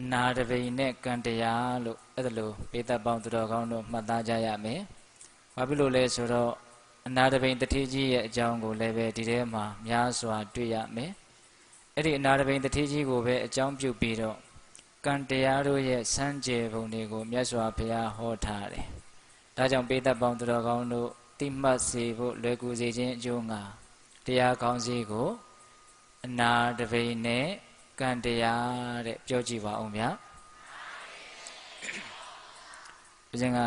အနာတပိနဲ့ကံတရားလို့အဲ့ဒါလို့ပေတပေါင်းသူတော်ကောင်းတို့မှတ်သားကြရမယ်။ဘာဖြစ်လို့လဲဆိုတော့အနာတပိတတိကြီးရဲ့အကြောင်းကိုလည်းပဲဒီထဲမှာများစွာတွေ့ရမယ်။အဲ့ဒီအနာတပိတတိကြီးကိုပဲအကြောင်းပြုပြီးတော့ကံတရားတို့ရဲ့စံကြယ်ပုံတွေကိုမြတ်စွာဘုရားဟောထားတယ်။ဒါကြောင့်ပေတပေါင်းသူတော်ကောင်းတို့တိမှတ်စေဖို့လွယ်ကူစေခြင်းအကျိုးငှာတရားကောင်းစီကိုအနာတပိနဲ့ကံတရားတဲ့ပြောကြည့်ပါဦးဗျာဦးဇင်းက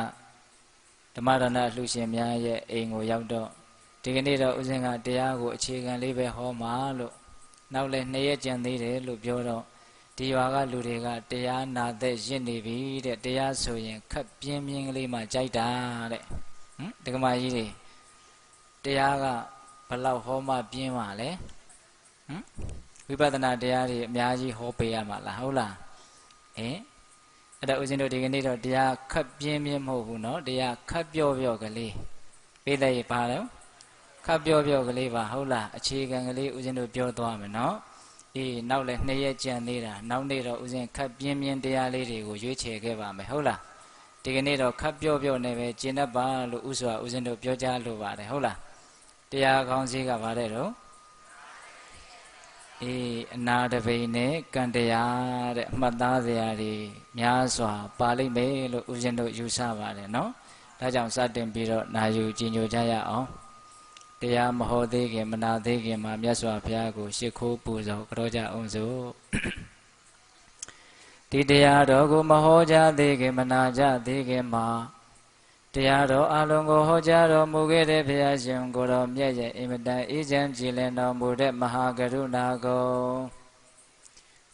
ဓမ္မဒါနအလှူရှင်များရဲ့အိမ်ကိုရောက်တော့ဒီကနေ့တော့ဦးဇင်းကတရားကိုအခြေခံလေးပဲဟောမှာလို့နောက်လဲ2ရက်ကြံသေးတယ်လို့ပြောတော့ဒီရွာကလူတွေကတရားနာသက်ရင့်နေပြီတဲ့တရားဆိုရင်ခက်ပြင်းပြင်းကလေးမှကြိုက်တာတဲ့ဒကမာကြီးတွေတရားကဘလောက်ဟောမှပြင်းပါလဲဝိပဿနာတရားတွေအများကြီးဟောပေးရမှာလားဟုတ်လားအဲ့ဒါဦးဇင်းတို့ဒီကနေ့တော့တရားခက်ပြင်းပြင်းမဟုတ်ဘူးเนาะတရားခက်ပြော့ပြော့ကလေးပေးလိုက်ရပါတော့ခက်ပြော့ပြော့ကလေးပါဟုတ်လားအခြေခံကလေးဦးဇင်းတို့ပြောသွားမယ်เนาะနောက်လဲ2ရက်ကြံသေးတာနောက်နေ့တော့ဦးဇင်းခက်ပြင်းပြင်းတရားလေးတွေကိုရွေးချယ်ခဲ့ပါမယ်ဟုတ်လားဒီကနေ့တော့ခက်ပြော့ပြော့နဲ့ပဲကျင့်တတ်ပါလို့ဥစွာဦးဇင်းတို့ပြောကြားလိုပါတယ်ဟုတ်လားတရားကောင်းစီကဗါတဲ့တော့အနာတပိနဲ့ကံတရားတဲ့အမှတ်သားစရာတွေများစွာပါလိမ့်မယ်လို့ဦးဇင်းတို့ယူဆပါတယ်နော်ဒါကြောင့်စတင်ပြီးတော့နာယူကြည်ညိုကြရအောင်တရားမဟောသေးခင်မနာသေးခင်မှာမြတ်စွာဘုရားကိုရှ िख ိုးပူဇော်ကြောကြအောင်စို့ဒီတရားတော်ကိုမဟောကြသေးခင်မနာကြသေးခင်မှာတရားတော်အလုံးကိုဟောကြားတော်မူခဲ့တဲ့ဘုရားရှင်ကိုယ်တော်မြတ်ရဲ့အင်မတန်အေးချမ်းကြည်လင်တော်မူတဲ့မဟာကရုဏာကို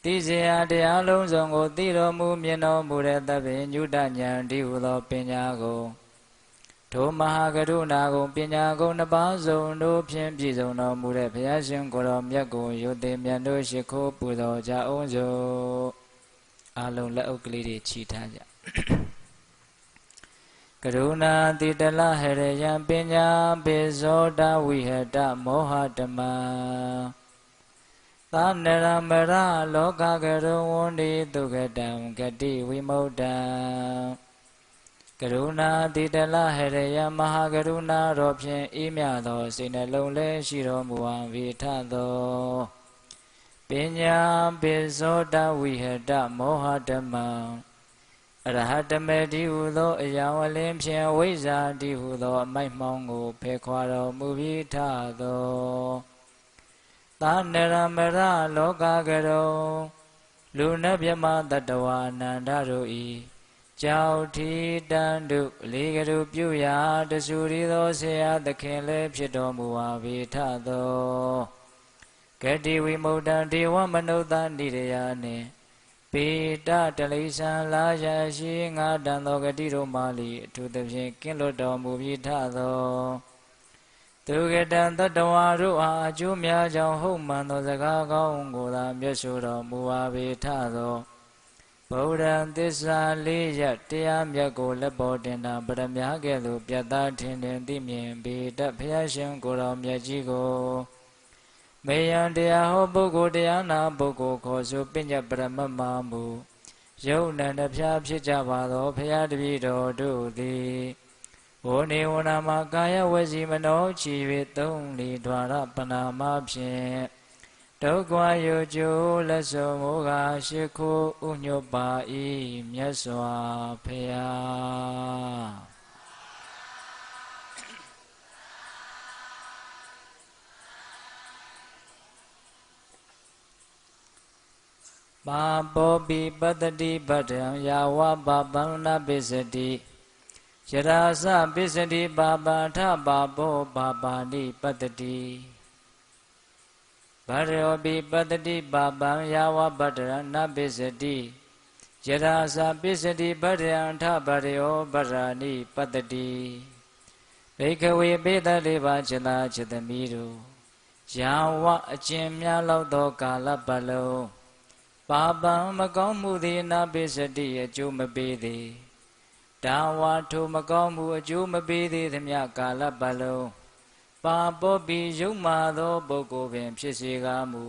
သိစေရတရားလုံးစုံကိုသိတော်မူမြင်တော်မူတဲ့သဗ္ဗညုတဉာဏ်ဒီဟုသောပညာကိုထိုမဟာကရုဏာကိုပညာကိုနှစ်ပါးစုံတို့ဖြင့်ပြည့်စုံတော်မူတဲ့ဘုရားရှင်ကိုယ်တော်မြတ်ကိုယုတိမြတ်တို့ရှ िख ိုးပူဇော်ကြအောင်စို့အလုံးလက်အုပ်ကလေးတွေချီထားကြကရုဏာတိတလဟရယံပညာပိဇောတဝိဟတမောဟတမံသာနရမရလောကကရုဝန္တိဒုက္ကတံဂတိဝိမု क्त ံကရုဏာတိတလဟရယံမဟာကရုဏာတော်ဖြင့်အေးမြသောစိတ်နှလုံးလည်းရှိတော်မူဝံဝိထသောပညာပိဇောတဝိဟတမောဟတမံအရဟတမေတိဟုသောအယောင်အလင်းဖြင့်ဝိဇ္ဇာတိဟုသောအမိုက်မှောင်ကိုဖယ်ခွာတော်မူပြီးထသောသာနရမရလောကကရုလူနတ်မြမတတဝအနန္တတို့ဤကြောက်ထီတန်တုလေကရုပြုရာတဆူရီသောဆရာသခင်လည်းဖြစ်တော်မူပါပြီထသောဂတိဝိမု क्त ံဒေဝမနုဿနိရယနှင့်ပေတတလိษံလာရရှိငါတန်သောဂတိတို့မာလီအထူးသဖြင့်ကင်းလွတ်တော်မူပြီးထသောသူကတံတတဝါတို့အားအကျိုးများကြောင့်ဟုတ်မှန်သောစကားကောင်းကိုသာမြတ်ဆိုတော်မူပါပေထသောဗုဒ္ဓံသစ္စာလေးရတရားမြတ်ကိုလက်ပေါ်တင်တာပရမညာကဲ့သို့ပြတ်သားထင်ထင်သိမြင်ပေတဘုရားရှင်ကိုယ်တော်မြတ်ကြီးကိုမေယံတရားဟောပုဂ္ဂိုလ်တရားနာပုဂ္ဂိုလ်ခေါ်ဆိုပညတ်ပရမမမူယုံနံတဖြာဖြစ်ကြပါသောဘုရားတပည့်တော်တို့သည်ဝေနေဝနာမှာကာယဝစီမနောချီ၍သုံးလီဒွါရပနာမဖြင့်ဒုက္ခယုကျိုးလက်စုံမောကရှ िख ိုးဥညွတ်ပါ၏မြတ်စွာဘုရားပါပောပိပတ္တိပတ္ထံယာဝပပန္နပိစတိယရာစပိစတိပါပါထပါပောပါပါဏိပတ္တိဗရောပိပတ္တိပါပံယာဝပတ္တရဏပိစတိယရာစပိစတိပတ္တံထပရောပရာဏိပတ္တိဘိကဝေပိတလေးပါจิตာจิตသမီးတို့ယာဝအကျဉ်များလောက်သောကာလပတ်လုံးပါပံမကောင်းမှုသည်နာပိစတိအကျိုးမပေးသည်ဒါဝါထိုမကောင်းမှုအကျိုးမပေးသည်သမျှကာလပတ်လုံးပါပောပိယုံမာသောပုဂ္ဂိုလ်ပင်ဖြစ်စေကားမူ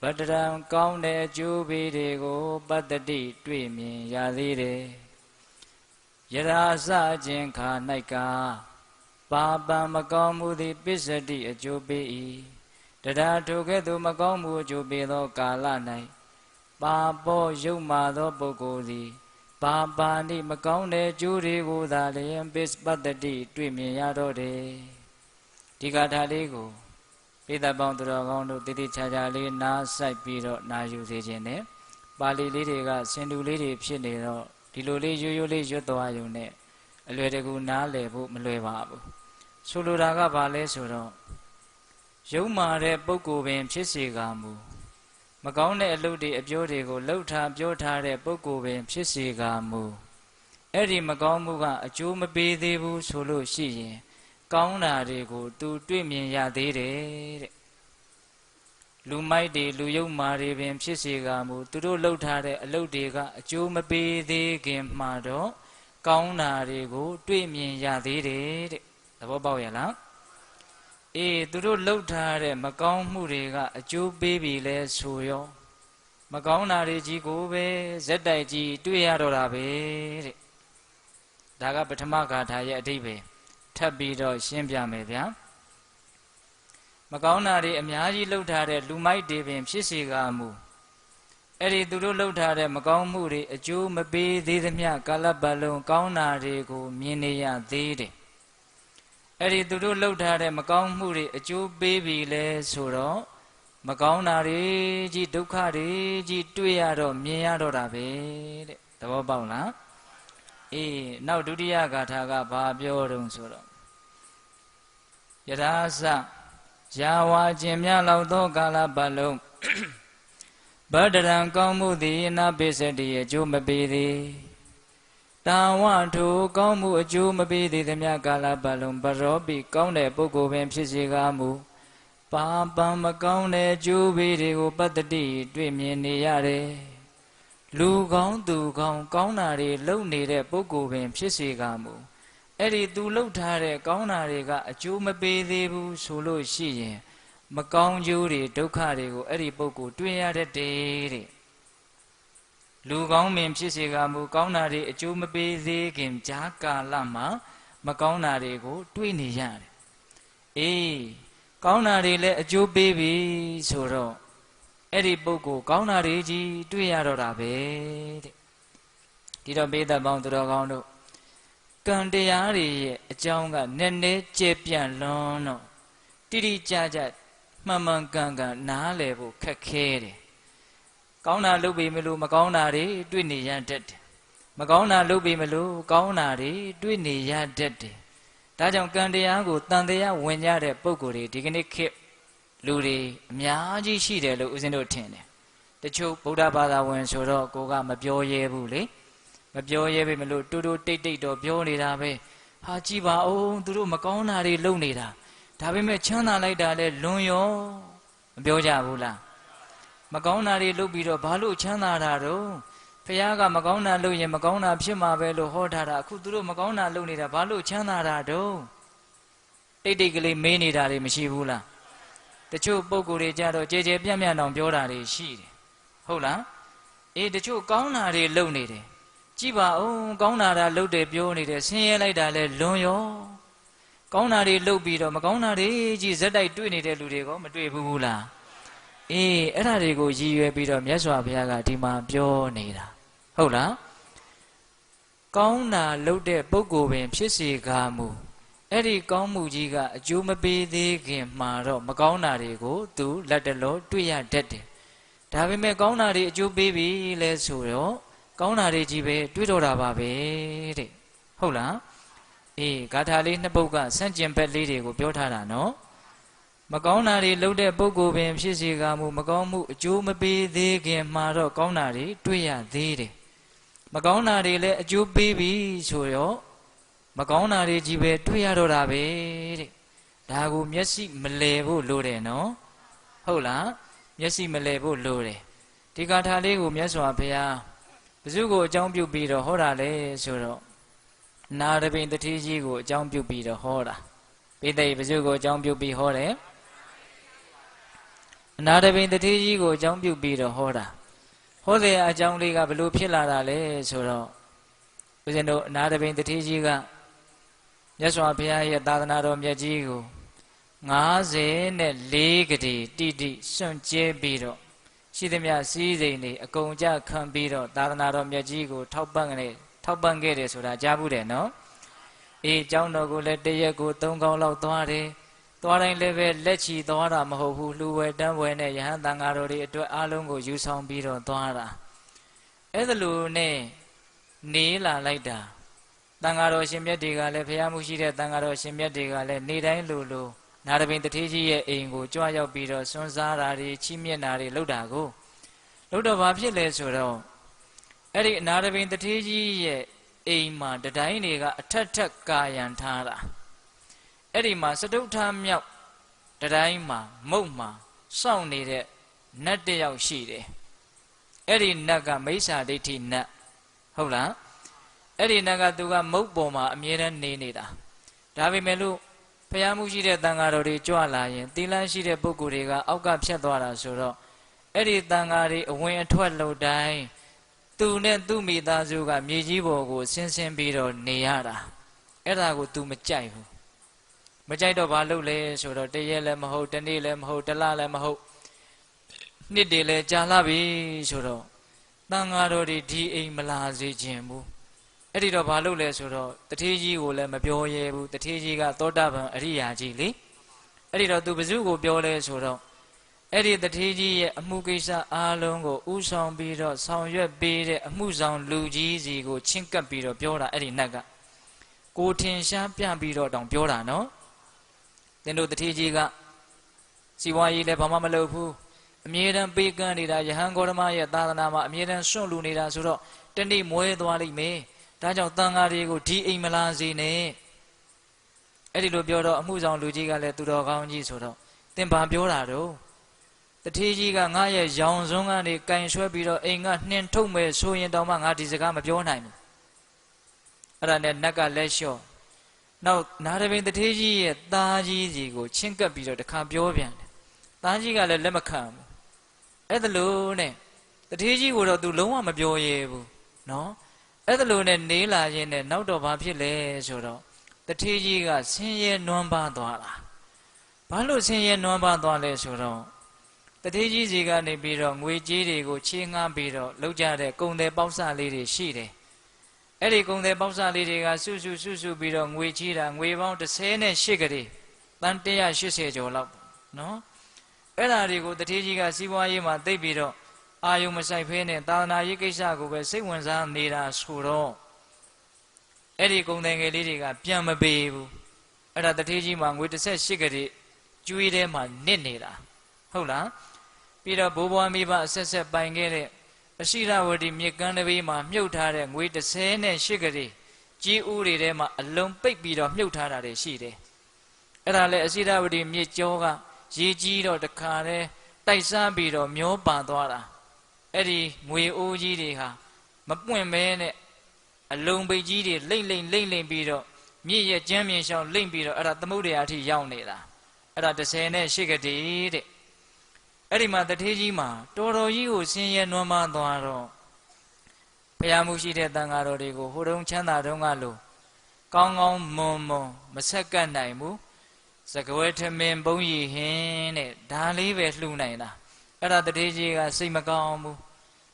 ဗတ္တရံကောင်းတဲ့အကျိုးပေးတွေကိုပတ္တတိတွေ့မြင်ရသေးတယ်ယရာစခြင်းခါ၌ကပါပံမကောင်းမှုသည်ပစ္စတိအကျိုးပေး၏တရားထိုကဲ့သို့မကောင်းမှုအကျိုးပေးသောကာလ၌ပါပောယုတ်မာသောပုဂ္ဂိုလ်သည်ပါပါဏိမကောင်းတဲ့ကျိုးတွေကိုသာလျင်ပစ္စပတ္တိတွေ့မြင်ရတော့တယ်ဒီဂါထာလေးကိုပိဿပေါင်းသူတော်ကောင်းတို့တည်တည်ချာချာလေးနားဆိုင်ပြီးတော့နာယူစေခြင်းနဲ့ပါဠိလေးတွေကစင်တူလေးတွေဖြစ်နေတော့ဒီလိုလေးရိုးရိုးလေးရွတ်သွားရုံနဲ့အလွယ်တကူနားလည်ဖို့မလွယ်ပါဘူးဆိုလိုတာကဘာလဲဆိုတော့ယုံမာတဲ့ပုဂ္ဂိုလ်ပင်ဖြစ်စေကမူမကောင်းတဲ့အလုပ်တွေအပြောတွေကိုလှုပ်ထားပြောထားတဲ့ပုဂ္ဂိုလ်ပင်ဖြစ်စေကမူအဲ့ဒီမကောင်းမှုကအကျိုးမပေးသေးဘူးဆိုလို့ရှိရင်ကောင်းတာတွေကိုသူတွေ့မြင်ရသေးတယ်တဲ့လူမိုက်တွေလူယုံမာတွေပင်ဖြစ်စေကမူသူတို့လှုပ်ထားတဲ့အလုပ်တွေကအကျိုးမပေးသေးခင်မှာတော့ကောင်းတာတွေကိုတွေ့မြင်ရသေးတယ်တဲ့သဘောပေါက်ရလားအေးသူတို့လှုပ်ထားတဲ့မကောင်းမှုတွေကအကျိုးပေးပြီလဲဆိုရောမကောင်းတာတွေကြီးကိုပဲဇက်တိုက်ကြီးတွေ့ရတော့တာပဲတဲ့ဒါကပထမဂါထာရဲ့အဓိပ္ပာယ်ထပ်ပြီးတော့ရှင်းပြမယ်ဗျာမကောင်းတာတွေအများကြီးလှုပ်ထားတဲ့လူမိုက်တွေပင်ဖြစ်စေကမူအဲ့ဒီသူတို့လှုပ်ထားတဲ့မကောင်းမှုတွေအကျိုးမပေးသေးသမျှကာလပတ်လုံးကောင်းတာတွေကိုမြင်နေရသေးတယ်အဲ့ဒီသူတို့လှုပ်ထားတဲ့မကောင်းမှုတွေအကျိုးပေးပြီလဲဆိုတော့မကောင်းတာတွေကြီးဒုက္ခတွေကြီးတွေ့ရတော့မြင်ရတော့တာပဲတဲ့သဘောပေါက်လားအေးနောက်ဒုတိယဂါထာကဘာပြောတုံးဆိုတော့ယထာစယာဝါကျင်မြလောက်သောကာလပတ်လုံးဗတ္တရံကောင်းမှုသည်အနာပိစတိအကျိုးမပေးသည်တာဝထိုကောင်းမှုအကျိုးမပေးသေးသမျှကာလပတ်လုံးပရောပိကောင်းတဲ့ပုဂ္ဂိုလ်ပင်ဖြစ်စေကားမူပါပံမကောင်းတဲ့အကျိုးပေးတွေကိုပတ္တိတွေ့မြင်နေရတယ်လူကောင်းသူကောင်းကောင်းတာတွေလုပ်နေတဲ့ပုဂ္ဂိုလ်ပင်ဖြစ်စေကားမူအဲ့ဒီသူလုပ်ထားတဲ့ကောင်းတာတွေကအကျိုးမပေးသေးဘူးဆိုလို့ရှိရင်မကောင်းကျိုးတွေဒုက္ခတွေကိုအဲ့ဒီပုဂ္ဂိုလ်တွေ့ရတတ်တယ်တဲ့လူကောင်းမင်ဖြစ်စေကမူကောင်းတာတွေအကျိုးမပေးသေးခင်ဂျာကာလမှာမကောင်းတာတွေကိုတွေ့နေရတယ်အေးကောင်းတာတွေလည်းအကျိုးပေးပြီဆိုတော့အဲ့ဒီပုဂ္ဂိုလ်ကောင်းတာတွေကြီးတွေ့ရတော့တာပဲတဲ့ဒီတော့ဘေးသက်ပေါင်းသူတော်ကောင်းတို့ကံတရားတွေရဲ့အကြောင်းကနည်းနည်းကျပြန့်လွန်းတော့တိတိကျကျမှန်မှန်ကန်ကန်နားလည်ဖို့ခက်ခဲတယ်ကောင်းတာလုပ်ပြီးမလို့မကောင်းတာတွေတွေ့နေရတတ်တယ်မကောင်းတာလုပ်ပြီးမလို့ကောင်းတာတွေတွေ့နေရတတ်တယ်ဒါကြောင့်ကံတရားကိုတန်တရားဝင်ကြတဲ့ပုံကိုယ်တွေဒီကနေ့ခေတ်လူတွေအများကြီးရှိတယ်လို့ဦးဇင်းတို့ထင်တယ်တချို့ဗုဒ္ဓဘာသာဝင်ဆိုတော့ကိုကမပြောရဲဘူးလေမပြောရဲပြီမလို့တူတူတိတ်တိတ်တော့ပြောနေတာပဲဟာကြည်ပါအောင်သူတို့မကောင်းတာတွေလုပ်နေတာဒါပေမဲ့ချမ်းသာလိုက်တာလဲလွန်ရောမပြောကြဘူးလားမကောင်းတာတွေလုပ်ပြီးတော့ဘာလို့ချမ်းသာတာတော့ဖခင်ကမကောင်းတာလုပ်ရင်မကောင်းတာဖြစ်မှာပဲလို့ဟောထားတာအခုသူတို့မကောင်းတာလုပ်နေတာဘာလို့ချမ်းသာတာတော့တိတ်တိတ်ကလေးမေးနေတာတွေမရှိဘူးလားတချို့ပုံကိုယ်တွေကြတော့ကြဲကြဲပြန့်ပြန့်တောင်ပြောတာတွေရှိတယ်ဟုတ်လားအေးတချို့ကောင်းတာတွေလုပ်နေတယ်ကြည့်ပါဦးကောင်းတာလုပ်တယ်ပြောနေတယ်ဆင်းရဲလိုက်တာလဲလွန်ရောကောင်းတာတွေလုပ်ပြီးတော့မကောင်းတာတွေကြီးဇက်တိုက်တွေ့နေတဲ့လူတွေကမတွေ့ဘူးလားအေးအဲ့ဒါတွေကိုရည်ရွယ်ပြီးတော့မြတ်စွာဘုရားကဒီမှာပြောနေတာဟုတ်လားကောင်းတာလုပ်တဲ့ပုဂ္ဂိုလ်ပင်ဖြစ်စေကားမူအဲ့ဒီကောင်းမှုကြီးကအကျိုးမပေးသေးခင်မှာတော့မကောင်းတာတွေကိုသူလက်တလောတွေ့ရတတ်တယ်ဒါပေမဲ့ကောင်းတာတွေအကျိုးပေးပြီလဲဆိုတော့ကောင်းတာတွေကြီးပဲတွေ့တော့တာပါပဲတဲ့ဟုတ်လားအေးဂါထာလေးနှစ်ပုဒ်ကစန့်ကျင်ဘက်လေးတွေကိုပြောထားတာနော်မကောင်းတာတွေလုပ်တဲ့ပုဂ္ဂိုလ်ပင်ဖြစ်စေကမူမကောင်းမှုအကျိုးမပေးသေးခင်မှာတော့ကောင်းတာတွေတွေ့ရသေးတယ်မကောင်းတာတွေလည်းအကျိုးပေးပြီဆိုတော့မကောင်းတာတွေကြီးပဲတွေ့ရတော့တာပဲတဲ့ဒါကိုမျက်စိမလဲဖို့လိုတယ်နော်ဟုတ်လားမျက်စိမလဲဖို့လိုတယ်ဒီဂါထာလေးကိုမြတ်စွာဘုရားဘယ်သူကိုအကြောင်းပြုပြီးတော့ဟောတာလဲဆိုတော့နာရပိန်တတိကြီးကိုအကြောင်းပြုပြီးတော့ဟောတာပိဋိဘယ်သူကိုအကြောင်းပြုပြီးဟောတယ် အနာတပိန်တတိကြီးကိုအကြောင်းပြုပြီးတော့ဟောတာဟောတဲ့အကြောင်းလေးကဘလို့ဖြစ်လာတာလဲဆိုတော့ဦးဇင်းတို့အနာတပိန်တတိကြီးကမြတ်စွာဘုရားရဲ့သာသနာတော်မြတ်ကြီးကို54ကတိတိတိစွန့်ကြဲပြီးတော့ရှိသမျှစည်းစိမ်တွေအကုန်ကြခံပြီးတော့သာသနာတော်မြတ်ကြီးကိုထောက်ပံ့ခဲ့တယ်ဆိုတာကြားဘူးတယ်နော်အေးကျောင်းတော်ကိုလည်းတရက်ကို3ခေါက်လောက်သွားတယ်သွားတိုင်းလည်းပဲလက်ချီသွားတာမဟုတ်ဘူးလှူဝဲတန်းဝဲနဲ့ယဟန်သံဃာတော်တွေအတွက်အားလုံးကိုယူဆောင်ပြီးတော့သွားတာအဲ့ဒါလိုနဲ့နေလာလိုက်တာသံဃာတော်ရှင်မြတ်တွေကလည်းဘုရားမှုရှိတဲ့သံဃာတော်ရှင်မြတ်တွေကလည်းနေတိုင်းလိုနာတပိန်တထေးကြီးရဲ့အိမ်ကိုကြွရောက်ပြီးတော့စွန့်စားတာတွေချီးမြှင့်တာတွေလုပ်တာကိုလုပ်တော့ဘာဖြစ်လဲဆိုတော့အဲ့ဒီနာတပိန်တထေးကြီးရဲ့အိမ်မှာတတိုင်းတွေကအထက်ထက်ကာယံထားတာအဲ့ဒီမှာစတုထမြောက်တတိုင်းမှာမုတ်မှာစောင့်နေတဲ့နတ်တယောက်ရှိတယ်အဲ့ဒီနတ်ကမိစ္ဆာဒိဋ္ဌိနတ်ဟုတ်လားအဲ့ဒီနတ်ကသူကမုတ်ပေါ်မှာအမြဲတမ်းနေနေတာဒါပေမဲ့လို့ဘုရားမှုရှိတဲ့တန်ဃာတော်တွေကြွလာရင်သီလရှိတဲ့ပုဂ္ဂိုလ်တွေကအောက်ကဖြတ်သွားတာဆိုတော့အဲ့ဒီတန်ဃာတွေအဝင်အထွက်လှုပ်တိုင်းသူနဲ့သူ့မိသားစုကမြေကြီးပေါ်ကိုဆင်းဆင်းပြီးတော့နေရတာအဲ့ဒါကို तू မကြိုက်ဘူးမကြိုက်တော့ဘာလုပ်လဲဆိုတော့တရက်လည်းမဟုတ်တနေ့လည်းမဟုတ်တလလည်းမဟုတ်နှစ်တည်းလည်းကြာလာပြီဆိုတော့တန်ဃာတော်တွေဒီအိမ်မလာစေခြင်းဘူးအဲ့ဒီတော့ဘာလုပ်လဲဆိုတော့တထေးကြီးကိုလည်းမပြောရဲဘူးတထေးကြီးကသောတာပန်အရိယာကြီးလေအဲ့ဒီတော့ तू ဘယ်သူကိုပြောလဲဆိုတော့အဲ့ဒီတထေးကြီးရဲ့အမှုကိစ္စအားလုံးကိုဥဆောင်ပြီးတော့ဆောင်ရွက်ပေးတဲ့အမှုဆောင်လူကြီးစီကိုချင့်ကပ်ပြီးတော့ပြောတာအဲ့ဒီနတ်ကကိုထင်ရှားပြပြီးတော့တောင်ပြောတာနော်သင်တို့တထေးကြီးကစီဝါရေးလည်းဘာမှမလုပ်ဘူးအမြဲတမ်းပေးကမ်းနေတာယဟန်ဂေါရမရဲ့သာသနာမှာအမြဲတမ်းစွန့်လူနေတာဆိုတော့တနေ့မွဲသွားလိမ့်မယ်ဒါကြောင့်တန်ဃာတွေကိုဒီအိမ်မလာစေနဲ့အဲ့ဒီလိုပြောတော့အမှုဆောင်လူကြီးကလည်းသူတော်ကောင်းကြီးဆိုတော့သင်ဘာပြောတာတော့တထေးကြီးကငါရဲ့ရောင်စွန်းကနေကင်ဆွဲပြီးတော့အိမ်ကနှင်ထုတ်မယ်ဆိုရင်တောင်မှငါဒီစကားမပြောနိုင်ဘူးအဲ့ဒါနဲ့နတ်ကလက်လျှော့နောက်နာရပင်တထေးကြီးရဲ့သားကြီးစီကိုချင့်ကပ်ပြီးတော့တခါပြောပြန်တယ်သားကြီးကလည်းလက်မခံဘူးအဲ့ဒါလို့နဲ့တထေးကြီးကိုတော့ तू လုံးဝမပြောရဲဘူးနော်အဲ့ဒါလို့နဲ့နေလာရင်နဲ့နောက်တော့ဘာဖြစ်လဲဆိုတော့တထေးကြီးကဆင်းရဲနွမ်းပါသွားတာဘာလို့ဆင်းရဲနွမ်းပါသွားလဲဆိုတော့တထေးကြီးစီကနေပြီးတော့ငွေကြေးတွေကိုချေးငှားပြီးတော့လောက်ကြတဲ့ကုန်တယ်ပေါက်စလေးတွေရှိတယ်အဲ့ဒီကုန်တယ်ပေါက်စလေးတွေကစုပြီးတော့ငွေချေးတာငွေပေါင်း18ကလေးတန်180ကျော်လောက်နော်အဲ့ဒါတွေကိုတထေးကြီးကစီးပွားရေးမှာသိပ်ပြီးတော့အာယုံမဆိုင်ဖဲနဲ့သာသနာရေးကိစ္စကိုပဲစိတ်ဝင်စားနေတာဆိုတော့အဲ့ဒီကုန်တယ်ငယ်လေးတွေကပြန်မပေးဘူးအဲ့ဒါတထေးကြီးမှာငွေ18ကလေးကျွေးထဲမှာနစ်နေတာဟုတ်လားပြီးတော့ဘိုးဘွားမိဘအဆက်ဆက်ပိုင်ခဲ့တဲ့အရှိရဝတီမြစ်ကမ်းတစ်ဘေးမှာမြုပ်ထားတဲ့ငွေ18ကလေးကြီးဥတွေထဲမှာအလုံးပိတ်ပြီးတော့မြုပ်ထားတာတွေရှိတယ်အဲ့ဒါလည်းအရှိရဝတီမြစ်ကြောကရေကြီးတော့တခါတည်းတိုက်စားပြီးတော့မျောပါသွားတာအဲ့ဒီငွေအိုးကြီးတွေဟာမပွင့်မဲနဲ့အလုံးပိတ်ကြီးတွေလိမ့်ပြီးတော့မြစ်ရဲ့ကျမ်းမြေလျှောက်လိမ့်ပြီးတော့အဲ့ဒါသမုဒ္ဒရာအထိရောက်နေတာအဲ့ဒါ18ကလေးတဲ့အဲ့ဒီမှာတထေးကြီးမှာတော်တော်ကြီးကိုဆင်းရဲနွမ်းပါသွားတော့ဘုရားမှုရှိတဲ့တန်ဃာတော်တွေကိုဟိုတုန်းချမ်းသာတုန်းကလို့ကောင်းကောင်းမွန်မဆက်ကပ်နိုင်ဘူးစကဝဲထမင်းဘုံရီဟင်းတဲ့ဒါလေးပဲလှူနိုင်တာအဲ့ဒါတထေးကြီးကစိတ်မကောင်းဘူး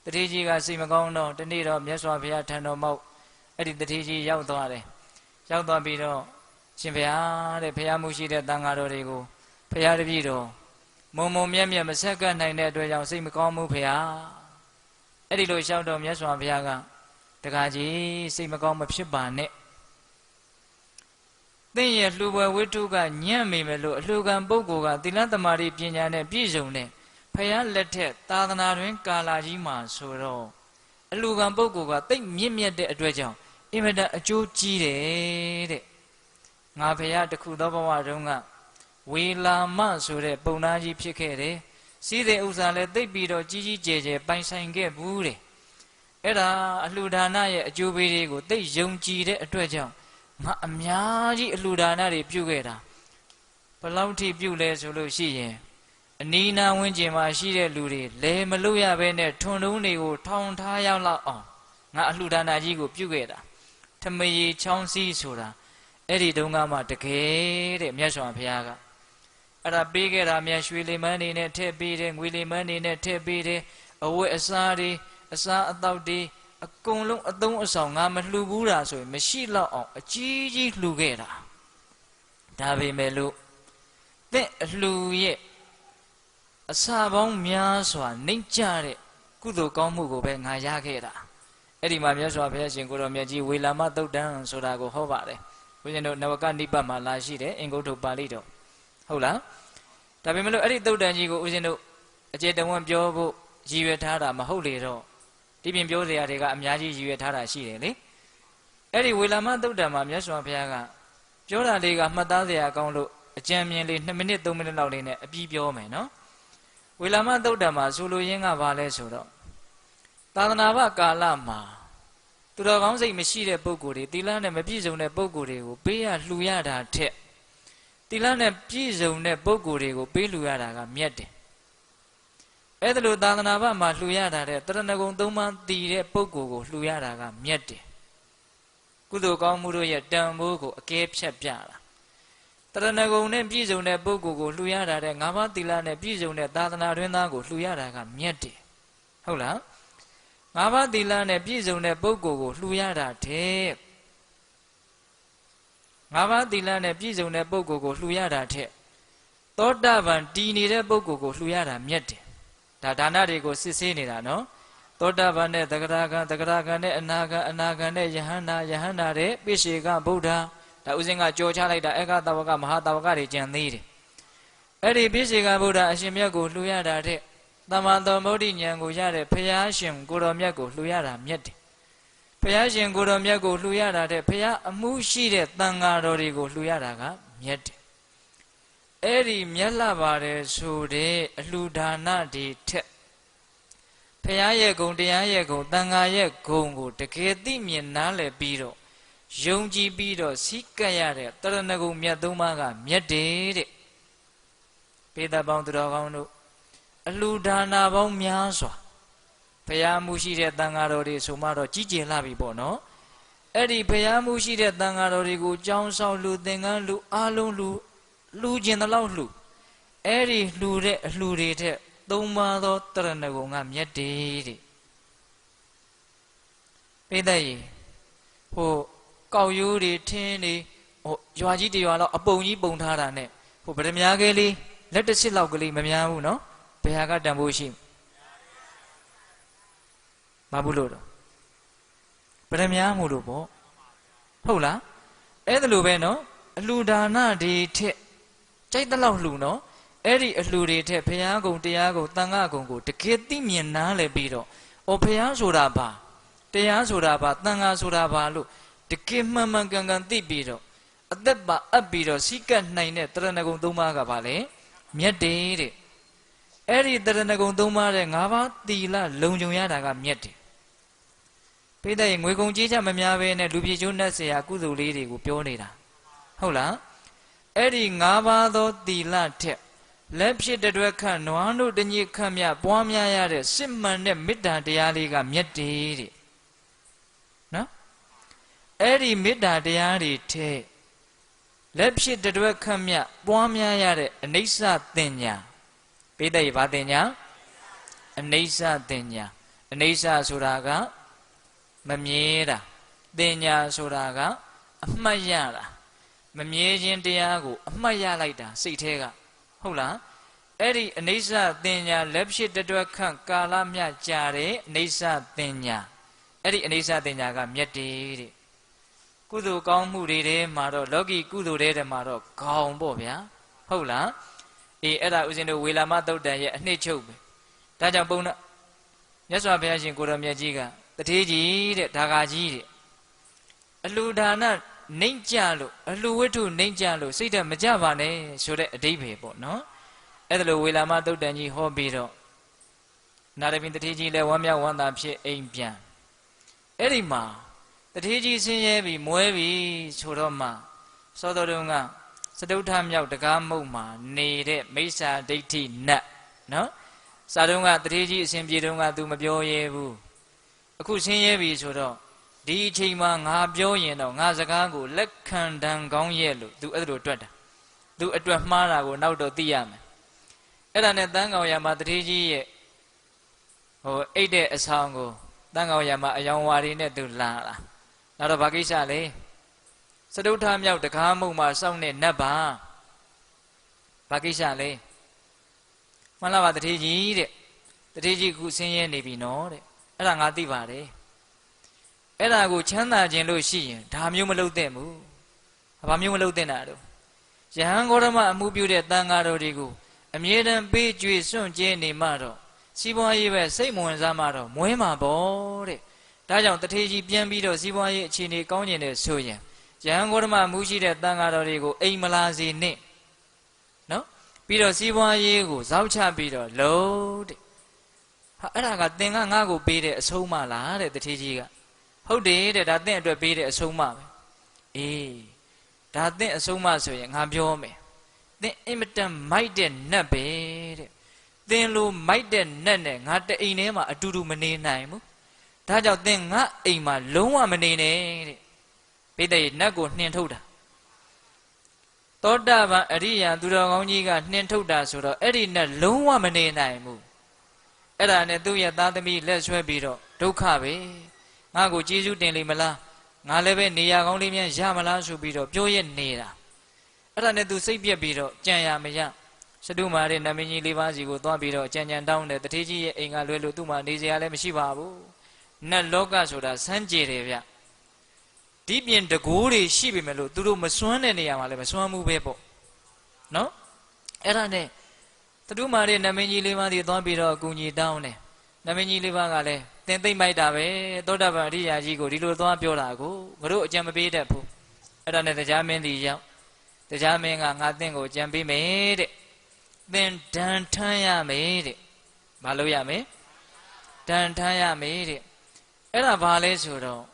တထေးကြီးကစိတ်မကောင်းတော့တနေ့တော့မြတ်စွာဘုရားထံတော်မောက်အဲ့ဒီတထေးကြီးရောက်သွားတယ်ရောက်သွားပြီးတော့ရှင်ဘုရားတဲ့ဘုရားမှုရှိတဲ့တန်ဃာတော်တွေကိုဘုရားတပည့်တော်မုံမြက်မဆက်ကပ်နိုင်တဲ့အတွက်ကြောင့်စိတ်မကောင်းဘူးဖေဟာအဲ့ဒီလိုလျှောက်တော့မြတ်စွာဘုရားကတကားကြီးစိတ်မကောင်းမဖြစ်ပါနဲ့သင်ရဲ့လှူပွဲဝိတုကညံ့မိမယ်လို့အလှူခံပုဂ္ဂိုလ်ကသီလသမารိပညာနဲ့ပြည့်စုံတဲ့ဖယားလက်ထက်သာသနာတွင်ကာလာကြီးမှာဆိုတော့အလှူခံပုဂ္ဂိုလ်ကတိတ်မြင့်မြတ်တဲ့အတွက်ကြောင့်အင်မတန်အကျိုးကြီးတယ်တဲ့ငါဖယားတခုသောဘဝတုန်းကဝေလာမဆိုတဲ့ပုံနာကြီးဖြစ်ခဲ့တယ်စီးတဲ့ဥစ္စာလည်းသိပ်ပြီးတော့ကြီးကျယ်ပိုင်ဆိုင်ခဲ့ဘူးတဲ့အဲ့ဒါအလှူဒါနရဲ့အကျိုးပေးတွေကိုသိပ်ယုံကြည်တဲ့အတွက်ကြောင့်ငါအများကြီးအလှူဒါနတွေပြုခဲ့တာဘယ်လောက်ထိပြုလဲဆိုလို့ရှိရင် အနီးနားဝန်းကျင်မှာရှိတဲ့လူတွေလဲမလို့ရဘဲနဲ့ထွန်တုံးတွေကိုထောင်ထားရောက်လောက်အောင်ငါအလှူဒါနကြီးကိုပြုခဲ့တာထမရေချောင်းစည်းဆိုတာအဲ့ဒီတုန်းကမှတကယ်တဲ့မြတ်စွာဘုရားကအဲ့ဒါပေးခဲ့တာမြတ်ရွှေလီမန်းနေနဲ့ထည့်ပေးတယ်ငွေလီမန်းနေနဲ့ထည့်ပေးတယ်အဝတ်အစားတွေအစားအသောက်တွေအကုန်လုံးအသုံးအဆောင်ငါမလှူဘူးတာဆိုရင်မရှိတော့အောင်အကြီးကြီးလှူခဲ့တာဒါပေမဲ့လို့တဲ့အလှူရဲ့အစာပေါင်းများစွာနှိမ့်ကြတဲ့ကုသိုလ်ကောင်းမှုကိုပဲငါရခဲ့တာအဲ့ဒီမှာမြတ်စွာဘုရားရှင်ကိုရောမြတ်ကြီးဝေလာမသုတ်တံဆိုတာကိုဟောပါတယ်ဘုရားတို့နဝကနိပတ်မှာလာရှိတယ်အင်္ဂုတ္တပါဠိတော်ဟုတ်လားဒါပေမဲ့လို့အဲ့ဒီသုတ်တံကြီးကိုဦးဇင်းတို့အကျေတဝံပြောဖို့ရည်ရွယ်ထားတာမဟုတ်လေတော့ဒီပြင်ပြောစရာတွေကအများကြီးရည်ရွယ်ထားတာရှိတယ်လေအဲ့ဒီဝေလာမသုတ်တံမှာမြတ်စွာဘုရားကပြောတာလေးကမှတ်သားစရာကောင်းလို့အကြံမြင်လေး2မိနစ်3မိနစ်လောက်လေးနဲ့အပြီးပြောမယ်နော်ဝေလာမသုတ်တံမှာဆိုလိုရင်းကဘာလဲဆိုတော့သာသနာ့ဘကာလမှာသူတော်ကောင်းစိတ်မရှိတဲ့ပုဂ္ဂိုလ်တွေသီလနဲ့မပြည့်စုံတဲ့ပုဂ္ဂိုလ်တွေကိုပေးရလှူရတာထက်သီလနဲ့ပြည့်စုံတဲ့ပုဂ္ဂိုလ်တွေကိုပေးလှူရတာကမြတ်တယ်အဲ့ဒါလို့သာသနာ့ဘမှာလှူရတာတဲ့တရဏဂုံ3ပါးတည်တဲ့ပုဂ္ဂိုလ်ကိုလှူရတာကမြတ်တယ်ကုသိုလ်ကောင်းမှုတို့ရဲ့တန်ဖိုးကိုအကဲဖြတ်ပြတာတရဏဂုံနဲ့ပြည့်စုံတဲ့ပုဂ္ဂိုလ်ကိုလှူရတာတဲ့၅ပါးသီလနဲ့ပြည့်စုံတဲ့သာသနာတွင်သားကိုလှူရတာကမြတ်တယ်ဟုတ်လား၅ပါးသီလနဲ့ပြည့်စုံတဲ့ပုဂ္ဂိုလ်ကိုလှူရတာတဲ့၅ပါးသီလနဲ့ပြည့်စုံတဲ့ပုဂ္ဂိုလ်ကိုလှူရတာတဲ့သောတာပန်တည်နေတဲ့ပုဂ္ဂိုလ်ကိုလှူရတာမြတ်တယ်ဒါဒါနတွေကိုစစ်ဆေးနေတာနော်သောတာပန်နဲ့သဂရဂံနဲ့အနာဂံနဲ့ယဟန္တာတဲ့ပိစေကဗုဒ္ဓဒါဥစဉ်ကကြော်ချလိုက်တာအေကသဝကမဟာသဝကတွေကျန်သေးတယ်အဲ့ဒီပိစေကဗုဒ္ဓအရှင်မြတ်ကိုလှူရတာတဲ့သမ္မာသမ္ဗုဒ္ဓဉာဏ်ကိုရတဲ့ဘုရားရှင်ကိုတော်မြတ်ကိုလှူရတာမြတ်တယ်ဘုရားရှင်ကိုတော်မြတ်ကိုလှူရတာတဲ့ဘုရားအမှုရှိတဲ့တန်ဃာတော်တွေကိုလှူရတာကမြတ်တယ်အဲ့ဒီမြတ်လာပါတယ်ဆိုတဲ့အလှူဒါနတွေထက်ဘုရားရဲ့ဂုဏ်တရားရဲ့ဂုဏ်တန်ဃာရဲ့ဂုဏ်ကိုတကယ်သိမြင်နားလည်ပြီးတော့ယုံကြည်ပြီးတော့စိတ်ကပ်ရတဲ့တရဏဂုံမြတ်သုံးပါးကမြတ်တယ်တဲ့ပေတပေါင်းသူတော်ကောင်းတို့အလှူဒါနပေါင်းများစွာဘုရားမှုရှိတဲ့တန်ဃာတော်တွေဆိုမှတော့ကြီးကျယ်လာပြီပေါ့နော်အဲ့ဒီဘုရားမှုရှိတဲ့တန်ဃာတော်တွေကိုကြောင်းဆောင်လူသင်္ကန်းလူအားလုံးလူကျင်တဲ့လောက်လှူအဲ့ဒီလှူတဲ့အလှူတွေထက်သုံးပါးသောတရဏဂုံကမြတ်တယ်တဲ့ပိဿရေဟိုကောက်ရိုးတွေထင်းတွေဟိုရွာကြီးတရွာလောက်အပုံကြီးပုံထားတာနဲ့ဟိုဗဒမြားကလေးလက်တစ်စစ်လောက်ကလေးမများဘူးနော်ဘယ်ဟာကတန်ဖိုးရှိမဘူးလို့တော့ဗဒမြားမှုလို့ပေါ့ဟုတ်လားအဲ့ဒါလိုပဲနော်အလှူဒါနတွေထက်ကြိုက်တဲ့လောက်လှူနော်အဲ့ဒီအလှူတွေထက်ဘုရားကုံတရားကုံတန်ခါကုံကိုတကယ်သိမြင်နားလည်ပြီးတော့ဩဘုရားဆိုတာဘာတရားဆိုတာဘာတန်ခါဆိုတာဘာလို့တကယ်မှန်မှန်ကန်ကန်သိပြီးတော့အသက်ပါအပ်ပြီးတော့စိတ်ကနိုင်တဲ့တရဏဂုံ၃ပါးကဘာလဲမြတ်တယ်တဲ့အဲ့ဒီတရဏဂုံ၃ပါးတဲ့၅ပါးသီလလုံခြုံရတာကမြတ်တယ်ပိဿရေငွေကုန်ကြေးချမများပဲနဲ့လူပြေကျိုးနှက်เสียကုသိုလ်လေးတွေကိုပြောနေတာဟုတ်လားအဲ့ဒီ၅ပါးသောသီလထက်လက်ဖြစ်တဲ့အတွက်ခန့်နွားတို့တညစ်ခန့်မြပွားများရတဲ့စစ်မှန်တဲ့မေတ္တာတရားလေးကမြတ်တယ်တဲ့နော်အဲ့ဒီမေတ္တာတရားတွေထဲလက်ဖြစ်တဲ့အတွက်ခန့်မြပွားများရတဲ့အနိစ္စတင်ညာပိဿရေဘာတင်ညာအနိစ္စတင်ညာအနိစ္စဆိုတာကမမြဲတာတင်ညာဆိုတာကအမှတ်ရတာမမြဲခြင်းတရားကိုအမှတ်ရလိုက်တာစိတ်ထဲကဟုတ်လားအဲ့ဒီအနိစ္စတင်ညာလက်ဖြစ်တတွက်ခန့်ကာလမြကြာတဲ့အနိစ္စတင်ညာအဲ့ဒီအနိစ္စတင်ညာကမြတ်တယ်တဲ့ကုသိုလ်ကောင်းမှုတွေထဲမှာတော့လောကီကုသိုလ်တွေထဲမှာတော့ခေါင်ပေါ့ဗျာဟုတ်လားအေးအဲ့ဒါဥစဉ်တို့ဝေလာမသုတ်တံရဲ့အနှစ်ချုပ်ပဲဒါကြောင့်ပုံနဲ့မြတ်စွာဘုရားရှင်ကိုရောမြတ်ကြီးကတထေးကြီးတဲ့ဒါဂါကြီးတဲ့အလှူဒါနနှိမ့်ကြလို့အလှူဝတ္ထုနှိမ့်ကြလို့စိတ်ဓာတ်မကြပါနဲ့ဆိုတဲ့အဓိပ္ပာယ်ပေါ့နော်အဲ့ဒါလိုဝေလာမသုတ်တံကြီးဟောပြီးတော့နာရပင်တထေးကြီးလည်းဝမ်းမြောက်ဝမ်းသာဖြစ်အိမ်ပြန်အဲ့ဒီမှာတထေးကြီးဆင်းရဲပြီးမွဲပြီးဆိုတော့မှစောတော်တုန်းက စတုထမြောက်တကားမုတ်မှာနေတဲ့မိစ္ဆာဒိဋ္ဌိနတ်နော်စာတုံးကတတိကြီးအစဉ်ပြေတုံးက तू မပြောရဲဘူးအခုဆင်းရဲပြီဆိုတော့ဒီအချိန်မှာငါပြောရင်တော့ငါစကားကိုလက်ခံတန်ကောင်းရဲ့လို့ तू အဲ့လိုတွက်တာ तू အတွက်မှားတာကိုနောက်တော့သိရမယ်အဲ့ဒါနဲ့တန်းကောင်ရမှာတတိကြီးရဲ့အိတ်တဲ့အဆောင်ကိုတန်းကောင်ရမှာအယောင်ဝါရီနဲ့ तू လာတာနောက်တော့ဘာကိစ္စလဲစတုထမြောက်တကားမုံမှာစောင့်နေနတ်ပါဘာကိစ္စလဲမှန်လားပါတတိကြီးတဲ့တတိကြီးခုဆင်းရဲနေပြီနော်တဲ့အဲ့ဒါငါသိပါတယ်အဲ့ဒါကိုချမ်းသာခြင်းလို့ရှိရင်ဒါမျိုးမလုပ်သင့်ဘူးဘာမျိုးမလုပ်သင့်တာတော့ယဟန်ဂေါရမအမှုပြုတဲ့တန်ဃာတော်တွေကိုအမြဲတမ်းပေးကြွေစွန့်ကြဲနေမှတော့စီးပွားရေးပဲစိတ်မဝင်စားမှတော့မွဲမှာပေါ့တဲ့ဒါကြောင့်တထေကြီးပြန်ပြီးတော့စီးပွားရေးအခြေအနေကောင်းကျင်တဲ့ဆိုရင်ယဟန်ဂေါရမအမှုရှိတဲ့တန်ဃာတော်တွေကိုအိမ်မလာစေနဲ့နော်ပြီးတော့စီးပွားရေးကိုဇောက်ချပြီးတော့လုံးတဲ့ဟာအဲ့ဒါကသင်ကငါ့ကိုပေးတဲ့အဆုံးမလားတဲ့တထေကြီးကဟုတ်တယ်တဲ့ဒါသင်အတွက်ပေးတဲ့အဆုံးမပဲအေးဒါသင်အဆုံးမဆိုရင်ငါပြောမယ်သင်အင်မတန်မိုက်တဲ့နတ်ပဲတဲ့သင်လိုမိုက်တဲ့နတ်နဲ့ငါတအိမ်ထဲမှာအတူတူမနေနိုင်ဘူးဒါကြောင့်သင်ငါအိမ်မှာလုံးဝမနေနဲ့တဲ့ပိဋကနတ်ကိုနှင်ထုတ်တာသောတာပန်အရိယာသူတော်ကောင်းကြီးကနှင်ထုတ်တာဆိုတော့အဲ့ဒီနတ်လုံးဝမနေနိုင်ဘူးအဲ့ဒါနဲ့သူ့ရဲ့သားသမီးလက်ဆွဲပြီးတော့ဒုက္ခပဲငါ့ကိုကျေးဇူးတင်လိမ့်မလားငါလည်းပဲနေရာကောင်းလေးများရမလားဆိုပြီးတော့ပြောရနေတာအဲ့ဒါနဲ့သူစိတ်ပြက်ပြီးတော့ကြံရမရစတုမာရဲ့နမင်းကြီးလေးပါးစီကိုသွားပြီးတော့ကြံတောင်းတယ်တထေးကြီးရဲ့အိမ်ကလွဲလို့သူ့မှာနေစရာလည်းမရှိပါဘူးနတ်လောကဆိုတာစမ်းကြယ်တယ်ဗျဒီပြင်တကိုးတွေရှိပေမဲ့လို့သူတို့မစွမ်းတဲ့နေရာမှာလည်းမစွမ်းမှုပဲပေါ့နော်အဲ့ဒါနဲ့စတုမာရဲ့နမင်းကြီးလေးပါးစီသွားပြီးတော့အကူကြီးတောင်းတယ်နမင်းကြီးလေးပါးကလည်းသင်သိမ့်မိုက်တာပဲသောတာပန်အရိယာကြီးကိုဒီလိုသွားပြောတာကိုငါတို့အကြံမပေးတတ်ဘူးအဲ့ဒါနဲ့တရားမင်းကြီးရောက်တရားမင်းကငါသင်ကိုအကြံပေးမယ်တဲ့သင်ဒဏ်ထမ်းရမယ်တဲ့မလုပ်ရမယ်ဒဏ်ထမ်းရမယ်တဲ့အဲ့ဒါဘာလဲဆိုတော့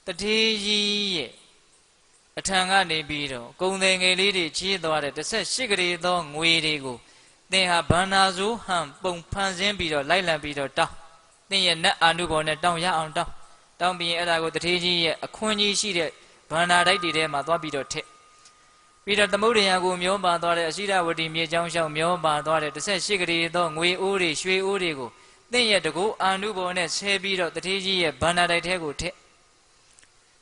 တထေးကြီးရဲ့အထံကနေပြီးတော့ကုံတယ်ငယ်လေးတွေချီးသွားတဲ့18ကလေးသောငွေတွေကိုသင်ဟာဗန္နာဇိုးဟန်ပုံဖန်ဆင်းပြီးတော့လိုက်လံပြီးတော့တောင်းသင်ရဲ့နတ်အာနုဘော်နဲ့တောင်းရအောင်တောင်းပြီးရင်အဲ့ဒါကိုတထေးကြီးရဲ့အခွင့်ကြီးရှိတဲ့ဗန္နာတိုက်တွေထဲမှာသွားပြီးတော့ထည့်ပြီးတော့သမုဒ္ဒရာကိုမျောပါသွားတဲ့အရှိရဝတီမြေကျောင်းလျှောက်မျောပါသွားတဲ့18ကလေးသောငွေအိုးတွေရွှေအိုးတွေကိုသင်ရဲ့တကူအာနုဘော်နဲ့ဆဲပြီးတော့တထေးကြီးရဲ့ဗန္နာတိုက်ထဲကိုထည့်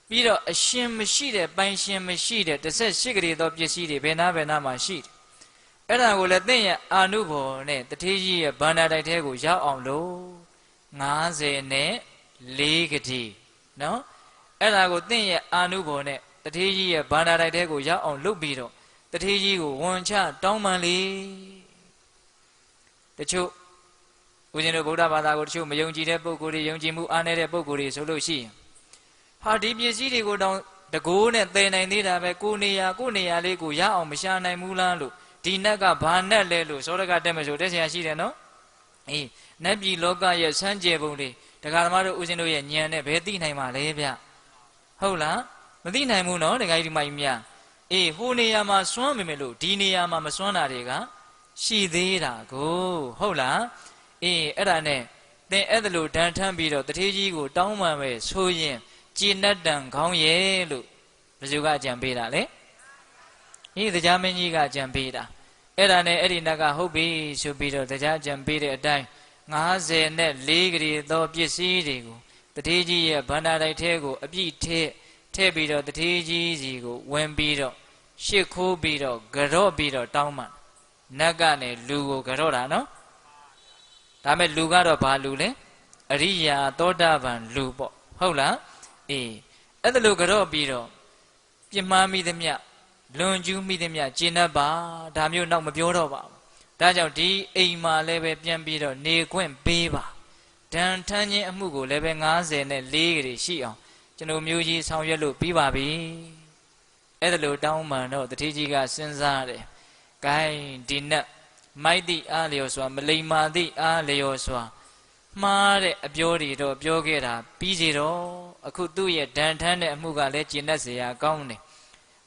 ပြီးတော့အရှင်မရှိတဲ့ပိုင်ရှင်မရှိတဲ့18ကလေးသောပစ္စည်းတွေဘယ်နာမှာရှိတယ်အဲ့ဒါကိုလည်းသင်ရဲ့အာနုဘော်နဲ့တထေးကြီးရဲ့ဗန္နာတိုက်ထဲကိုရောက်အောင်လို့50နဲ့4ကတိနော်အဲ့ဒါကိုသင်ရဲ့အာနုဘော်နဲ့တထေးကြီးရဲ့ဗန္နာတိုက်ထဲကိုရောက်အောင်လုပ်ပြီးတော့တထေးကြီးကိုဝန်ချတောင်းပန်လေတချို့ဦးဇင်းတို့ဗုဒ္ဓဘာသာကိုတချို့မယုံကြည်တဲ့ပုဂ္ဂိုလ်တွေယုံကြည်မှုအားနည်းတဲ့ပုဂ္ဂိုလ်တွေဆိုလို့ရှိရင်ဟာဒီပစ္စည်းတွေကိုတောင်းတကိုးနဲ့သယ်နိုင်သေးတာပဲကိုနေရာလေးကိုရအောင်မရှာနိုင်ဘူးလားလို့ဒီနတ်ကဘာနတ်လဲလို့စောရကတက်မယ်ဆိုတက်ဆရာရှိတယ်နော်အေးနတ်ပြည်လောကရဲ့စမ်းကြယ်ပုံတွေဒကာသမားတို့ဦးဇင်းတို့ရဲ့ဉာဏ်နဲ့ဘယ်သိနိုင်မှာလဲဗျဟုတ်လားမသိနိုင်ဘူးနော်ဒကာကြီးဒီမကြီးများအေးဟိုနေရာမှာစွမ်းမိမယ်လို့ဒီနေရာမှာမစွမ်းတာတွေကရှိသေးတာကိုဟုတ်လားအေးအဲ့ဒါနဲ့သင်အဲ့ဒါလို့ဒဏ်ထမ်းပြီးတော့တထေးကြီးကိုတောင်းပန်ပဲဆိုရင်ကြည်နတ်တန်ခေါင်းရဲ့လို့ဘယ်သူကအကြံပေးတာလဲအေးတရားမင်းကြီးကအကြံပေးတာအဲ့ဒါနဲ့အဲ့ဒီနတ်ကဟုတ်ပြီဆိုပြီးတော့တရားအကြံပေးတဲ့အတိုင်း54ကလေးသောပစ္စည်းတွေကိုတထေးကြီးရဲ့ဗန္ဒာတိုက်ထဲကိုအပြည့်ထည့်ပြီးတော့တထေးကြီးစီကိုဝင်ပြီးတော့ရှစ်ခိုးပြီးတော့ကြော့ပြီးတော့တောင်းမှနတ်ကနဲ့လူကိုကြော့တာနော်ဒါမဲ့လူကတော့ဘာလူလဲအရိယာသောတာပန်လူပေါ့ဟုတ်လားအေးအဲ့ဒါလိုကြော့ပြီးတော့ပြင်းမှားမိသမျှလွန်ကျူးမိသမျှကျင့်တတ်ပါဒါမျိုးတော့မပြောတော့ပါဘူးဒါကြောင့်ဒီအိမ်မှာလည်းပဲပြန်ပြီးတော့နေခွင့်ပေးပါဒဏ်ထမ်းခြင်းအမှုကိုလည်းပဲ54ကလေးရှိအောင်ကျွန်တော်မျိုးကြီးဆောင်ရွက်လို့ပြီးပါပြီအဲ့ဒါလိုတောင်းပန်တော့တတိကြီးကစဉ်းစားတယ်ဂိုင်းဒီနတ်မိုက်သည့်အားလျော်စွာမလိမ္မာသည့်အားလျော်စွာမှားတဲ့အပြောတွေတော့ပြောခဲ့တာပြီးစီတော့အခုသူ့ရဲ့ဒဏ်ထမ်းတဲ့အမှုကလည်းကျင့်တတ်เสียကောင်းတယ်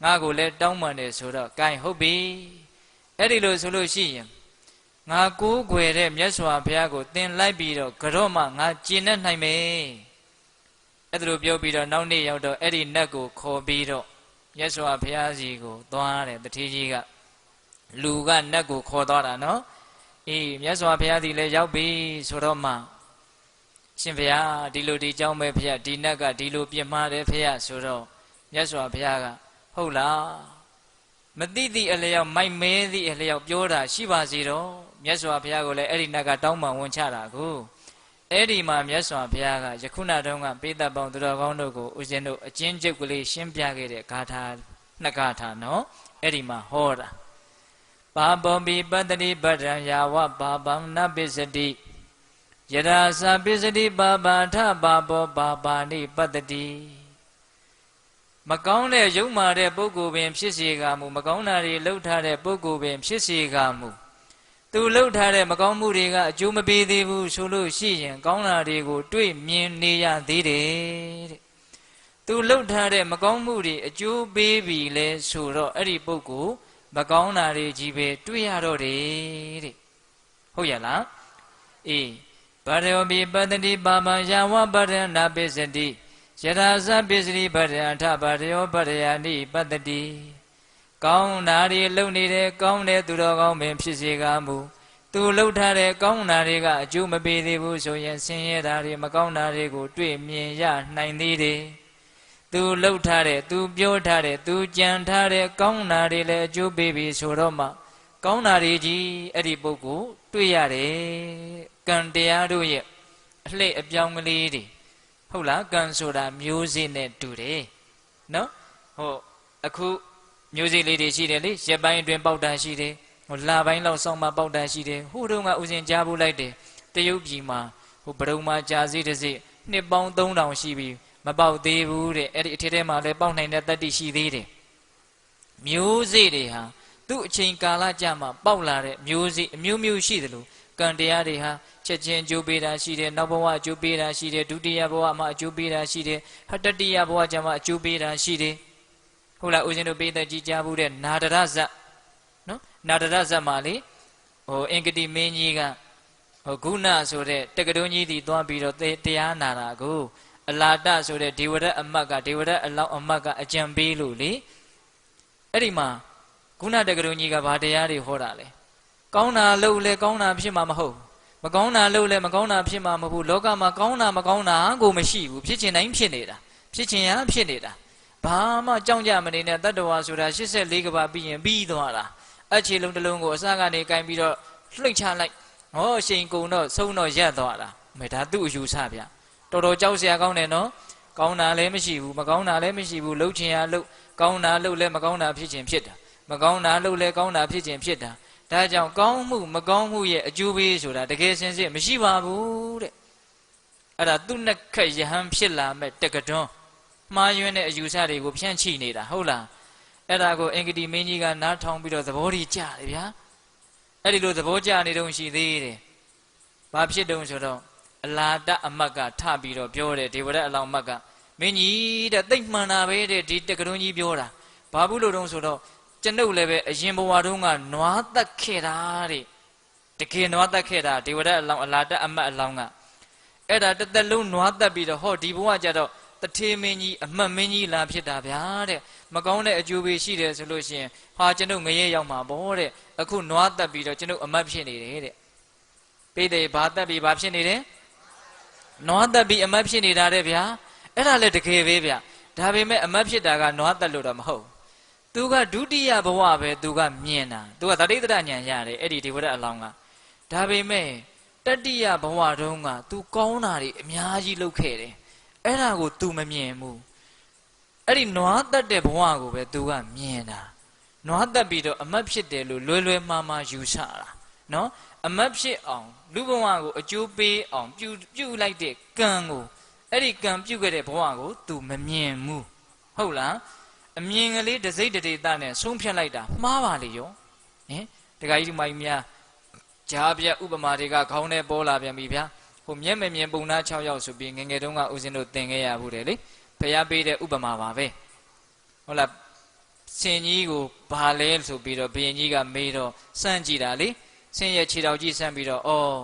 ငါကိုလည်းတောင်းပန်တယ်ဆိုတော့ gain ဟုတ်ပြီအဲ့ဒီလိုဆိုလို့ရှိရင်ငါကိုးကွယ်တဲ့မြတ်စွာဘုရားကိုသင်လိုက်ပြီးတော့ကြော့မှငါကျင့်တတ်နိုင်မယ်အဲ့ဒါလိုပြောပြီးတော့နောက်နေ့ရောက်တော့အဲ့ဒီနတ်ကိုခေါ်ပြီးတော့မြတ်စွာဘုရားစီကိုသွားတယ်တတိကြီးကလူကနတ်ကိုခေါ်သွားတာနော်အေးမြတ်စွာဘုရားဒီလည်းရောက်ပြီဆိုတော့မှရှင်ဘုရားဒီလိုဒီကြောင်းပဲဘုရားဒီနတ်ကဒီလိုပြစ်မှားတယ်ဘုရားဆိုတော့မြတ်စွာဘုရားကဟုတ်လားမသိသည့်အလျောက်မိုက်မဲသည့်အလျောက်ပြောတာရှိပါစေတော့မြတ်စွာဘုရားကိုလည်းအဲ့ဒီနတ်ကတောင်းပန်ဝန်ချတာကိုအဲ့ဒီမှာမြတ်စွာဘုရားကယခုနတုန်းကပိဋကပေါင်းသူတော်ကောင်းတို့ကိုဦးဇင်းတို့အချင်းချုပ်ကလေးရှင်းပြခဲ့တဲ့ဂါထာနှစ်ဂါထာနော်အဲ့ဒီမှာဟောတာပါပောပိပတ္တိပတ္တံယာဝပါပံနပိစတိယရာသပိစတိပါပါထပါပောပါပါဏိပတ္တိမကောင်းတဲ့ယုံမာတဲ့ပုဂ္ဂိုလ်ပင်ဖြစ်စေကမူမကောင်းတာတွေလှုပ်ထားတဲ့ပုဂ္ဂိုလ်ပင်ဖြစ်စေကမူသူလှုပ်ထားတဲ့မကောင်းမှုတွေကအကျိုးမပေးသေးဘူးဆိုလို့ရှိရင်ကောင်းတာတွေကိုတွေ့မြင်နေရသေးတယ်တဲ့သူလှုပ်ထားတဲ့မကောင်းမှုတွေအကျိုးပေးပြီလဲဆိုတော့အဲ့ဒီပုဂ္ဂိုလ်မကောင်းတာတွေကြီးပဲတွေ့ရတော့တယ်တဲ့ဟုတ်ရလားအေးဗရယောပိပတ္တိပါမယဝပရဏပိစတိယရာဇပိစတိဗရဏထဗရယောဗရယာနိပတ္တိကောင်းတာတွေလုံနေတဲ့ကောင်းတဲ့သူတော်ကောင်းပင်ဖြစ်စေကမူသူလှုပ်ထားတဲ့ကောင်းတာတွေကအကျိုးမပေးသေးဘူးဆိုရင်ဆင်းရဲတာတွေမကောင်းတာတွေကိုတွေ့မြင်ရနိုင်သေးတယ်သူလှုပ်ထားတဲ့သူပြောထားတဲ့သူကြံထားတဲ့ကောင်းတာတွေလည်းအကျိုးပေးပြီဆိုတော့မှကောင်းတာတွေကြီးအဲ့ဒီပုဂ္ဂိုလ်တွေ့ရတယ်ကံတရားတို့ရဲ့အလှည့်အပြောင်းကလေးတွေဟုတ်လားကံဆိုတာမျိုးစေ့နဲ့တူတယ်နော်ဟုတ်အခုမျိုးစေ့လေးတွေရှိတယ်လေရက်ပိုင်းအတွင်းပေါက်တာရှိတယ်ဟိုလပိုင်းလောက်စောင့်မှပေါက်တာရှိတယ်ဟိုတုန်းကဥစဉ်ကြားဖို့လိုက်တယ်တရုတ်ပြည်မှာဟိုဘရုံမှာကြာစီတစ်စိနှစ်ပေါင်း3000ရှိပြီမပေါက်သေးဘူးတဲ့အဲ့ဒီအထက်ထဲမှာလည်းပေါက်နိုင်တဲ့တတ္တိရှိသေးတယ်မျိုးစေ့တွေဟာသူ့အချိန်ကာလကြာမှပေါက်လာတဲ့မျိုးစေ့အမျိုးမျိုးရှိတယ်လို့ကံတရားတွေဟာချက်ချင်းအကျိုးပေးတာရှိတယ်နောက်ဘဝအကျိုးပေးတာရှိတယ်ဒုတိယဘဝမှာအကျိုးပေးတာရှိတယ်တတိယဘဝကျမှအကျိုးပေးတာရှိတယ်ဟုတ်လားဦးဇင်းတို့ပိဋကကြီးကြားဘူးတဲ့နာဒရဇတ်နော်နာဒရဇတ်မှာလေဟိုအင်္ဂတိမင်းကြီးကဟိုဂုဏဆိုတဲ့တက္ကသိုလ်ကြီးတီသွားပြီးတော့တရားနာတာကိုအလာတဆိုတဲ့ဒေဝရအမတ်ကဒေဝရအလောင်းအမတ်ကအကြံပေးလို့လေအဲ့ဒီမှာဂုဏတက္ကသိုလ်ကြီးကဘာတရားတွေဟောတာလဲကောင်းတာလုပ်လဲကောင်းတာဖြစ်မှာမဟုတ်မကောင်းတာလုပ်လဲမကောင်းတာဖြစ်မှာမဟုတ်ဘူးလောကမှာကောင်းတာမကောင်းတာကိုမရှိဘူးဖြစ်ချင်တိုင်းဖြစ်နေတာဖြစ်ချင်ရဖြစ်နေတာဘာမှကြောက်ကြမနေနဲ့တတ္တဝါဆိုတာ84ကဘာပြီးရင်ပြီးသွားတာအခြေလုံးတစ်လုံးကိုအစကနေကင်ပြီးတော့လှိတ်ချလိုက်ဟောရှိန်ကုံတော့ဆုံးတော့ရက်သွားတာမေဒါသူ့အယူဆဗျတော်တော်ကြောက်စရာကောင်းတယ်နော်ကောင်းတာလည်းမရှိဘူးမကောင်းတာလည်းမရှိဘူးလှုပ်ချင်ရလှုပ်ကောင်းတာလှုပ်လဲမကောင်းတာဖြစ်ချင်ဖြစ်တာမကောင်းတာလှုပ်လဲကောင်းတာဖြစ်ချင်ဖြစ်တာဒါကြောင့်ကောင်းမှုမကောင်းမှုရဲ့အကျိုးပေးဆိုတာတကယ်စင်စစ်မရှိပါဘူးတဲ့အဲ့ဒါသူ့နှစ်ခက်ယဟန်ဖြစ်လာမဲ့တက္ကတွန်းမှားယွင်းတဲ့အယူဆတွေကိုဖြန့်ချိနေတာဟုတ်လားအဲ့ဒါကိုအင်္ဂတိမင်းကြီးကနားထောင်ပြီးတော့သဘောကြီးကြတယ်ဗျာအဲ့ဒီလိုသဘောကျနေတုန်းရှိသေးတယ်ဘာဖြစ်တုန်းဆိုတော့အလာတအမတ်ကထပြီးတော့ပြောတယ်ဒေဝရအလောင်းမတ်ကမင်းကြီးတဲ့သိမ့်မှန်တာပဲတဲ့ဒီတက္ကတွန်းကြီးပြောတာဘာဘူးလို့တုန်းဆိုတော့ကျွန်ုပ်လည်းပဲအရင်ဘဝတုန်းကနွားတက်ခဲ့တာတဲ့တကယ်နွားတက်ခဲ့တာဒေဝရအလောင်းအလာတအမတ်အလောင်းကအဲ့ဒါတစ်သက်လုံးနွားတက်ပြီးတော့ဟောဒီဘဝကျတော့တထေမင်းကြီးအမှတ်မင်းကြီးလာဖြစ်တာဗျာတဲ့မကောင်းတဲ့အကျိုးပေးရှိတယ်ဆိုလို့ရှိရင်ဟာကျွန်ုပ်ငရဲရောက်မှာပေါ့တဲ့အခုနွားတက်ပြီးတော့ကျွန်ုပ်အမတ်ဖြစ်နေတယ်တဲ့ပိဋိဘာတက်ပြီးဘာဖြစ်နေတယ်နွားတက်ပြီးအမတ်ဖြစ်နေတာတဲ့ဗျာအဲ့ဒါလည်းတကယ်ပဲဗျာဒါပေမဲ့အမတ်ဖြစ်တာကနွားတက်လို့တော့မဟုတ်သူကဒုတိယဘဝပဲသူကမြင်တာသူကတတိတရဉာဏ်ရတယ်အဲ့ဒီဒေဝရအလောင်းကဒါပေမဲ့တတိယဘဝတုန်းကသူကောင်းတာတွေအများကြီးလုပ်ခဲ့တယ်အဲ့ဒါကို तू မမြင်ဘူးအဲ့ဒီနွားတက်တဲ့ဘဝကိုပဲ तू ကမြင်တာနွားတက်ပြီးတော့အမတ်ဖြစ်တယ်လို့လွယ်လွယ်မှားမှားယူဆတာနော်အမတ်ဖြစ်အောင်လူဘဝကိုအကျိုးပေးအောင်ပြုလိုက်တဲ့ကံကိုအဲ့ဒီကံပြုခဲ့တဲ့ဘဝကို तू မမြင်ဘူးဟုတ်လားအမြင်ကလေးတစိမ့်တဒေသနဲ့ဆုံးဖြတ်လိုက်တာမှားပါလေရောဟင်တခါကြီးဒီမိုင်းများဂျားပြဥပမာတွေကခေါင်းထဲပေါ်လာပြန်ပြီဗျာဟိုမျက်မမြင်ပုံနာ6ယောက်ဆိုပြီးငငယ်တုန်းကဦးဇင်းတို့သင်ခဲ့ရဘူးတယ်လေဘုရားပေးတဲ့ဥပမာပါပဲဟုတ်လား ဆင်ကြီးကိုဘာလဲဆိုပြီးတော့ဘုရင်ကြီးကမေးတော့စမ်းကြည့်တာလေဆင်ရဲ့ခြေထောက်ကြီးစမ်းပြီးတော့အော်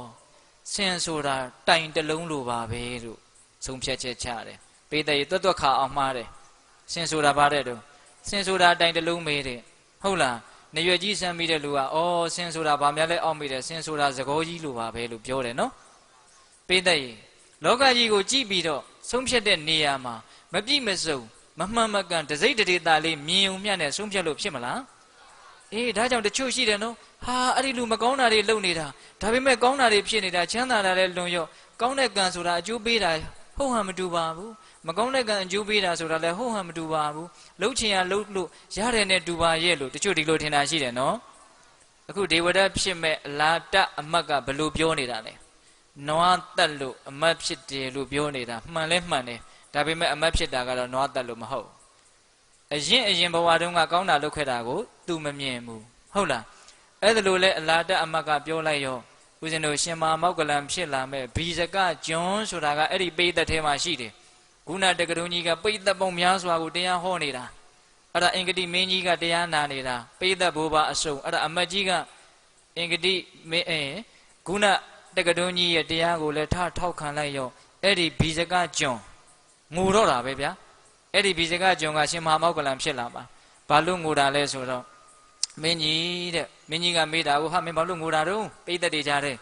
ဆင်ဆိုတာတိုင်တလုံးလိုပါပဲလို့ဆုံးဖြတ်ချက်ချတယ်ပေးတဲ့တွတ်တွတ်ခါအောင်မှားတယ်ဆင်ဆိုတာဘာတဲ့တော့ဆင်ဆိုတာတိုင်တလုံးမေးတယ်ဟုတ်လားနေရွယ်ကြီးစမ်းပြီးတဲ့လူကအော်ဆင်ဆိုတာဘာများလဲအောက်မိတယ်ဆင်ဆိုတာသကောကြီးလိုပါပဲလို့ပြောတယ်နော်ပေးတဲ့လောကကြီးကိုကြည့်ပြီးတော့ဆုံးဖြတ်တဲ့နေရာမှာမပြည့်မစုံမမှန်မကန်တစိမ့်တဒေတာလေးမြင်ုံမြတ်နဲ့ဆုံးဖြတ်လို့ဖြစ်မလားအေးဒါကြောင့်တချို့ရှိတယ်နော်ဟာအဲ့ဒီလူမကောင်းတာတွေလုပ်နေတာဒါပေမဲ့ကောင်းတာတွေဖြစ်နေတာချမ်းသာတာလည်းလွန်ရော့ကောင်းတဲ့ကံဆိုတာအကျိုးပေးတာဟုတ်ဟန်မတူပါဘူးမကောင်းတဲ့ကံအကျိုးပေးတာဆိုတာလည်းဟုတ်ဟန်မတူပါဘူးလှုပ်ချင်ရလှုပ်လို့ရတယ်နဲ့တူပါရဲ့လို့တချို့ဒီလိုထင်တာရှိတယ်နော်အခုဒေဝဒတ်ဖြစ်မဲ့အလာတအမတ်ကဘယ်လိုပြောနေတာလဲနွားတက်လို့အမတ်ဖြစ်တယ်လို့ပြောနေတာမှန်လဲမှန်တယ်ဒါပေမဲ့အမတ်ဖြစ်တာကတော့နွားတက်လို့မဟုတ်အရင်ဘဝတုန်းကကောင်းတာလုပ်ခဲ့တာကို तू မမြင်ဘူးဟုတ်လားအဲ့ဒါလို့လဲအလာတအမတ်ကပြောလိုက်ရောဦးဇင်းတို့ရှင်မာမောက်ကလံဖြစ်လာမဲ့ဘီဇကကျွန်းဆိုတာကအဲ့ဒီပိဋကတ်ထဲမှာရှိတယ်ခုနတက္ကရုံကြီးကပိဋကတ်ပုံများစွာကိုတရားဟောနေတာအဲ့ဒါအင်္ဂတိမင်းကြီးကတရားနာနေတာပိဋကတ်ဘိုးဘအစုံအဲ့ဒါအမတ်ကြီးကအင်္ဂတိမင်းခုနတက္ကရုံကြီးရဲ့တရားကိုလည်းထောက်ခံလိုက်ရောအဲ့ဒီဘီဇကကျွန်းငိုတော့တာပဲဗျာအဲ့ဒီဘီဇကကျွန်းကရှင်မဟာမောက္ကလံဖြစ်လာမှာဘာလို့ငိုတာလဲဆိုတော့မင်းကြီးတဲ့မင်းကြီးကမေးတာကိုဟာမင်းဘာလို့ငိုတာတော့ပိဋကတ်တွေကြားတယ်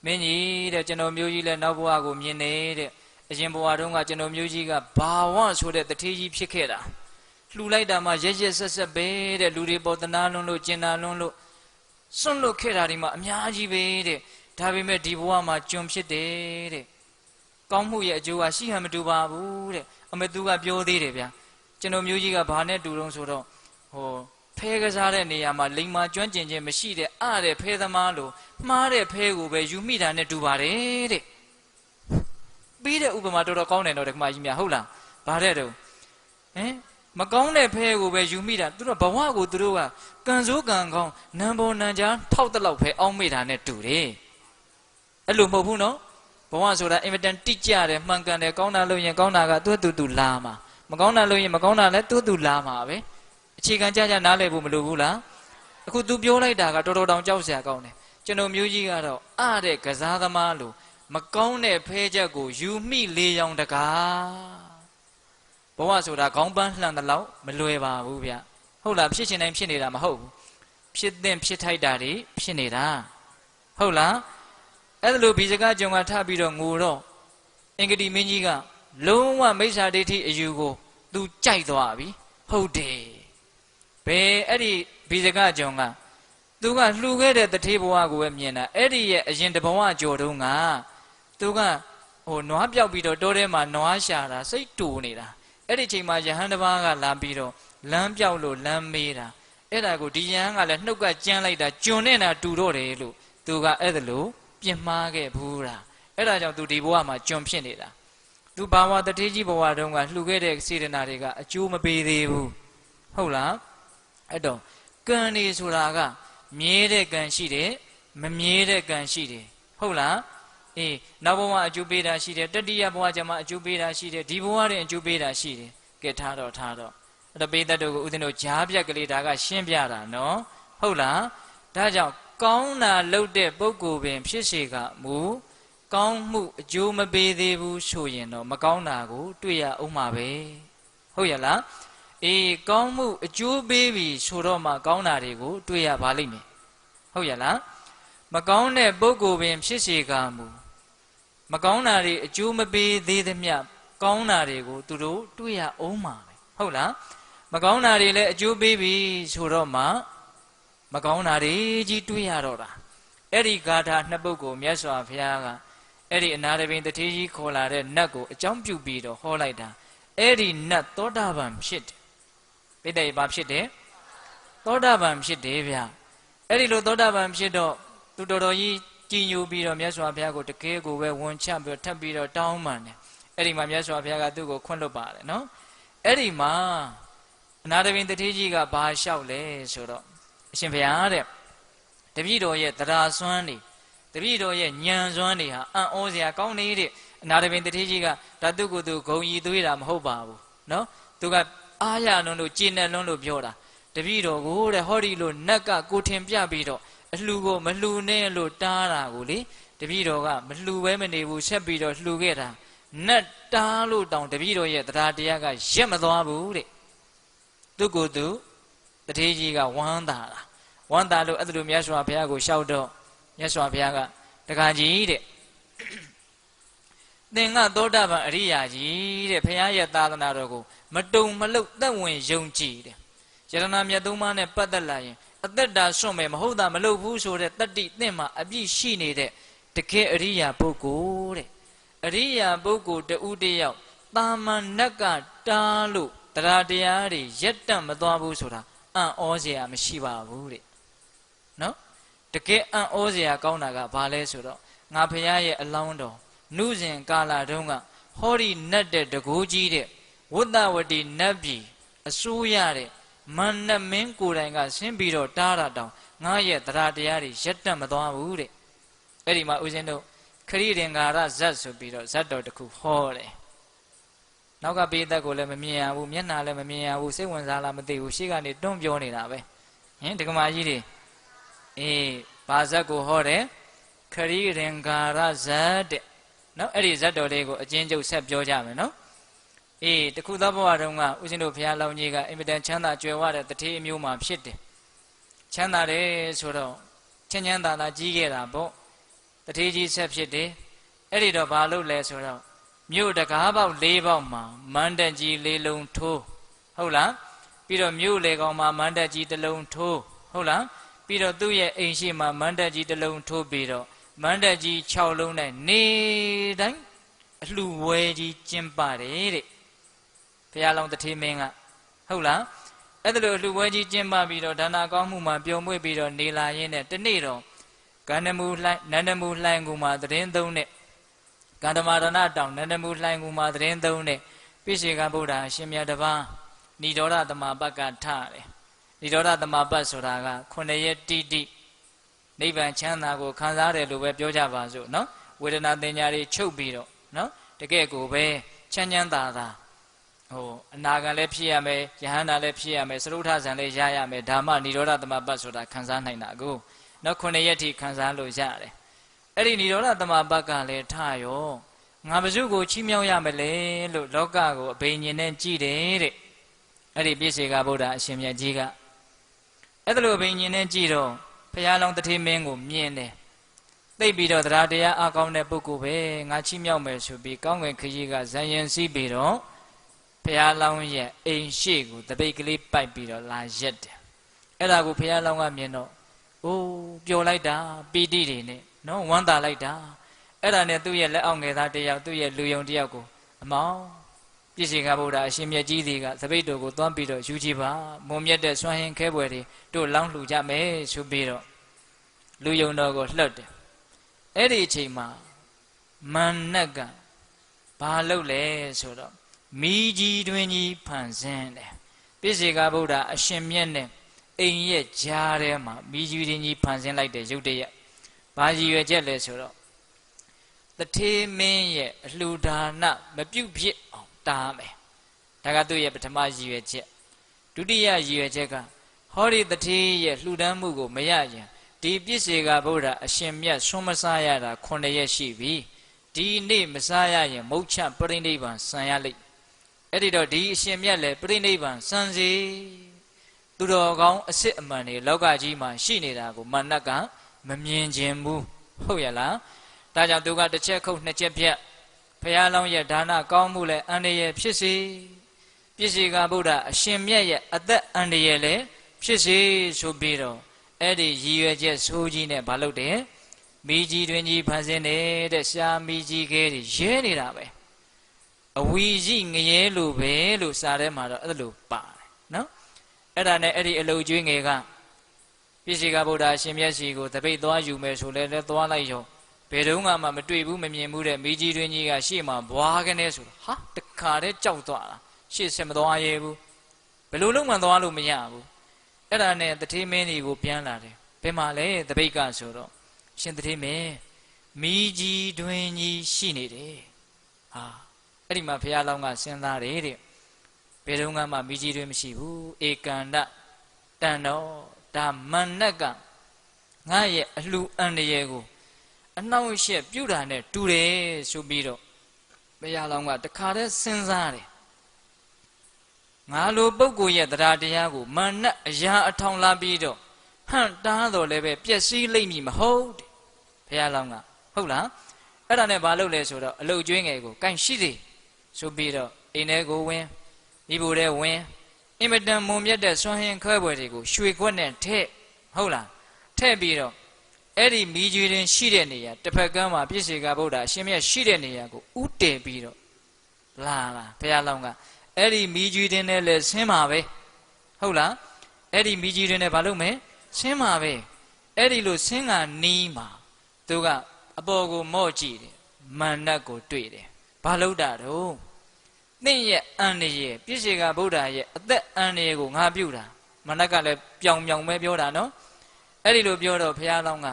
မင်းကြီးတဲ့ကျွန်တော်မျိုးကြီးလည်းနောက်ဘဝကိုမြင်နေတဲ့အရင်ဘဝတုန်းကကျွန်တော်မျိုးကြီးကဘာဝဆိုတဲ့တထေးကြီးဖြစ်ခဲ့တာလှူလိုက်တာမှရက်ဆက်ပဲတဲ့လူတွေပေါ်တနာလွန်းလို့ကျင်နာလွန်းလို့စွန့်လွတ်ခဲ့တာဒီမှာအများကြီးပဲတဲ့ဒါပေမဲ့ဒီဘဝမှာကျွန်ဖြစ်တယ်တဲ့ကောင်းမှုရဲ့အကျိုးကရှိဟန်မတူပါဘူးတဲ့အမေသူကပြောသေးတယ်ဗျာကျွန်တော်မျိုးကြီးကဘာနဲ့တူတုံးဆိုတော့ဟိုဖဲကစားတဲ့နေရာမှာလိမ္မာကျွမ်းကျင်ခြင်းမရှိတဲ့ဖဲသမားလို့မှားတဲ့ဖဲကိုပဲယူမိတာနဲ့တူပါတယ်တဲ့ပြီးတဲ့ဥပမာတော်တော်ကောင်းတယ်တော့ဒီကမကြီးများဟုတ်လားဘာတဲ့တော့မကောင်းတဲ့ဖဲကိုပဲယူမိတာသူတို့ဘဝကိုသူတို့ကကံစိုးကံကောင်းနံပေါ်နံကြားထောက်တလောက်ပဲအောင်းမိတာနဲ့တူတယ်အဲ့လိုမဟုတ်ဘူးနော်ဘဝဆိုတာအင်မတန်တိကျတယ်မှန်ကန်တယ်ကောင်းတာလို့ရင်ကောင်းတာကသူ့လာမှာမကောင်းတာလို့ရင်မကောင်းတာလည်းသူ့လာမှာပဲအခြေခံကြနားလည်ဖို့မလိုဘူးလားအခု तू ပြောလိုက်တာကတော်တော်တောင်ကြောက်စရာကောင်းတယ်ကျွန်တော်မျိုးကြီးကတော့တဲ့ကစားသမားလို့မကောင်းတဲ့ဖဲချက်ကိုယူမိလေရောင်တကားဘဝဆိုတာခေါင်းပန်းလှန်တဲ့လောက်မလွယ်ပါဘူးဗျဟုတ်လားဖြစ်ချင်တိုင်းဖြစ်နေတာမဟုတ်ဘူးဖြစ်တဲ့ဖြစ်ထိုက်တာတွေဖြစ်နေတာဟုတ်လားအဲ့ဒါလိုဘီဇကကြုံကထပြီးတော့ငိုတော့အင်္ဂတိမင်းကြီးကလုံးဝမိစ္ဆာဒိဋ္ဌိအယူကို तू ကြိုက်သွားပြီဟုတ်တယ်ဘယ်အဲ့ဒီဘီဇကကြုံကသူကလှူခဲ့တဲ့တထေးဘဝကိုပဲမြင်တာအဲ့ဒီရဲ့အရင်တဘဝကြော်တုန်းကသူကနွားပြောက်ပြီးတော့တောထဲမှာနွားရှာတာစိတ်တူနေတာအဲ့ဒီချိန်မှာယဟန်တစ်ပါးကလာပြီးတော့လမ်းပြောက်လို့လမ်းမေးတာအဲ့ဒါကိုဒီယဟန်ကလည်းနှုတ်ကကြမ်းလိုက်တာကျွန်နေတာတူတော့တယ်လို့သူကအဲ့ဒါလို့ပြင်မှားခဲ့ဘူးလားအဲ့ဒါကြောင့်သူဒီဘဝမှာကျွန်ဖြစ်နေတာသူဘာဝတထေးကြီးဘဝတုန်းကလှူခဲ့တဲ့စေတနာတွေကအကျိုးမပေးသေးဘူးဟုတ်လားအဲ့တော့ကံနေဆိုတာကမြဲတဲ့ကံရှိတယ်မမြဲတဲ့ကံရှိတယ်ဟုတ်လားနောက်ဘဝအကျိုးပေးတာရှိတယ်တတိယဘဝကျမှအကျိုးပေးတာရှိတယ်ဒီဘဝတွင်အကျိုးပေးတာရှိတယ်ကဲထားတော့အဲ့တော့ပိဋကတ်တို့ကိုဦးဇင်းတို့ဂျားပြက်ကလေးဒါကရှင်းပြတာနော်ဟုတ်လားဒါကြောင့်ကောင်းတာလုပ်တဲ့ပုဂ္ဂိုလ်ပင်ဖြစ်စေကမူကောင်းမှုအကျိုးမပေးသေးဘူးဆိုရင်တော့မကောင်းတာကိုတွေ့ရအောင်ပါပဲဟုတ်ရလားကောင်းမှုအကျိုးပေးပြီဆိုတော့မှကောင်းတာတွေကိုတွေ့ရပါလိမ့်မယ်ဟုတ်ရလားမကောင်းတဲ့ပုဂ္ဂိုလ်ပင်ဖြစ်စေကမူမကောင်းတာတွေအကျိုးမပေးသေးသမျှကောင်းတာတွေကိုသူတို့တွေ့ရအောင်ပါပဲဟုတ်လားမကောင်းတာတွေလည်းအကျိုးပေးပြီဆိုတော့မှမကောင်းတာတွေကြီးတွေ့ရတော့တာအဲ့ဒီဂါထာနှစ်ပုဒ်ကိုမြတ်စွာဘုရားကအဲ့ဒီအနာတပင်တထေးကြီးခေါ်လာတဲ့နတ်ကိုအကြောင်းပြုပြီးတော့ဟောလိုက်တာအဲ့ဒီနတ်သောတာပန်ဖြစ်တယ်ပိဋကဘာဖြစ်တယ်သောတာပန်ဖြစ်တယ်ဗျအဲ့ဒီလိုသောတာပန်ဖြစ်တော့သူတော်တော်ကြီးကြည်ညိုပြီးတော့မြတ်စွာဘုရားကိုတကယ်ကိုပဲဝန်ချပြီးတော့ထပ်ပြီးတော့တောင်းပန်တယ်အဲ့ဒီမှာမြတ်စွာဘုရားကသူ့ကိုခွင့်လွတ်ပါတယ်နော်အဲ့ဒီမှာအနာတပင်တထေးကြီးကဘာလျှောက်လဲဆိုတော့အရှင်ဘုရားတဲ့တပည့်တော်ရဲ့တရားစွမ်းနေတပည့်တော်ရဲ့ဉာဏ်စွမ်းနေဟာအံ့ဩစရာကောင်းနေတဲ့အနာတပင်တထေးကြီးကဒါသူ့ကိုယ်သူဂုံရီသွေးတာမဟုတ်ပါဘူးနော်သူက အားရလွန်းလို့ကျေနပ်လွန်းလို့ပြောတာတပည့်တော်ကိုတဲ့ဟောဒီလိုနတ်ကကိုထင်ပြပြီးတော့အလှကိုမလှနဲ့လို့တားတာကိုလေတပည့်တော်ကမလှပဲမနေဘူးဆက်ပြီးတော့လှခဲ့တာနတ်တားလို့တောင်တပည့်တော်ရဲ့တရားတရားကရက်မသွားဘူးတဲ့သူကိုယ်သူတထေးကြီးကဝမ်းသာတာဝမ်းသာလို့အဲ့လိုမြတ်စွာဘုရားကိုလျှောက်တော့မြတ်စွာဘုရားကတခါကြီးတဲ့သင်ကသောတာပန်အရိယာကြီးတဲ့ဘုရားရဲ့သာသနာတော်ကိုမတုံမလုတ်သက်ဝင်ယုံကြည်တဲ့ယရဏမြတ်သုံးပါးနဲ့ပတ်သက်လာရင်အသက်တာစွန့်မယ်မဟုတ်တာမလုပ်ဘူးဆိုတဲ့တတ္တိသင်မှာအပြည့်ရှိနေတဲ့တကယ်အရိယာပုဂ္ဂိုလ်တဲ့အရိယာပုဂ္ဂိုလ်တဦးတယောက်တာမန်နတ်ကတားလို့တရားတရားတွေရက်တန့်မသွားဘူးဆိုတာအံ့ဩစရာမရှိပါဘူးတဲ့နော်တကယ်အံ့ဩစရာကောင်းတာကဘာလဲဆိုတော့ငါဖရာရဲ့အလောင်းတော်နုစဉ်ကာလတုန်းကဟောဒီနတ်တဲ့တကိုးကြီးတဲ့ဝတ္တဝတီနတ်ပြည်အစိုးရတဲ့မန္နမင်းကိုယ်တိုင်ကဆင်းပြီးတော့တားတာတောင်ငါရဲ့တရားတရားတွေရက်တန့်မသွားဘူးတဲ့အဲ့ဒီမှာဦးဇင်းတို့ခရိရင်္ဂါရဇတ်ဆိုပြီးတော့ဇတ်တော်တစ်ခုဟောတယ်နောက်ကပိသက်ကိုလည်းမမြင်ရဘူးမျက်နှာလည်းမမြင်ရဘူးစိတ်ဝင်စားလားမသိဘူးရှေ့ကနေတွန်းပြောနေတာပဲဟင်ဒကမာကြီးတွေအေးဘာဇတ်ကိုဟောတယ်ခရိရင်္ဂါရဇတ်တဲ့နော်အဲ့ဒီဇတ်တော်လေးကိုအချင်းချုပ်ဆက်ပြောကြမယ်နော်အေးတခုသောဘဝတုန်းကဦးဇင်းတို့ဘုရားလောင်းကြီးကအင်မတန်ချမ်းသာကြွယ်ဝတဲ့တထေးအမျိုးမှာဖြစ်တယ်ချမ်းသာတယ်ဆိုတော့ချမ်းချမ်းသာသာကြီးခဲ့တာပေါ့တထေးကြီးဆက်ဖြစ်တယ်အဲ့ဒီတော့ဘာလုပ်လဲဆိုတော့မြို့တကားပေါက်၄ပေါက်မှာမန္တကြီး၄လုံးထိုးဟုတ်လားပြီးတော့မြို့လေကောင်မှာမန္တကြီးတစ်လုံးထိုးဟုတ်လားပြီးတော့သူ့ရဲ့အိမ်ရှိမှာမန္တကြီးတစ်လုံးထိုးပြီးတော့မန္တကြီး6လုံးနဲ့နေတိုင်းအလှဝဲကြီးကျင်းပါတယ်တဲ့ဘုရားလောင်းတထေးမင်းကဟုတ်လားအဲ့ဒါလိုအလှဝဲကြီးကျင်းပပြီးတော့ဒါနာကောင်းမှုမှာပျော်မွေ့ပြီးတော့နေလာရင်းနဲ့တနေ့တော့ကန္နမူလှိုင်းနန္ဒမူလှိုင်းကူမှာသတင်းသုံးတဲ့ကန္ဓမာရဏတောင်နန္ဒမူလှိုင်းကူမှာသတင်းသုံးတဲ့ပိစေကဗုဒ္ဓအရှင်မြတ်တပါးဏိဒေါရသမပတ်ကထတယ်ဏိဒေါရသမပတ်ဆိုတာက9ရက်တိတိနိဗ္ဗာန်ချမ်းသာကိုခံစားတယ်လို့ပဲပြောကြပါစို့နော်ဝေဒနာတင်ညာတွေချုပ်ပြီးတော့နော်တကယ်ကိုပဲချမ်းချမ်းသာသာဟိုအနာဂံလည်းဖြစ်ရမယ်ယဟန္တာလည်းဖြစ်ရမယ်သရုဋ္ဌဇံလည်းရရမယ်ဓမ္မဏိဒေါရသမပတ်ဆိုတာခံစားနိုင်တာကိုနော်9ရက်ထိခံစားလို့ရတယ်အဲ့ဒီဏိဒေါရသမပတ်ကလည်းထရောငါဘုစုကိုချီးမြှောက်ရမလဲလို့လောကကိုအဘိညာဉ်နဲ့ကြည်တယ်တဲ့အဲ့ဒီပြည့်စေကဗုဒ္ဓအရှင်မြတ်ကြီးကအဲ့ဒါလိုအဘိညာဉ်နဲ့ကြည်တော့ဘုရားလောင်းတထေးမင်းကိုမြင်တယ်သိပြီးတော့တရားတရားအကောင်းတဲ့ပုဂ္ဂိုလ်ပဲငါချီးမြှောက်မယ်ဆိုပြီးကောင်းကင်ခရီးကဇံရင်စီးပြီးတော့ဘုရားလောင်းရဲ့အိမ်ရှိကိုတပိတ်ကလေးပိုက်ပြီးတော့လာရက်တယ်အဲ့ဒါကိုဘုရားလောင်းကမြင်တော့အိုးပျော်လိုက်တာပီတိတွေနဲ့နော်ဝမ်းသာလိုက်တာအဲ့ဒါနဲ့သူ့ရဲ့လက်အောက်ငယ်သားတယောက်သူ့ရဲ့လူယုံတယောက်ကိုအမောင်ပြည့်စေကဗုဒ္ဓအရှင်မြတ်ကြီးတွေကသပိတ်တော်ကိုတွန်းပြီးတော့ယူကြည့်ပါမုံမြတ်တဲ့စွမ်းဟင်ခဲပွဲတွေတို့လောင်းလှူကြမယ်ဆိုပြီးတော့လူယုံတော်ကိုလှတ်တယ်အဲ့ဒီအချိန်မှာမန္နကဘာလုပ်လဲဆိုတော့မိကြီးတွင်ကြီးဖန်ဆင်းတယ်ပြည့်စေကဗုဒ္ဓအရှင်မြတ်နဲ့အိမ်ရဲ့ကြားထဲမှာမိကြီးတွင်ကြီးဖန်ဆင်းလိုက်တဲ့ရုပ်တရက်ဘာရည်ရွယ်ချက်လဲဆိုတော့တထေးမင်းရဲ့အလှူဒါနမပြုတ်ဖြစ်အောင်တားမယ်ဒါကသူ့ရဲ့ပထမရည်ရွယ်ချက်ဒုတိယရည်ရွယ်ချက်ကဟောဒီတထေးရဲ့လှူဒန်းမှုကိုမရရင်ဒီပြည့်စေကဗုဒ္ဓအရှင်မြတ်ဆွမ်းမစားရတာ9ရက်ရှိပြီဒီနေ့မစားရရင်မုတ်ချပရိနိဗ္ဗာန်ဆံရလိမ့်အဲ့ဒီတော့ဒီအရှင်မြတ်လည်းပရိနိဗ္ဗာန်ဆံစေသူတော်ကောင်းအစစ်အမှန်တွေလောကကြီးမှာရှိနေတာကိုမနတ်ကမမြင်ခြင်းဘူးဟုတ်ရလားဒါကြောင့်သူကတစ်ချက်ခုတ်နှစ်ချက်ဖြတ်ဘုရားလောင်းရဲ့ဒါနကောင်းမှုလည်းအန္တရာယ်ဖြစ်စေပြည့်စေကဗုဒ္ဓအရှင်မြတ်ရဲ့အသက်အန္တရာယ်လည်းဖြစ်စေဆိုပြီးတော့အဲ့ဒီရည်ရွယ်ချက်ဆိုးကြီးနဲ့မလုပ်တယ်မိကြီးတွင်ကြီးဖန်ဆင်းတဲ့ရှားမိကြီးခဲတွေရဲနေတာပဲအဝီကြီးငရဲလိုပဲလို့စာထဲမှာတော့အဲ့လိုပါတယ်နော်အဲ့ဒါနဲ့အဲ့ဒီအလုတ်ကျွေးငယ်ကပြည့်စေကဗုဒ္ဓအရှင်မြတ်စီကိုတပိတ်သွားယူမယ်ဆိုလဲသွားလိုက်ရောဘယ်တော့မှမတွေ့ဘူးမမြင်ဘူးတဲ့မိကြီးတွင်ကြီးကရှေ့မှာဘွားကနေဆိုဟာတခါတည်းကြောက်သွားတာရှေ့ဆက်မသွားရဲဘူးဘယ်လိုလုံးမှသွားလို့မရဘူးအဲ့ဒါနဲ့တထေးမင်းကြီးကိုပြန်လာတယ်ဘယ်မှာလဲတပိတ်ကဆိုတော့ရှင်တထေးမင်းမိကြီးတွင်ကြီးရှိနေတယ်ဟာအဲ့ဒီမှာဘုရားလောင်းကစဉ်းစားတယ်တဲ့ဘ ဘယ်တော့မှမိကြီးတွေမရှိဘူးဧကန်တတန်တော့ဒါမန်နက်ကငါရဲ့အလှအန်တရေကိုအနှောင့်အယှက်ပြုတာနဲ့တူတယ်ဆိုပြီးတော့ဘုရားလောင်းကတခါတည်းစဉ်းစားတယ်ငါလိုပုဂ္ဂိုလ်ရဲ့တရားတရားကိုမာနအရာအထောင်လာပြီးတော့ဟန့်တားတော်လည်းပဲပျက်စီးလိမ့်မည်မဟုတ်တဲ့ဘုရားလောင်းကဟုတ်လားအဲ့ဒါနဲ့ဘာလုပ်လဲဆိုတော့အလုတ်ကျွေးငယ်ကိုကိုင်ရှိသေးဆိုပြီးတော့အိမ်ထဲကိုဝင်မိဖို့တဲ့ဝင်အင်မတန်မုံမြတ်တဲ့စွမ်းဟင်းခွဲပွဲတွေကိုရွှေခွက်နဲ့ထည့်ဟုတ်လားထည့်ပြီးတော့အဲ့ဒီမိကျွေးတင်ရှိတဲ့နေရာတစ်ဖက်ကမ်းမှာပြည့်စေကဗုဒ္ဓအရှင်မြတ်ရှိတဲ့နေရာကိုဥတည်ပြီးတော့လာဘုရားလောင်းကအဲ့ဒီမိကျွေးတင်နဲ့လည်းဆင်းပါပဲဟုတ်လားအဲ့ဒီမိကျွေးတင်နဲ့ဘာလုပ်မယ်ဆင်းပါပဲအဲ့ဒီလိုဆင်းကနီးမှာသူကအပေါ်ကိုမော့ကြည့်တယ်မန်နတ်ကိုတွေ့တယ်ဘာလို့တာတော့သင်ရဲ့အန္တရာယ်ပြည့်စေကဗုဒ္ဓရဲ့အသက်အန္တရာယ်ကိုငါပြုတာမနတ်ကလည်းပြောင်ပဲပြောတာနော်အဲ့ဒီလိုပြောတော့ဘုရားလောင်းက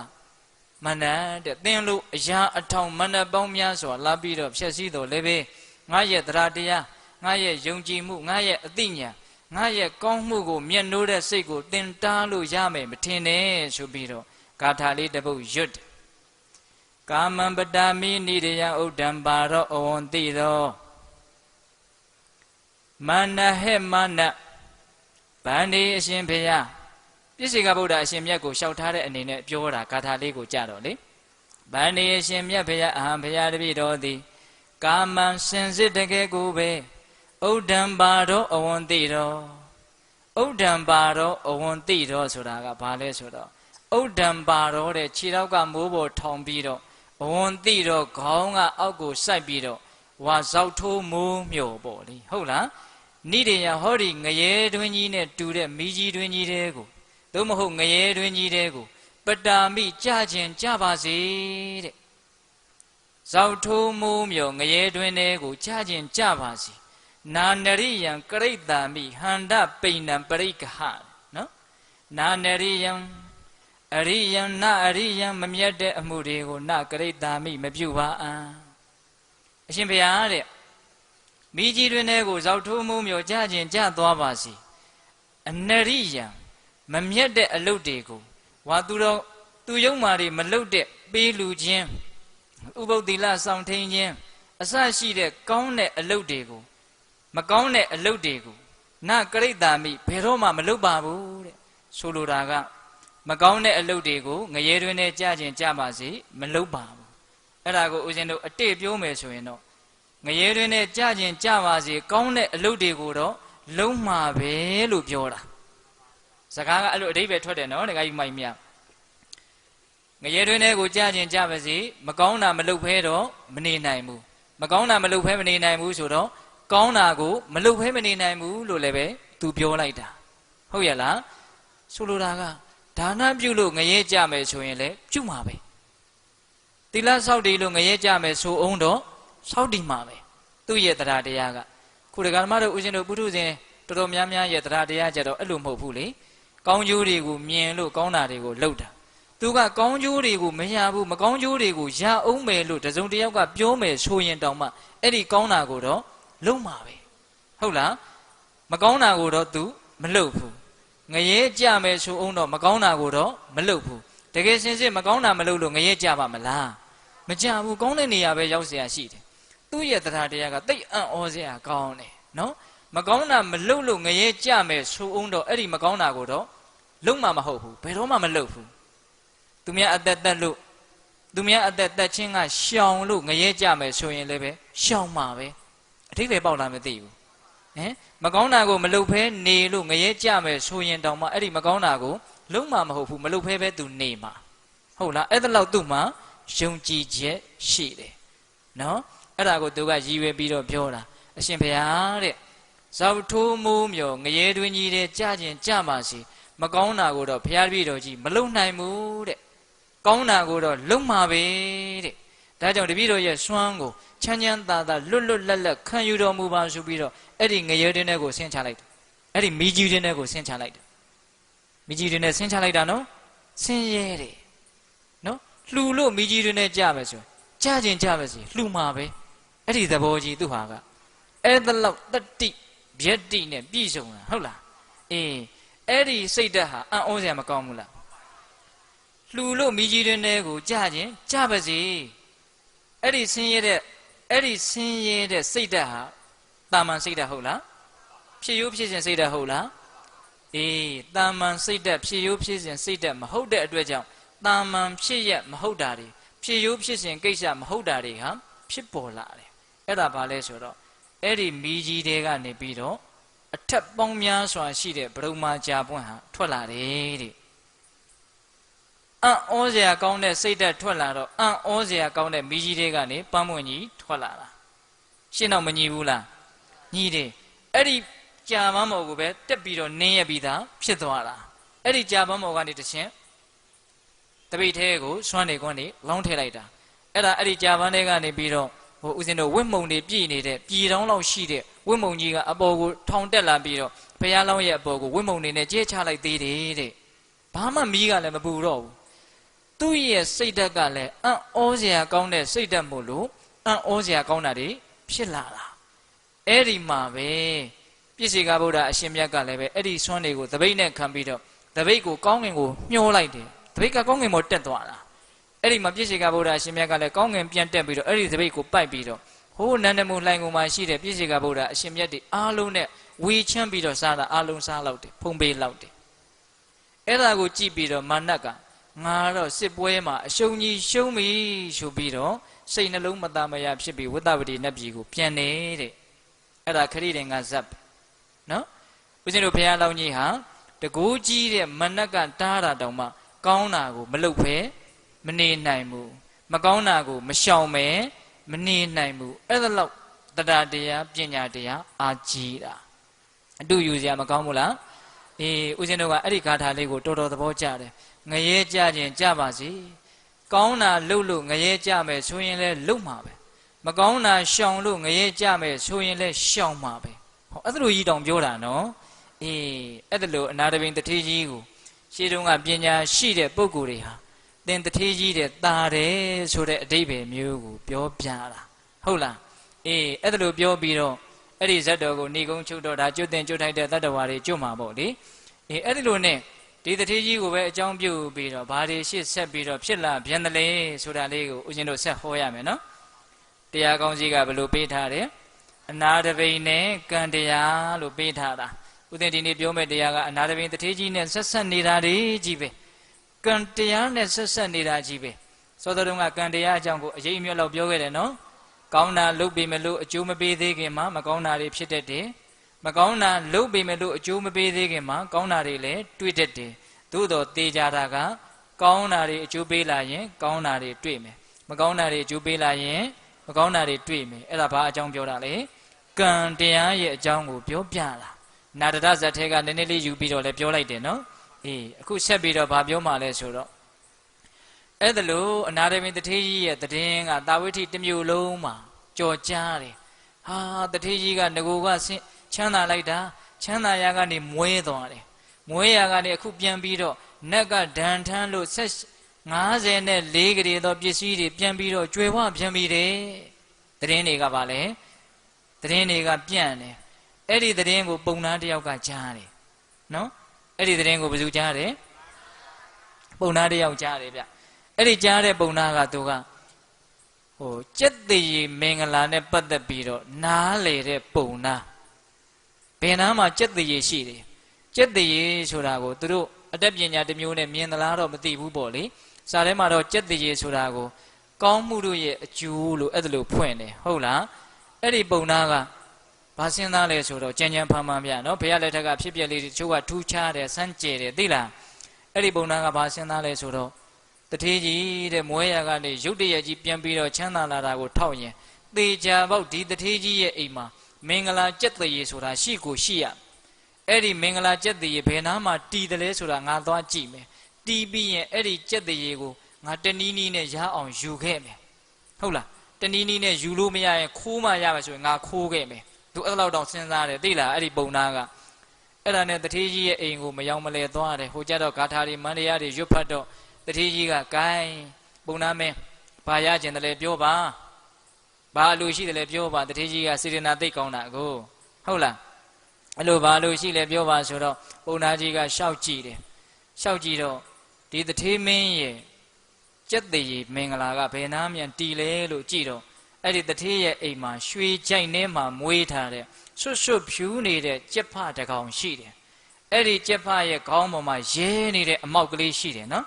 မန္တတဲ့သင်လို့အရာအထောင်မန္တပေါင်းများစွာလာပြီးတော့ဖြည့်ဆည်းတော်လည်းပဲငါရဲ့တရားတရားငါရဲ့ယုံကြည်မှုငါရဲ့အသိဉာဏ်ငါရဲ့ကောင်းမှုကိုမျက်နှိုးတဲ့စိတ်ကိုတင်တားလို့ရမယ်မထင်နဲ့ဆိုပြီးတော့ဂါထာလေးတစ်ပုဒ်ရွတ်ကာမံပတာမိနိရယဥဒ္ဒံပါရောအဝန္တိရောမာနဟေမာနဗန္ဒီအရှင်ဖေယပြည့်စေကဗုဒ္ဓအရှင်မြတ်ကိုလျှောက်ထားတဲ့အနေနဲ့ပြောတာဂါထာလေးကိုကြတော့လေဗန္ဒီအရှင်မြတ်ဖေယအဟံဖေယတပိတော်သည်ကာမံစင်စစ်တကယ်ကိုပဲဥဒ္ဒံပါရောအဝန္တိရောဥဒ္ဒံပါရောအဝန္တိရောဆိုတာကဘာလဲဆိုတော့ဥဒ္ဒံပါရောတဲ့ခြေထောက်ကမိုးပေါ်ထောင်ပြီးတော့အဝန္တိရောခေါင်းကအောက်ကိုစိုက်ပြီးတော့ဝါဇောက်ထိုးမိုးမြော်ပေါ့လေဟုတ်လားနိဒေယဟောဒီငရဲတွင်ကြီးနဲ့တူတဲ့မိကြီးတွင်ကြီးတွေကိုသို့မဟုတ်ငရဲတွင်ကြီးတွေကိုပတာမိကြခြင်းကြပါစေတဲ့ဇောက်ထိုးမိုးမြော်ငရဲတွင်တွေကိုကြခြင်းကြပါစေနာနရိယံကရိတ္တာမိဟန္တပိဏံပရိက္ခနော်နာနရိယံအရိယံနအရိယံမမြတ်တဲ့အမှုတွေကိုနကရိတ္တာမိမပြုပါအရှင်ဘုရားတဲ့မိကြီးတွင်တွေကိုဇောက်ထိုးမိုးမြော်ကြခြင်းကြသွားပါစီအနရိယံမမြတ်တဲ့အလုပ်တွေကိုဝါသူယုံမာတွေမလုပ်တဲ့ပေးလူခြင်းဥပုသ္တိလဆောင်ထိန်ခြင်းအစရှိတဲ့ကောင်းတဲ့အလုပ်တွေကိုမကောင်းတဲ့အလုပ်တွေကိုနကရိတ္တာမိဘယ်တော့မှမလုပ်ပါဘူးတဲ့ဆိုလိုတာကမကောင်းတဲ့အလုပ်တွေကိုငရဲတွင်နဲ့ကြခြင်းကြပါစေမလုပ်ပါဘူးအဲ့ဒါကိုဦးဇင်းတို့အတိတ်ပြောမယ်ဆိုရင်တော့ငရဲတွင်နဲ့ကြခြင်းကြပါစေကောင်းတဲ့အလုပ်တွေကိုတော့လုံးမှာပဲလို့ပြောတာစကားကအဲ့လိုအဓိပ္ပာယ်ထွက်တယ်နော်ဒကာကြီးမိုက်မြငရဲတွင်နဲ့ကိုကြခြင်းကြပါစေမကောင်းတာမလုပ်ဖဲတော့မနေနိုင်ဘူးမကောင်းတာမလုပ်ဖဲမနေနိုင်ဘူးဆိုတော့ကောင်းတာကိုမလုပ်ဖဲမနေနိုင်ဘူးလို့လည်းပဲသူပြောလိုက်တာဟုတ်ရဲ့လားဆိုလိုတာကဒါနပြုလို့ငရဲကြမယ်ဆိုရင်လည်းပြုမှာပဲသီလဆောက်တည်လို့ငရဲကြမယ်ဆိုအောင်တော့ဆောက်တည်မှာပဲသူ့ရဲ့တရားတရားကခုဒကာဓမ္မတို့ဦးဇင်းတို့ပုထုဇဉ်တော်တော်များများရဲ့တရားတရားကြတော့အဲ့လိုမဟုတ်ဘူးလေကောင်းကျိုးတွေကိုမြင်လို့ကောင်းတာတွေကိုလုပ်တာသူကကောင်းကျိုးတွေကိုမရဘူးမကောင်းကျိုးတွေကိုရအောင်မယ်လို့တစုံတစ်ယောက်ကပြောမယ်ဆိုရင်တောင်မှအဲ့ဒီကောင်းတာကိုတော့လုပ်မှာပဲဟုတ်လားမကောင်းတာကိုတော့ तू မလုပ်ဘူးငရဲကြမယ်ဆိုအောင်တော့မကောင်းတာကိုတော့မလုပ်ဘူးတကယ်စင်စစ်မကောင်းတာမလုပ်လို့ငရဲကြပါမလားမကြဘူးကောင်းတဲ့နေရာပဲရောက်เสียရှိတယ်သူ့ရဲ့တရားတရားကတိတ်အံ့ဩစရာကောင်းတယ်နော်မကောင်းတာမလုပ်လို့ငရဲကြမယ်ဆိုအောင်တော့အဲ့ဒီမကောင်းတာကိုတော့လုံးမမဟုတ်ဘူးဘယ်တော့မှမလုပ်ဘူးသူများအသက်သက်လို့သူများအသက်သက်ချင်းကရှောင်လို့ငရဲကြမယ်ဆိုရင်လည်းပဲရှောင်မှာပဲအထိပ္ပယ်ပေါက်လာမသိဘူးဟင်မကောင်းတာကိုမလုပ်ဖဲနေလို့ငရဲကြမယ်ဆိုရင်တောင်မှအဲ့ဒီမကောင်းတာကိုလုံးမမဟုတ်ဘူးမလုပ်ဖဲပဲသူနေမှာဟုတ်လားအဲ့ဒါလောက်သူ့မှာယုံကြည်ချက်ရှိတယ်နော်အဲ့ဒါကိုသူကရည်ရွယ်ပြီးတော့ပြောတာအရှင်ဘုရားတဲ့ဇောက်ထိုးမိုးမြော်ငရဲတွင်ကြီးတဲ့ကြခြင်းကြပါစီမကောင်းတာကိုတော့ဘုရားတပည့်တော်ကြီးမလုံနိုင်ဘူးတဲ့ကောင်းတာကိုတော့လုံမှာပဲတဲ့ဒါကြောင့်တပည့်တော်ရဲ့စွမ်းကိုချမ်းချမ်းသာသာလွတ်လွတ်လပ်လပ်ခံယူတော်မူပါဆိုပြီးတော့အဲ့ဒီငရဲတွင်တဲ့ကိုဆင်းချလိုက်တယ်အဲ့ဒီမိကြီးတွင်တဲ့ကိုဆင်းချလိုက်တယ်မိကြီးတွင်နဲ့ဆင်းချလိုက်တာနော်ဆင်းရဲတယ်နော်လှူလို့မိကြီးတွင်နဲ့ကြမယ်ဆိုကြခြင်းကြမယ်စီလှူမှာပဲအဲ့ဒီသဘောကြီးသူ့ဟာကအဲ့ဒါလောက်တတိ ဗျက်တိနဲ့ပြည့်စုံတာဟုတ်လားအေးအဲ့ဒီစိတ်ဓာတ်ဟာအံ့ဩစရာမကောင်းဘူးလားလှူလို့မိကြီးတွင်တွေကိုကြခြင်းကြပါစေအဲ့ဒီဆင်းရဲတဲ့စိတ်ဓာတ်ဟာတာမန်စိတ်ဓာတ်ဟုတ်လားဖြစ်ရိုးဖြစ်စဉ်စိတ်ဓာတ်ဟုတ်လားအေးတာမန်စိတ်ဓာတ်ဖြစ်ရိုးဖြစ်စဉ်စိတ်ဓာတ်မဟုတ်တဲ့အတွက်ကြောင့်တာမန်ဖြစ်ရမဟုတ်တာတွေဖြစ်ရိုးဖြစ်စဉ်ကိစ္စမဟုတ်တာတွေဟာဖြစ်ပေါ်လာတယ်အဲ့ဒါဘာလဲဆိုတော့အဲ့ဒီမိကြီးတွေကနေပြီးတော့အထက်ပေါင်းများစွာရှိတဲ့ဗြဟ္မာကြာပွင့်ဟာထွက်လာတယ်တဲ့အံ့ဩစရာကောင်းတဲ့စိတ်ဓာတ်ထွက်လာတော့အံ့ဩစရာကောင်းတဲ့မိကြီးတွေကနေပန်းပွင့်ကြီးထွက်လာတာရှင်းတော့မညီဘူးလားညီတယ်အဲ့ဒီကြာပန်းမော်ကိုပဲတက်ပြီးတော့နင်းရပြီးသားဖြစ်သွားတာအဲ့ဒီကြာပန်းမော်ကနေတချင်းတပိတ်သေးကိုစွမ်းနေကွန်းနေလောင်းထည့်လိုက်တာအဲ့ဒီကြာပန်းတွေကနေပြီးတော့ဦးဇင်းတို့ဝိမုံတွေပြည့်နေတဲ့ပြည်တောင်းလောက်ရှိတဲ့ဝိမုံကြီးကအပေါ်ကိုထောင်တက်လာပြီးတော့ဘုရားလောင်းရဲ့အပေါ်ကိုဝိမုံတွေနဲ့ကျဲချလိုက်သေးတယ်တဲ့ဘာမှမီးကလည်းမပူတော့ဘူးသူ့ရဲ့စိတ်ဓာတ်ကလည်းအံ့ဩစရာကောင်းတဲ့စိတ်ဓာတ်မို့လို့အံ့ဩစရာကောင်းတာတွေဖြစ်လာတာအဲ့ဒီမှာပဲပြည့်စေကဗုဒ္ဓအရှင်မြတ်ကလည်းပဲအဲ့ဒီဆွမ်းတွေကိုသပိတ်နဲ့ခံပြီးတော့သပိတ်ကိုကောင်းငင်ကိုမျောလိုက်တယ်သပိတ်ကကောင်းငင်ပေါ်တက်သွားတာအဲ့ဒီမှာပြည့်စေကဗုဒ္ဓအရှင်မြတ်ကလည်းကောင်းငင်ပြန်တက်ပြီးတော့အဲ့ဒီသပိတ်ကိုပိုက်ပြီးတော့ဟိုးနန္ဒမုလှိုင်ကုန်မှာရှိတဲ့ပြည့်စေကဗုဒ္ဓအရှင်မြတ်တွေအားလုံးနဲ့ဝေချမ်းပြီးတော့စားတာအားလုံးစားလောက်တယ်ဖုံးပေးလောက်တယ်အဲ့ဒါကိုကြည့်ပြီးတော့မာနကငါတော့စစ်ပွဲမှာအရှုံးကြီးရှုံးပြီဆိုပြီးတော့စိတ်နှလုံးမသားမရဖြစ်ပြီးဝိတ္တပတိနတ်ပြည်ကိုပြန်နေတဲ့အဲ့ဒါခရီးတင်ကဇပ်နော်ဦးဇင်းတို့ဘုရားလောင်းကြီးဟာတကူကြီးတဲ့မနက်ကတားတာတောင်မှကောင်းတာကိုမလုပ်ဖဲမနေနိုင်ဘူးမကောင်းတာကိုမရှောင်မဲမနေနိုင်ဘူးအဲ့ဒါလောက်တရားတရားပညာတရားအာကြီးတာအတူယူစရာမကောင်းဘူးလားအေးဦးဇင်းတို့ကအဲ့ဒီဂါထာလေးကိုတော်တော်သဘောကျတယ်ငရဲကြခြင်းကြပါစေကောင်းတာလုပ်လို့ငရဲကြမယ်ဆိုရင်လည်းလုပ်မှာပဲမကောင်းတာရှောင်လို့ငရဲကြမယ်ဆိုရင်လည်းရှောင်မှာပဲဟောအဲ့ဒါလိုကြီးတောင်ပြောတာနော်အေးအဲ့ဒါလိုအနာတပိန်တထေးကြီးကိုရှေးတုန်းကပညာရှိတဲ့ပုဂ္ဂိုလ်တွေဟာသင်တထေးကြီးတဲ့ตาတယ်ဆိုတဲ့အဓိပ္ပာယ်မျိုးကိုပြောပြတာဟုတ်လားအေးအဲ့ဒါလိုပြောပြီးတော့အဲ့ဒီဇတ်တော်ကိုဏီကုံချုပ်တော့ဒါကျွတ်တင်ကျွတ်ထိုက်တဲ့တတ္တဝါတွေကျွတ်မှာပေါ့လေအေးအဲ့ဒီလိုနဲ့ဒီတထေးကြီးကိုပဲအကြောင်းပြုပြီးတော့ဘာတွေရှေ့ဆက်ပြီးတော့ဖြစ်လာပြန်တယ်လေဆိုတာလေးကိုဦးဇင်းတို့ဆက်ဟောရမယ်နော်တရားကောင်းစီကဘယ်လိုပေးထားတယ်အနာတပိန်နဲ့ကံတရားလို့ပေးထားတာဦးဇင်းဒီနေ့ပြောမဲ့တရားကအနာတပိန်တထေးကြီးနဲ့ဆက်ဆက်နေတာတွေကြီးပဲကံတရားနဲ့ဆက်ဆက်နေတာကြီးပဲစောတော်တုန်းကကံတရားအကြောင်းကိုအရေးအမြတ်လောက်ပြောခဲ့တယ်နော်ကောင်းတာလုပ်ပြီးမလို့အကျိုးမပေးသေးခင်မှာမကောင်းတာတွေဖြစ်တတ်တယ်မကောင်းတာလုပ်ပြီးမလို့အကျိုးမပေးသေးခင်မှာကောင်းတာတွေလည်းတွေ့တတ်တယ်သို့တော်တေးကြတာကကောင်းတာတွေအကျိုးပေးလာရင်ကောင်းတာတွေတွေ့မယ်မကောင်းတာတွေအကျိုးပေးလာရင်မကောင်းတာတွေတွေ့မယ်အဲ့ဒါဘာအကြောင်းပြောတာလဲကံတရားရဲ့အကြောင်းကိုပြောပြတာနာတရဇတ်ထဲကနည်းနည်းလေးယူပြီးတော့လည်းပြောလိုက်တယ်နော်အေးအခုဆက်ပြီးတော့ဘာပြောမှလဲဆိုတော့အဲ့ဒါလို့အနာရမင်းတထေးကြီးရဲ့တည်င်းကတာဝိဋ္ဌိတစ်မျိုးလုံးမှာကြော်ကြားတယ်ဟာတထေးကြီးကငကိုကချမ်းသာလိုက်တာချမ်းသာရာကနေမွဲသွားတယ်မွဲရာကနေအခုပြန်ပြီးတော့နက်ကဒဏ်ထမ်းလို့ဆက်54ကလေးသောပစ္စည်းတွေပြန်ပြီးတော့ကျွယ်ဝပြန်ပြီးတယ်တည်င်းတွေကပါလဲတည်င်းတွေကပြန့်တယ်အဲ့ဒီတည်င်းကိုပုံနာတယောက်ကကြားတယ်နော်အဲ့ဒီတည်င်းကိုဘယ်သူကြားတယ်ပုံနာတယောက်ကြားတယ်ဗျအဲ့ဒီကြားတဲ့ပုံနာကသူကဟိုကျက်တည်မင်္ဂလာနဲ့ပတ်သက်ပြီးတော့နားလေတဲ့ပုံနာဘယ်နာမှာကျက်တည်ရှိတယ်ကျက်တည်ဆိုတာကိုသူတို့အတတ်ပညာတစ်မျိုးနဲ့မြင်သလားတော့မသိဘူးပေါ့လေစာထဲမှာတော့ကျက်တည်ဆိုတာကိုကောင်းမှုတို့ရဲ့အကျိုးလို့အဲ့ဒါလို့ဖွင့်တယ်ဟုတ်လားအဲ့ဒီပုံနာကဘာစဉ်းစားလဲဆိုတော့ကြံကြံဖန်ဖန်ပြနော်ဘုရားလက်ထက်ကဖြစ်ပျက်လေးတချို့ကထူးခြားတယ်စမ်းကြဲတယ်သိလားအဲ့ဒီပုံနာကဘာစဉ်းစားလဲဆိုတော့တထေးကြီးတဲ့မွဲရကနေရုတ်တရက်ကြီးပြန်ပြီးတော့ချမ်းသာလာတာကိုထောက်ရင်သေချာပေါက်ဒီတထေးကြီးရဲ့အိမ်မှာမင်္ဂလာကျက်တရေဆိုတာရှိကိုရှိရအဲ့ဒီမင်္ဂလာကျက်တရေဘယ်နာမှာတီးတယ်လဲဆိုတာငါသွားကြည့်မယ်တီးပြီးရင်အဲ့ဒီကျက်တရေကိုငါတနည်းနည်းနဲ့ရအောင်ယူခဲ့မယ်ဟုတ်လားတနည်းနည်းနဲ့ယူလို့မရရင်ခိုးမှရမယ်ဆိုရင်ငါခိုးခဲ့မယ်သူအဲ့လောက်တောင်စဉ်းစားတယ်သိလားအဲ့ဒီပုံနာကအဲ့ဒါနဲ့တထေးကြီးရဲ့အိမ်ကိုမယောင်မလဲသွားတယ်ဟိုကြတော့ဂါထာတွေမန္တရားတွေရွတ်ဖတ်တော့တထေးကြီးကဂိုင်းပုံနာမင်းဘာရကျင်တယ်လဲပြောပါဘာလူရှိတယ်လဲပြောပါတထေးကြီးကစေတနာသိကောင်းတာကိုဟုတ်လား အဲ့လိုဘာလို့ရှိလဲပြောပါဆိုတော့ပုံနာကြီးကရှောက်ကြည့်တယ်ရှောက်ကြည့်တော့ဒီတထေးမင်းရဲ့ကျက်သေးရီမင်္ဂလာကဘယ်နာမြန်တီလဲလို့ကြည့်တော့အဲ့ဒီတထေးရဲ့အိမ်မှာရွှေကြိုက်ထဲမှာမွေးထားတဲ့ဆွတ်ဆွတ်ဖြူနေတဲ့ကြက်ဖတကောင်ရှိတယ်အဲ့ဒီကြက်ဖရဲ့ခေါင်းပေါ်မှာရဲနေတဲ့အမောက်ကလေးရှိတယ်နော်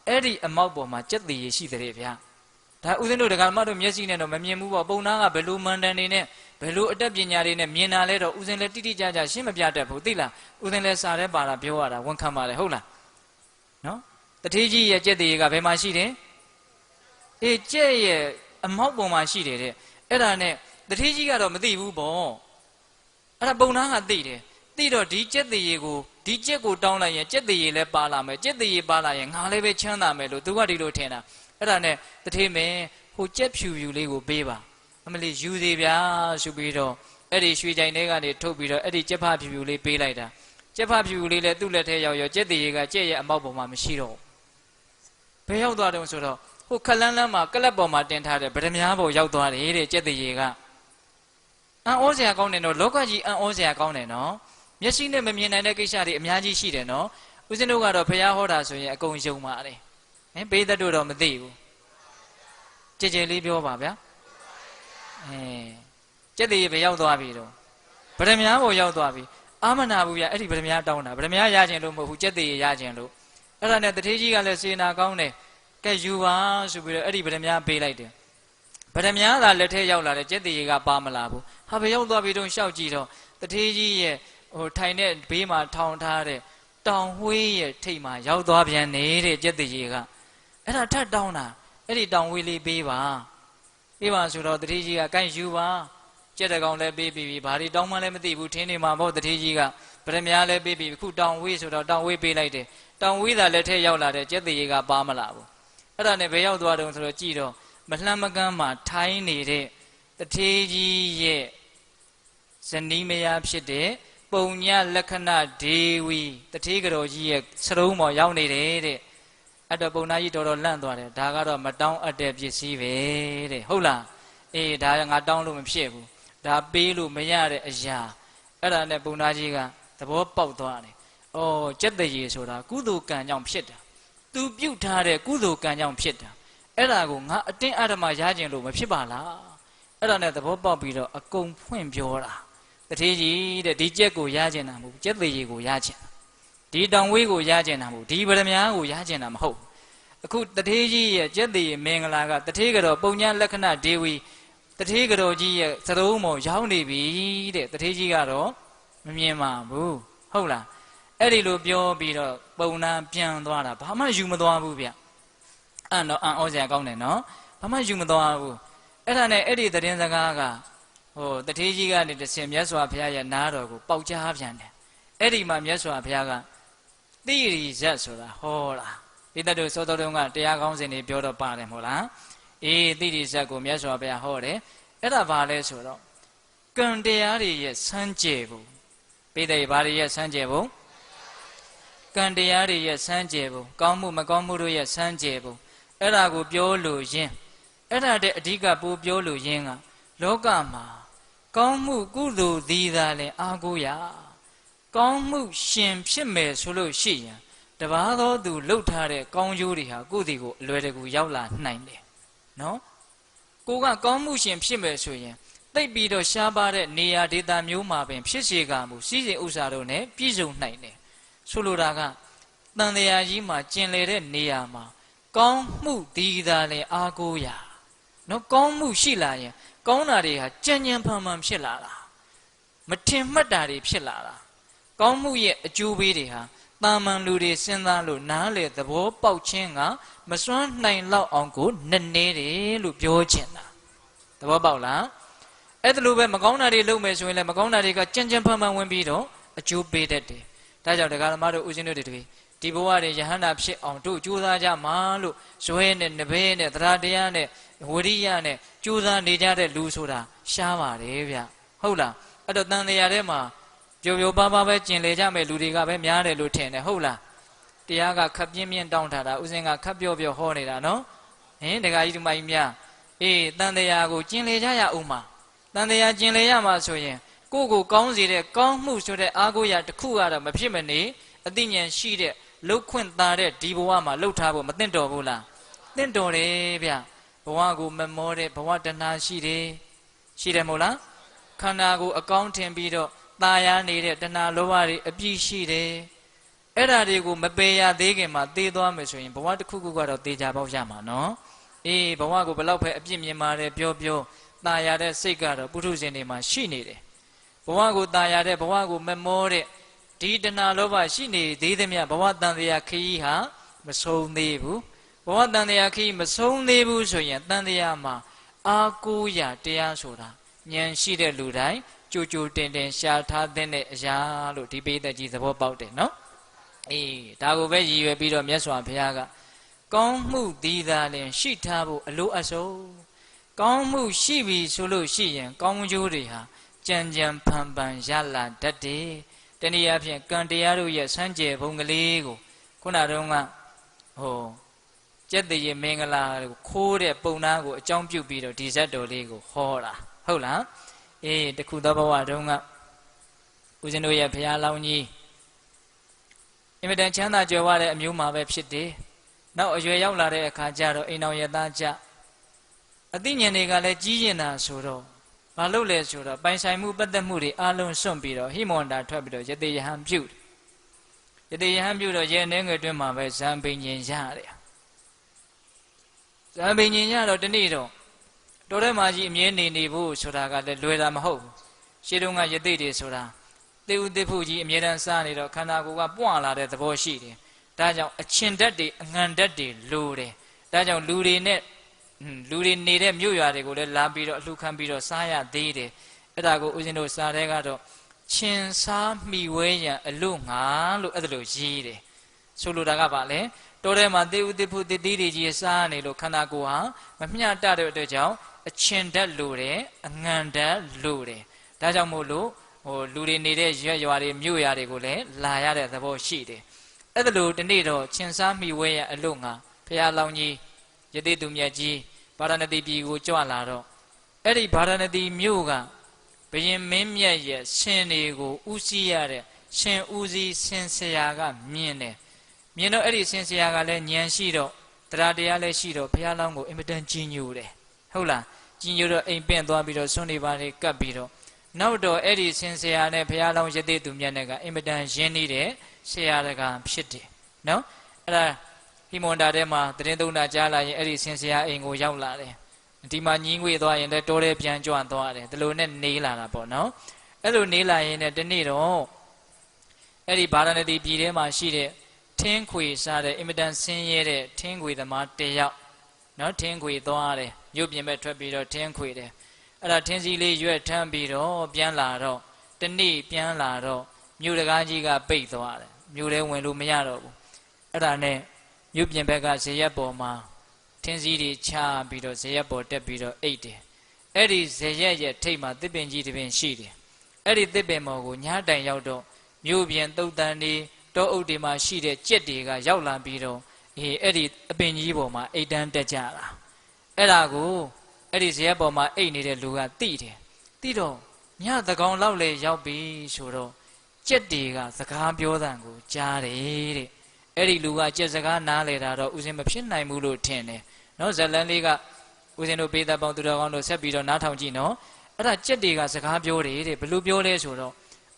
အဲ့ဒီအမောက်ပေါ်မှာကြက်သေးရီရှိတယ်ဗျာဒါဥစဉ်တို့ဒကာမတို့မျက်စိနဲ့တော့မမြင်ဘူးပေါ့ပုံနာကဘယ်လိုမှန်တန်နေနဲ့ဘယ်လိုအတတ်ပညာတွေနဲ့မြင်တာလဲတော့ဥစဉ်လည်းတိတိကျကျရှင်းမပြတတ်ဘူးသိလားဥစဉ်လည်းစာထဲပါတာပြောရတာဝန်ခံပါတယ်ဟုတ်လားနော်တထေးကြီးရဲ့ကြက်သေးရီကဘယ်မှာရှိတယ်အေးကြက်ရဲ့အမောက်ပေါ်မှာရှိတယ်တဲ့အဲ့ဒါနဲ့တထေးကြီးကတော့မသိဘူးပေါ့အဲ့ဒါပုံနာကသိတယ်သိတော့ဒီကြက်သေးရီကိုဒီကြက်ကိုတောင်းလိုက်ရင်ကြက်သေးရီလည်းပါလာမယ်ကြက်သေးရီပါလာရင်ငါလည်းပဲချမ်းသာမယ်လို့သူကဒီလိုထင်တာအဲ့ဒါနဲ့တထေးမင်းဟိုကြက်ဖြူဖြူလေးကိုပေးပါအမလေးယူသေးဗျာဆိုပြီးတော့အဲ့ဒီရွှေကြိုင်ထဲကနေထုတ်ပြီးတော့အဲ့ဒီကြက်ဖဖြူဖြူလေးပေးလိုက်တာကြက်ဖဖြူဖြူလေးလည်းသူ့လက်ထဲရောက်ရောကြက်သေးရီကကြက်ရဲ့အမောက်ပေါ်မှာမရှိတော့ဘယ်ရောက်သွားတုံးဆိုတော့ဟိုခလန်းလန်းမှာကလပ်ပေါ်မှာတင်ထားတဲ့ဗဒမြားပေါ်ရောက်သွားတယ်တဲ့ကြက်သေးရီကအံ့ဩစရာကောင်းတယ်နော်လောကကြီးအံ့ဩစရာကောင်းတယ်နော်မျက်စိနဲ့မမြင်နိုင်တဲ့ကိစ္စတွေအများကြီးရှိတယ်နော်ဦးဇင်းတို့ကတော့ဘုရားဟောတာဆိုရင်အကုန်ယုံပါတယ်ဟင်ပေးသက်တို့တော့မသိဘူးကြည်ကြည်လေးပြောပါဗျာကြက်သေးဘယ်ရောက်သွားပြီတော့ဗဒမြားပေါ်ရောက်သွားပြီအာမနာဘူးဗျအဲ့ဒီဗဒမြားတောင်းတာဗဒမြားရခြင်းလို့မဟုတ်ဘူးကြက်သေးရခြင်းလို့အဲ့ဒါနဲ့တထေးကြီးကလည်းစေနာကောင်းတယ်ကဲယူပါဆိုပြီးတော့အဲ့ဒီဗဒမြားပေးလိုက်တယ်ဗဒမြားသာလက်ထဲရောက်လာတယ်ကြက်သေးကပါမလာဘူးဟာဘယ်ရောက်သွားပြီတော့ရှောက်ကြည့်တော့တထေးကြီးရဲ့ဟိုထိုင်တဲ့ဘေးမှာထောင်ထားတဲ့တောင်ဝှေးရဲ့ထိပ်မှာရောက်သွားပြန်နေတဲ့ကြက်သေးကအဲ့ဒါထပ်တောင်းတာအဲ့ဒီတောင်ဝှေးလေးပေးပါဆိုတော့တထေးကြီးကကိုင်းယူပါကြက်တကောင်လည်းပေးပြီးဘာဒီတောင်းမှလည်းမသိဘူးထင်းနေမှာပေါ့တထေးကြီးကဗဒမြားလည်းပေးပြီးခုတောင်ဝှေးဆိုတော့တောင်ဝှေးပေးလိုက်တယ်တောင်ဝှေးသာလက်ထဲရောက်လာတဲ့ကြက်သေးကပါမလာဘူးအဲ့ဒါနဲ့ဘယ်ရောက်သွားတုံးဆိုတော့ကြည့်တော့မလှမ်းမကမ်းမှာထိုင်းနေတဲ့တထေးကြီးရဲ့ဇနီးမယားဖြစ်တဲ့ပုံညလက္ခဏဒေဝီတထေးကတော်ကြီးရဲ့စရုံးပေါ်ရောက်နေတယ်တဲ့အဲ့တော့ပုံနာကြီးတော်တော်လန့်သွားတယ်ဒါကတော့မတောင်းအပ်တဲ့ပစ္စည်းပဲတဲ့ဟုတ်လားအေးဒါငါတောင်းလို့မဖြစ်ဘူးဒါပေးလို့မရတဲ့အရာအဲ့ဒါနဲ့ပုံနာကြီးကသဘောပေါက်သွားတယ်ဩကြက်တရေဆိုတာကုသိုလ်ကံကြောင့်ဖြစ်တာသူပြုတ်ထားတဲ့ကုသိုလ်ကံကြောင့်ဖြစ်တာအဲ့ဒါကိုငါအတင်းအဓမ္မရခြင်းလို့မဖြစ်ပါလားအဲ့ဒါနဲ့သဘောပေါက်ပြီးတော့အကုန်ဖွင့်ပြောတာတထေးကြီးတဲ့ဒီကြက်ကိုရခြင်းတာမဟုတ်ကြက်သေးရေကိုရခြင်းဒီတောင်ဝေးကိုရခြင်းတာမဟုတ်ဒီဗဒမြားကိုရခြင်းတာမဟုတ်အခုတထေးကြီးရဲ့ကြက်သေးရေမင်္ဂလာကတထေးကတော့ပုံညာလက္ခဏဒေဝီတထေးကတော့ကြီးရဲ့သရုံးမော်ရောက်နေပြီတဲ့တထေးကြီးကတော့မမြင်ပါဘူးဟုတ်လားအဲ့ဒီလိုပြောပြီးတော့ပုံနာပြန်သွားတာဘာမှယူမသွားဘူးဗျအဲ့တော့အံ့ဩစရာကောင်းတယ်နော်ဘာမှယူမသွားဘူးအဲ့ဒါနဲ့အဲ့ဒီသတင်းစကားကဟိုတထေးကြီးကနေတဆင်မြတ်စွာဘုရားရဲ့နားတော်ကိုပေါက်ကြားပြန်တယ်အဲ့ဒီမှာမြတ်စွာဘုရားကတိရိဇတ်ဆိုတာဟောတာပိဋကတို့စောတော်တုန်းကတရားကောင်းစဉ်တွေပြောတော့ပါတယ်မဟုတ်လားအေးတိရိဇတ်ကိုမြတ်စွာဘုရားဟောတယ်အဲ့ဒါဘာလဲဆိုတော့ကံတရားတွေရဲ့စမ်းကြယ်ပုံပိဋကဘာတွေရဲ့စမ်းကြယ်ပုံကံတရားတွေရဲ့စမ်းကြယ်ပုံကောင်းမှုမကောင်းမှုတို့ရဲ့စမ်းကြယ်ပုံအဲ့ဒါကိုပြောလို့ရင်းအဲ့ဒါတဲ့အဓိကပို့ပြောလို့ရင်းကလောကမှာကောင်းမှုကုသိုလ်သည်သာလင်အားကိုးရကောင်းမှုရှင်ဖြစ်မယ်ဆိုလို့ရှိရင်တပါးသောသူလှုပ်ထားတဲ့ကောင်းကျိုးတွေဟာကိုယ့်ဒီကိုအလွယ်တကူရောက်လာနိုင်တယ်နော်ကိုကကောင်းမှုရှင်ဖြစ်မယ်ဆိုရင်တိတ်ပြီးတော့ရှားပါတဲ့နေရာဒေသမျိုးမှာပင်ဖြစ်စေကမူစီးစိမ်ဥစ္စာတို့နဲ့ပြည့်စုံနိုင်တယ်ဆိုလိုတာကတန်တရားကြီးမှာကျင်လည်တဲ့နေရာမှာကောင်းမှုဒီသာလင်အားကိုးရနော်ကောင်းမှုရှိလာရင်ကောင်းတာတွေဟာကြံ့ကြံ့ဖန်ဖန်ဖြစ်လာတာမထင်မှတ်တာတွေဖြစ်လာတာကောင်းမှုရဲ့အကျိုးပေးတွေဟာတာမန်လူတွေစဉ်းစားလို့နားလေသဘောပေါက်ခြင်းကမစွမ်းနိုင်လောက်အောင်ကိုနည်းနည်းတယ်လို့ပြောချင်တာသဘောပေါက်လားအဲ့ဒါလိုပဲမကောင်းတာတွေလုပ်မယ်ဆိုရင်လည်းမကောင်းတာတွေကကြံ့ကြံ့ဖန်ဖန်ဝင်ပြီးတော့အကျိုးပေးတတ်တယ်ဒါကြောင့်တရားဓမ္မတို့ဦးဇင်းတို့တွေဒီဘဝတွေယဟန္တာဖြစ်အောင်တို့ကြိုးစားကြမှာလို့ဇွဲနဲ့နဘဲနဲ့သရတရားနဲ့ဝရိယနဲ့ကြိုးစားနေကြတဲ့လူဆိုတာရှားပါတယ်ဗျဟုတ်လားအဲ့တော့တန်တရားထဲမှာပျော်ပျော်ပါးပါးပဲကျင်လေကြမဲ့လူတွေကပဲများတယ်လို့ထင်တယ်ဟုတ်လားတရားကခပ်ပြင်းပြင်းတောင်းထားတာဦးဇင်းကခပ်ပြော့ပြော့ဟောနေတာနော်ဟင်ဒကာကြီးဒီမကြီးများအေးတန်တရားကိုကျင်လေကြရအောင်မှာတန်တရားကျင်လေရမှာဆိုရင် ကိုကောင်းစေတဲ့ကောင်းမှုဆိုတဲ့အားကိုးရာတစ်ခုကတော့မဖြစ်မနေအသိဉာဏ်ရှိတဲ့လှုပ်ခွင့်သားတဲ့ဒီဘဝမှာလှုပ်ထားဖို့မသင့်တော်ဘူးလားသင့်တော်တယ်ဗျဘဝကိုမမောတဲ့ဘဝတဏှာရှိတယ်မဟုတ်လားခန္ဓာကိုအကောင်းထင်ပြီးတော့ตายာနေတဲ့တဏှာလောဘတွေအပြည့်ရှိတယ်အဲ့ဓာတွေကိုမပေရသေးခင်မှာသေသွားမယ်ဆိုရင်ဘဝတစ်ခုခုကတော့သေချာပေါက်ရမှာနော်အေးဘဝကိုဘယ်လောက်ပဲအပြစ်မြင်ပါတယ်ပြောตายာတဲ့စိတ်ကတော့ပုထုဇဉ်တွေမှာရှိနေတယ်ဘဝကိုตายာတဲ့ဘဝကိုမမောတဲ့ဒီတဏှာလောဘရှိနေသေးသမျှဘဝတန်တရားခရီးဟာမဆုံးသေးဘူးဘဝတန်တရားခရီးမဆုံးသေးဘူးဆိုရင်တန်တရားမှာအာကိုးရာတရားဆိုတာဉာဏ်ရှိတဲ့လူတိုင်းကြိုတင်ရှားထားတဲ့အရာလို့ဒီပိဋကကြီးသဘောပေါက်တယ်နော်အေးဒါကိုပဲရည်ရွယ်ပြီးတော့မြတ်စွာဘုရားကကောင်းမှုဒီသာလင်ရှိထားဖို့အလိုအဆုံးကောင်းမှုရှိပြီဆိုလို့ရှိရင်ကောင်းကျိုးတွေဟာကြံဖန်ပန်ရလာတတ်တယ်တနည်းအားဖြင့်ကံတရားတို့ရဲ့စမ်းကြယ်ဘုံကလေးကိုခုနတုန်းကကျက်တရေမင်္ဂလာကိုခိုးတဲ့ပုံနာကိုအကြောင်းပြုပြီးတော့ဒီဇတ်တော်လေးကိုဟောတာဟုတ်လားအေးတခုသောဘဝတုန်းကဦးဇင်းတို့ရဲ့ဘုရားလောင်းကြီးအင်မတန်ချမ်းသာကြွယ်ဝတဲ့အမျိုးမှာပဲဖြစ်တယ်နောက်အရွယ်ရောက်လာတဲ့အခါကျတော့အိမ်တော်ရသားကြအသိဉာဏ်တွေကလည်းကြီးရင်တာဆိုတော့ဘာလို့လဲဆိုတော့ပိုင်ဆိုင်မှုပတ်သက်မှုတွေအလုံးစွန့်ပြီးတော့ဟိမန္တာထွက်ပြီးတော့ယတိယဟန်ပြုတော့ရဲနှဲငယ်တွင်မှာပဲဇံပင်ញင်ရတယ်ဇံပင်ញင်ရတော့တနေ့တော့တော်ထဲမှာကြီးအမြဲနေဖို့ဆိုတာကလည်းလွယ်တာမဟုတ်ဘူးရှင်းတုန်းကယတိတွေဆိုတာတေဥတေဖို့ကြီးအမြဲတမ်းစားနေတော့ခန္ဓာကိုယ်ကပွန့်လာတဲ့သဘောရှိတယ်ဒါကြောင့်အချင်းဓာတ်တွေအငံဓာတ်တွေလိုတယ်ဒါကြောင့်လူတွေနေတဲ့မြို့ရွာတွေကိုလည်းလာပြီးတော့အလှခံပြီးတော့စားရသေးတယ်အဲ့ဒါကိုဦးဇင်းတို့စားတဲ့ကတော့ချင်းစားမိဝဲရန်အလို့ငါလို့အဲ့ဒါလိုရေးတယ်ဆိုလိုတာကပါလေတော်ထဲမှာတေဥတေဖို့တေတီတွေကြီးစားနေလို့ခန္ဓာကိုယ်ဟာမမျှတတဲ့အတွက်ကြောင့်အချင်းဓာတ်လိုတယ်အငံဓာတ်လိုတယ်ဒါကြောင့်မို့လို့လူတွေနေတဲ့ရွာတွေမြို့ရွာတွေကိုလည်းလာရတဲ့သဘောရှိတယ်အဲ့ဒါလို့ဒီနေ့တော့ချင်းစားမိဝဲရန်အလို့ငါဘုရားလောင်းကြီးယတိသူမြတ်ကြီးဗာရာဏသီပြည်ကိုကြွလာတော့အဲ့ဒီဗာရာဏသီမြို့ကဘုရင်မင်းမြတ်ရဲ့ရှင်တွေကိုဦးစီးရတဲ့ရှင်ဦးစီးရှင်ဆရာကမြင်တော့အဲ့ဒီရှင်ဆရာကလည်းဉာဏ်ရှိတော့တရားလည်းရှိတော့ဘုရားလောင်းကိုအင်မတန်ကြီးညိုတယ်ဟုတ်လားကြီးညိုတော့အိမ်ပင့်သွားပြီးတော့ဆွနေပါလေကပ်ပြီးတော့နောက်တော့အဲ့ဒီရှင်ဆရာနဲ့ဘုရားလောင်းယတိသူမြတ်နဲ့ကအင်မတန်ရင်းနှီးတဲ့ဆရာတကာဖြစ်တယ်နော်အဲ့ဒါဟိမန္တာထဲမှာတရင်သုံးတာကြားလာရင်အဲ့ဒီဆင်ဆရာအိမ်ကိုရောက်လာတယ်ဒီမှာညီးငွေသွားရင်လည်းတောထဲပြန်ကြွသွားတယ်ဒီလိုနဲ့နေလာတာပေါ့နော်အဲ့လိုနေလာရင်လည်းဒီနေ့တော့အဲ့ဒီဗာရာဏသီပြည်ထဲမှာရှိတဲ့ထင်းခွေစားတဲ့အင်မတန်ဆင်းရဲတဲ့ထင်းခွေသမားတယောက်နော်ထင်းခွေသွားတယ်မြို့ပြင်ဘက်ထွက်ပြီးတော့ထင်းခွေတယ်အဲ့ဒါထင်းစီလေးရွက်ထမ်းပြီးတော့ပြန်လာတော့တနေ့ပြန်လာတော့မြို့တကားကြီးကပိတ်သွားတယ်မြို့ထဲဝင်လို့မရတော့ဘူးအဲ့ဒါနဲ့မြို့ပြင်ဘက်ကဇေယျပေါ်မှာထင်းစည်းတွေချပြီးတော့ဇေယျပေါ်တက်ပြီးတော့အိတ်တယ်အဲ့ဒီဇေယျရဲ့ထိပ်မှာသစ်ပင်ကြီးတစ်ပင်ရှိတယ်အဲ့ဒီသစ်ပင်ပေါ်ကိုညတိုင်ရောက်တော့မြို့ပြင်သုတ်တန်တွေတောအုပ်တွေမှာရှိတဲ့ကြက်တွေကရောက်လာပြီးတော့အဲ့ဒီအပင်ကြီးပေါ်မှာအိတ်တန်းတက်ကြတာအဲ့ဒါကိုအဲ့ဒီဇေယျပေါ်မှာအိတ်နေတဲ့လူကသိတယ်သိတော့ညသကောင်လောက်လေရောက်ပြီဆိုတော့ကြက်တွေကစကားပြောတဲ့ကိုကြားတယ်တဲ့အဲ့ဒီလူကကြက်စကားနားလေတာတော့ဦးဇင်းမဖြစ်နိုင်ဘူးလို့ထင်တယ်နော်ဇလန်းလေးကဦးဇင်းတို့ပေးသက်ပေါင်းသူတော်ကောင်းတို့ဆက်ပြီးတော့နားထောင်ကြည့်နော်အဲ့ဒါကြက်တွေကစကားပြောတယ်တဲ့ဘယ်လိုပြောလဲဆိုတော့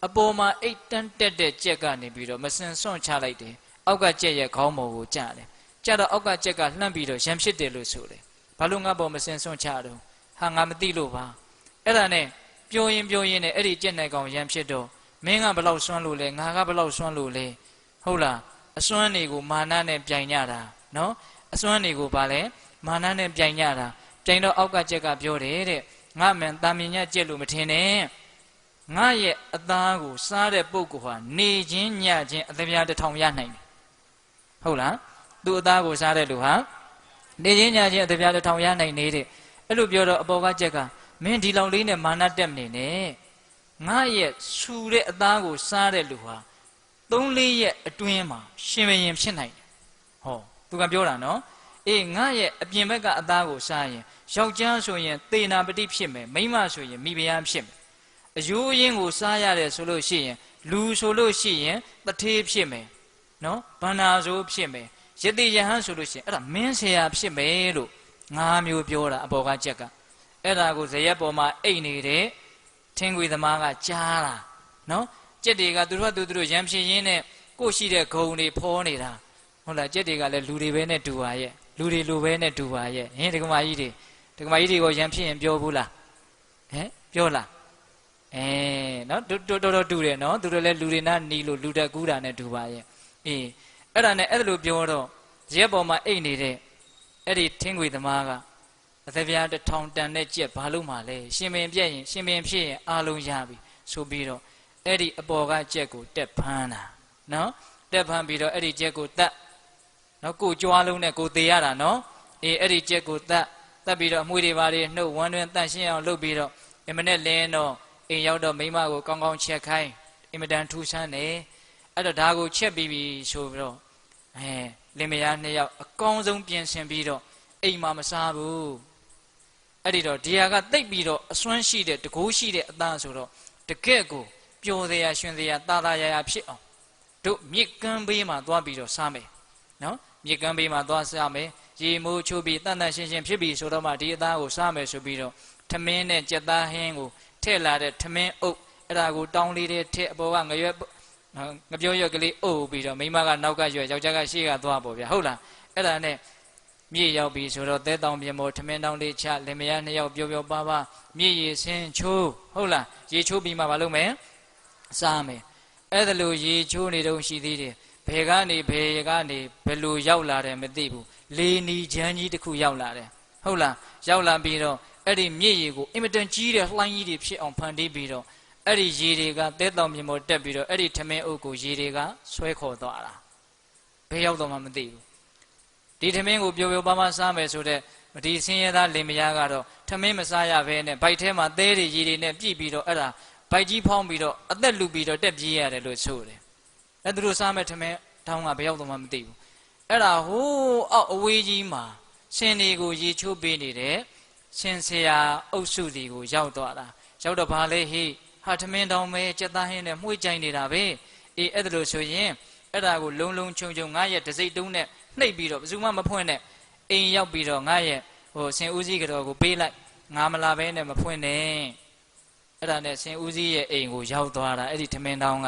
အပေါ်မှာအိတ်တန်းတက်တဲ့ကြက်ကနေပြီးတော့မစင်စွန့်ချလိုက်တယ်အောက်ကကြက်ရဲ့ခေါင်းပေါ်ကိုကြားတယ်ကြားတော့အောက်ကကြက်ကလှမ်းပြီးတော့ရံဖြစ်တယ်လို့ဆိုတယ်ဘာလို့ငါပေါ်မစင်စွန့်ချတော့ဟာငါမသိလို့ပါအဲ့ဒါနဲ့ပြောရင်နဲ့အဲ့ဒီကြက်နိုင်ကောင်ရံဖြစ်တော့မင်းကဘလောက်စွန့်လို့လဲငါကဘလောက်စွန့်လို့လဲဟုတ်လားအစွမ်းတွေကိုမာနနဲ့ပြိုင်ကြတာနော်အစွမ်းတွေကိုဗာလဲမာနနဲ့ပြိုင်ကြတာပြိုင်တော့အောက်ကကြက်ကပြောတယ်တဲ့ငါမှန်တာမင်ညကြက်လို့မထင်နဲ့ငါရဲ့အသားကိုစားတဲ့ပုဂ္ဂိုလ်ဟာနေချင်းညချင်းအသပြားတစ်ထောင်ရနိုင်တယ်ဟုတ်လားသူ့အသားကိုစားတဲ့လူဟာနေချင်းညချင်းအသပြားတစ်ထောင်ရနိုင်နေတဲ့အဲ့လိုပြောတော့အပေါ်ကကြက်ကမင်းဒီလောက်လေးနဲ့မာနတက်မနေနဲ့ငါရဲ့ဆူတဲ့အသားကိုစားတဲ့လူဟာ3-4ရက်အတွင်းမှာရှင်ဘရင်ဖြစ်နိုင်တယ်ဟောသူကပြောတာနော်အေးငါရဲ့အပြင်ဘက်ကအသားကိုစားရင်ယောက်ျားဆိုရင်သေနာပတိဖြစ်မယ်မိန်းမဆိုရင်မိဖုရားဖြစ်မယ် အယိုးရင်းကိုစားရတယ်ဆိုလို့ရှိရင်လူဆိုလို့ရှိရင်တထေးဖြစ်မယ်နော်ဗန္နာဆိုဖြစ်မယ်ယတိယဟန်ဆိုလို့ရှိရင်အဲ့ဒါမင်းဆရာဖြစ်မယ်လို့၅မျိုးပြောတာအပေါ်ကချက်ကအဲ့ဒါကိုဇရက်ပေါ်မှာအိတ်နေတဲ့ထင်းခွေသမားကကြားတာနော်ကြက်တွေကသူတို့ရံဖြစ်ရင်းနဲ့ကိုရှိတဲ့ဂုံတွေဖောနေတာဟုတ်လားကြက်တွေကလည်းလူတွေပဲနဲ့တူပါရဲ့လူတွေလိုပဲနဲ့တူပါရဲ့ဟင်ဒကမာကြီးတွေကိုရံဖြစ်ရင်ပြောဘူးလားဟမ်ပြောလားနော်တော်တူတယ်နော်သူတို့လည်းလူတွေနာနီလို့လူတက်ကူးတာနဲ့တူပါရဲ့အေးအဲ့ဒါနဲ့အဲ့လိုပြောတော့ရက်ပေါ်မှာအိတ်နေတဲ့အဲ့ဒီထင်းခွေသမားကအသက်ပြားတစ်ထောင်တန်တဲ့ကြက်ဘာလို့မှလဲရှင်ပင်ပြက်ရင်ရှင်ပင်ဖြစ်ရင်အားလုံးရပြီဆိုပြီးတော့အဲ့ဒီအပေါ်ကကြက်ကိုတက်ဖမ်းတာနော်တက်ဖမ်းပြီးတော့အဲ့ဒီကြက်ကိုတတ်နော်ကိုကြွားလုံးနဲ့ကိုသေးရတာနော်အေးအဲ့ဒီကြက်ကိုတတ်ပြီးတော့အမွှေးတွေပါတွေနှုတ်ဝမ်းတွင်တန့်ရှင်းအောင်လုပ်ပြီးတော့အမနဲ့လင်းတော့အိမ်ရောက်တော့မိမကိုကောင်းကောင်းချက်ခိုင်းအင်မတန်ထူးဆန်းတယ်အဲ့တော့ဒါကိုချက်ပြီးပြီဆိုပြီးတော့လင်မယားနှစ်ယောက်အကောင်းဆုံးပြင်ဆင်ပြီးတော့အိမ်မှာမစားဘူးအဲ့ဒီတော့ဒီဟာကတိတ်ပြီးတော့အစွမ်းရှိတဲ့တကိုးရှိတဲ့အသားဆိုတော့တကယ့်ကိုပျော်စရာရှင်စရာတာယာဖြစ်အောင်တို့မြစ်ကမ်းဘေးမှာသွားပြီးတော့စားမယ်နော်မြစ်ကမ်းဘေးမှာသွားစားမယ်ရေမိုးချိုးပြီးတန်တန်ရှင်းရှင်းဖြစ်ပြီးဆိုတော့မှဒီအသားကိုစားမယ်ဆိုပြီးတော့ထမင်းနဲ့ကြက်သားဟင်းကိုထည့်လာတဲ့ထမင်းအုပ်အဲ့ဒါကိုတောင်းလေးတဲ့ထည့်အပေါ်ကငပြောရွက်ကလေးအုပ်ပြီးတော့မိမကနောက်ကရွက်ယောက်ျားကရှေ့ကသွားပေါ့ဗျာဟုတ်လားအဲ့ဒါနဲ့မြေရောက်ပြီဆိုတော့သဲတောင်ပြင်ပေါ်ထမင်းတောင်းလေးချလင်မယားနှစ်ယောက်ပျော်ပျော်ပါပါမြေရည်ဆင်းချိုးဟုတ်လားရေချိုးပြီးမှမလုပ်မယ်စားမယ်အဲ့ဒါလို့ရေချိုးနေတော့ရှိသေးတယ်ဘယ်ကနေဘယ်လိုရောက်လာတယ်မသိဘူးလေနီချမ်းကြီးတစ်ခုရောက်လာတယ်ဟုတ်လားရောက်လာပြီးတော့အဲ့ဒီမြေရည်ကိုအင်မတန်ကြီးတဲ့လှိုင်းကြီးတွေဖြစ်အောင်ဖန်တီးပြီးတော့အဲ့ဒီရေတွေကသဲတောင်ပြင်ပေါ်တက်ပြီးတော့အဲ့ဒီထမင်းအုပ်ကိုရေတွေကဆွဲခေါ်သွားတာဘယ်ရောက်တော့မှမသိဘူးဒီထမင်းကိုပျော်ပျော်ပါးပါးစားမယ်ဆိုတဲ့ဒီဆင်းရဲသားလင်မယားကတော့ထမင်းမစားရဘဲနဲ့ဗိုက်ထဲမှာသဲတွေရေတွေနဲ့ပြည့်ပြီးတော့အဲ့ဒါဗိုက်ကြီးဖောင်းပြီးတော့အသက်လူပြီးတော့တက်ပြေးရတယ်လို့ဆိုတယ်အဲ့သူတို့စားမဲ့ထမင်းတောင်းကဘယ်ရောက်တော့မှမသိဘူးအဲ့ဒါဟိုးအောက်အဝေးကြီးမှာရှင်တွေကိုရေချိုးပေးနေတဲ့ရှင်ဆရာအုပ်စုတွေကိုရောက်သွားတာရောက်တော့ဘာလဲဟိဟာထမင်းတောင်းမဲကြက်သားဟင်းနဲ့မှုှေးကြိုင်နေတာပဲအေးအဲ့ဒါလို့ဆိုရင်အဲ့ဒါကိုလုံခြုံငါရဲ့တစိမ့်တုံးနဲ့နှိပ်ပြီးတော့ဘယ်သူမှမဖွင့်နဲ့အိမ်ရောက်ပြီးတော့ငါရဲ့ဆင်ဦးစီးကတော့ကိုပေးလိုက်ငါမလာဘဲနဲ့မဖွင့်နဲ့အဲ့ဒါနဲ့ဆင်ဦးစီးရဲ့အိမ်ကိုရောက်သွားတာအဲ့ဒီထမင်းတောင်းက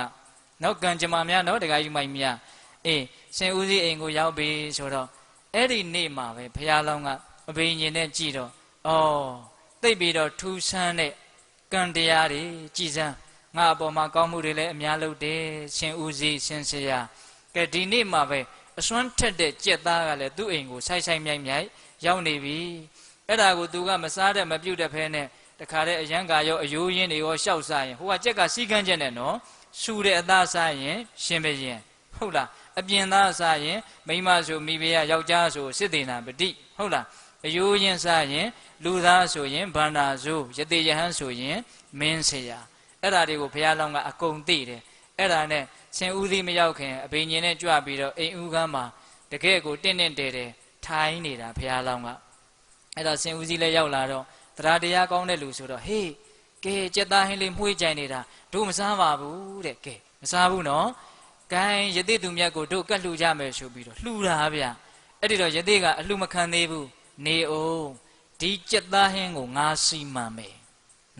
နော်ကံကြမ္မာများနော်တခါယူမိုက်များအေးဆင်ဦးစီးအိမ်ကိုရောက်ပြီဆိုတော့အဲ့ဒီနေ့မှာပဲဘုရားလောင်းကအဘိညာဉ်နဲ့ကြည်တော့သိပ်ပြီးတော့ထူးဆန်းတဲ့ကံတရားတွေကြည်စမ်းငါအပေါ်မှာကောင်းမှုတွေလည်းအများလုပ်တယ်ရှင်ဦးစီးရှင်ဆရာကဲဒီနေ့မှာပဲအစွမ်းထက်တဲ့ကြက်သားကလည်းသူ့အိမ်ကိုဆိုင်မြိုက်ရောက်နေပြီအဲ့ဒါကိုသူကမစားတဲ့မပြုတ်တဲ့ဖဲနဲ့တခါတည်းအရန်ကာရောအယိုးရင်းတွေရောရှောက်စားရင်ဟိုကကြက်ကစီးကန်းချက်နဲ့နော်ဆူတဲ့အသားစားရင်ရှင်ဘရင်ဟုတ်လားအပြင်သားစားရင်မိန်းမဆိုမိဖုရားယောက်ျားဆိုစစ်သေးနာပတိဟုတ်လားအယိုးရင်းစားရင်လူသားဆိုရင်ဗန္နာဆိုယတိယဟန်ဆိုရင်မင်းဆရာအဲ့ဒါတွေကိုဘုရားလောင်းကအကုန်သိတယ်အဲ့ဒါနဲ့ဆင်ဦးသီးမရောက်ခင်အဘိညာဉ်နဲ့ကြွပြီးတော့အိမ်ဦးကမ်းမှာတကယ့်ကိုတင့်တယ်ထိုင်းနေတာဘုရားလောင်းကအဲ့ဒါဆင်ဦးသီးလည်းရောက်လာတော့တရားတရားကောင်းတဲ့လူဆိုတော့ဟေးကဲကြက်သားဟင်းလေးမှုှေးကြိုင်နေတာတို့မစားပါဘူးတဲ့ကဲမစားဘူးနော်ဂိုင်းယသိသူမြတ်ကိုတို့ကတ်လှူကြမယ်ဆိုပြီးတော့လှူတာဗျအဲ့ဒီတော့ယသိကအလှူမခံသေးဘူးနေအောင်ဒီကြက်သားဟင်းကိုငါစီမံမယ်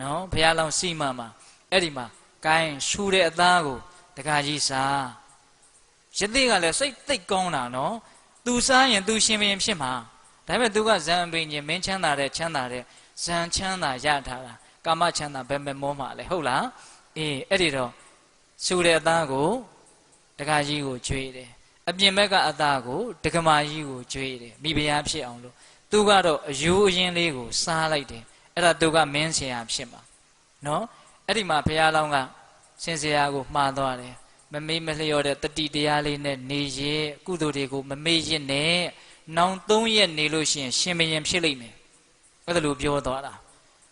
နော်ဘုရားလောင်းစီမံမှာအဲ့ဒီမှာဂိုင်းဆူတဲ့အသားကိုတခါကြီးစားယသိကလည်းစိတ်သိပ်ကောင်းတာနော်သူစားရင်သူရှင်ဘရင်ဖြစ်မှာဒါပေမဲ့သူကဇံပင်ကြီးမင်းချမ်းသာတဲ့ဇံချမ်းသာရထားတာကာမချမ်းသာဘယ်မဲ့မောမှာလဲဟုတ်လားအေးအဲ့ဒီတော့ဆူတဲ့အသားကိုတခါကြီးကိုကျွေးတယ်အပြင်ဘက်ကအသားကိုဒကမာကြီးကိုကျွေးတယ်မိဖုရားဖြစ်အောင်လို့သူကတော့အယိုးအရင်လေးကိုစားလိုက်တယ်အဲ့ဒါသူကမင်းဆရာဖြစ်မှာနော်အဲ့ဒီမှာဘုရားလောင်းကရှင်ဆရာကိုမှားသွားတယ်မမေ့မလျော့တဲ့တတိတရားလေးနဲ့နေရင်ကုသိုလ်တွေကိုမမေ့ရစ်နဲ့နောင်3ရက်နေလို့ရှိရင်ရှင်ဘရင်ဖြစ်လိမ့်မယ်အဲ့ဒါလိုပြောသွားတာ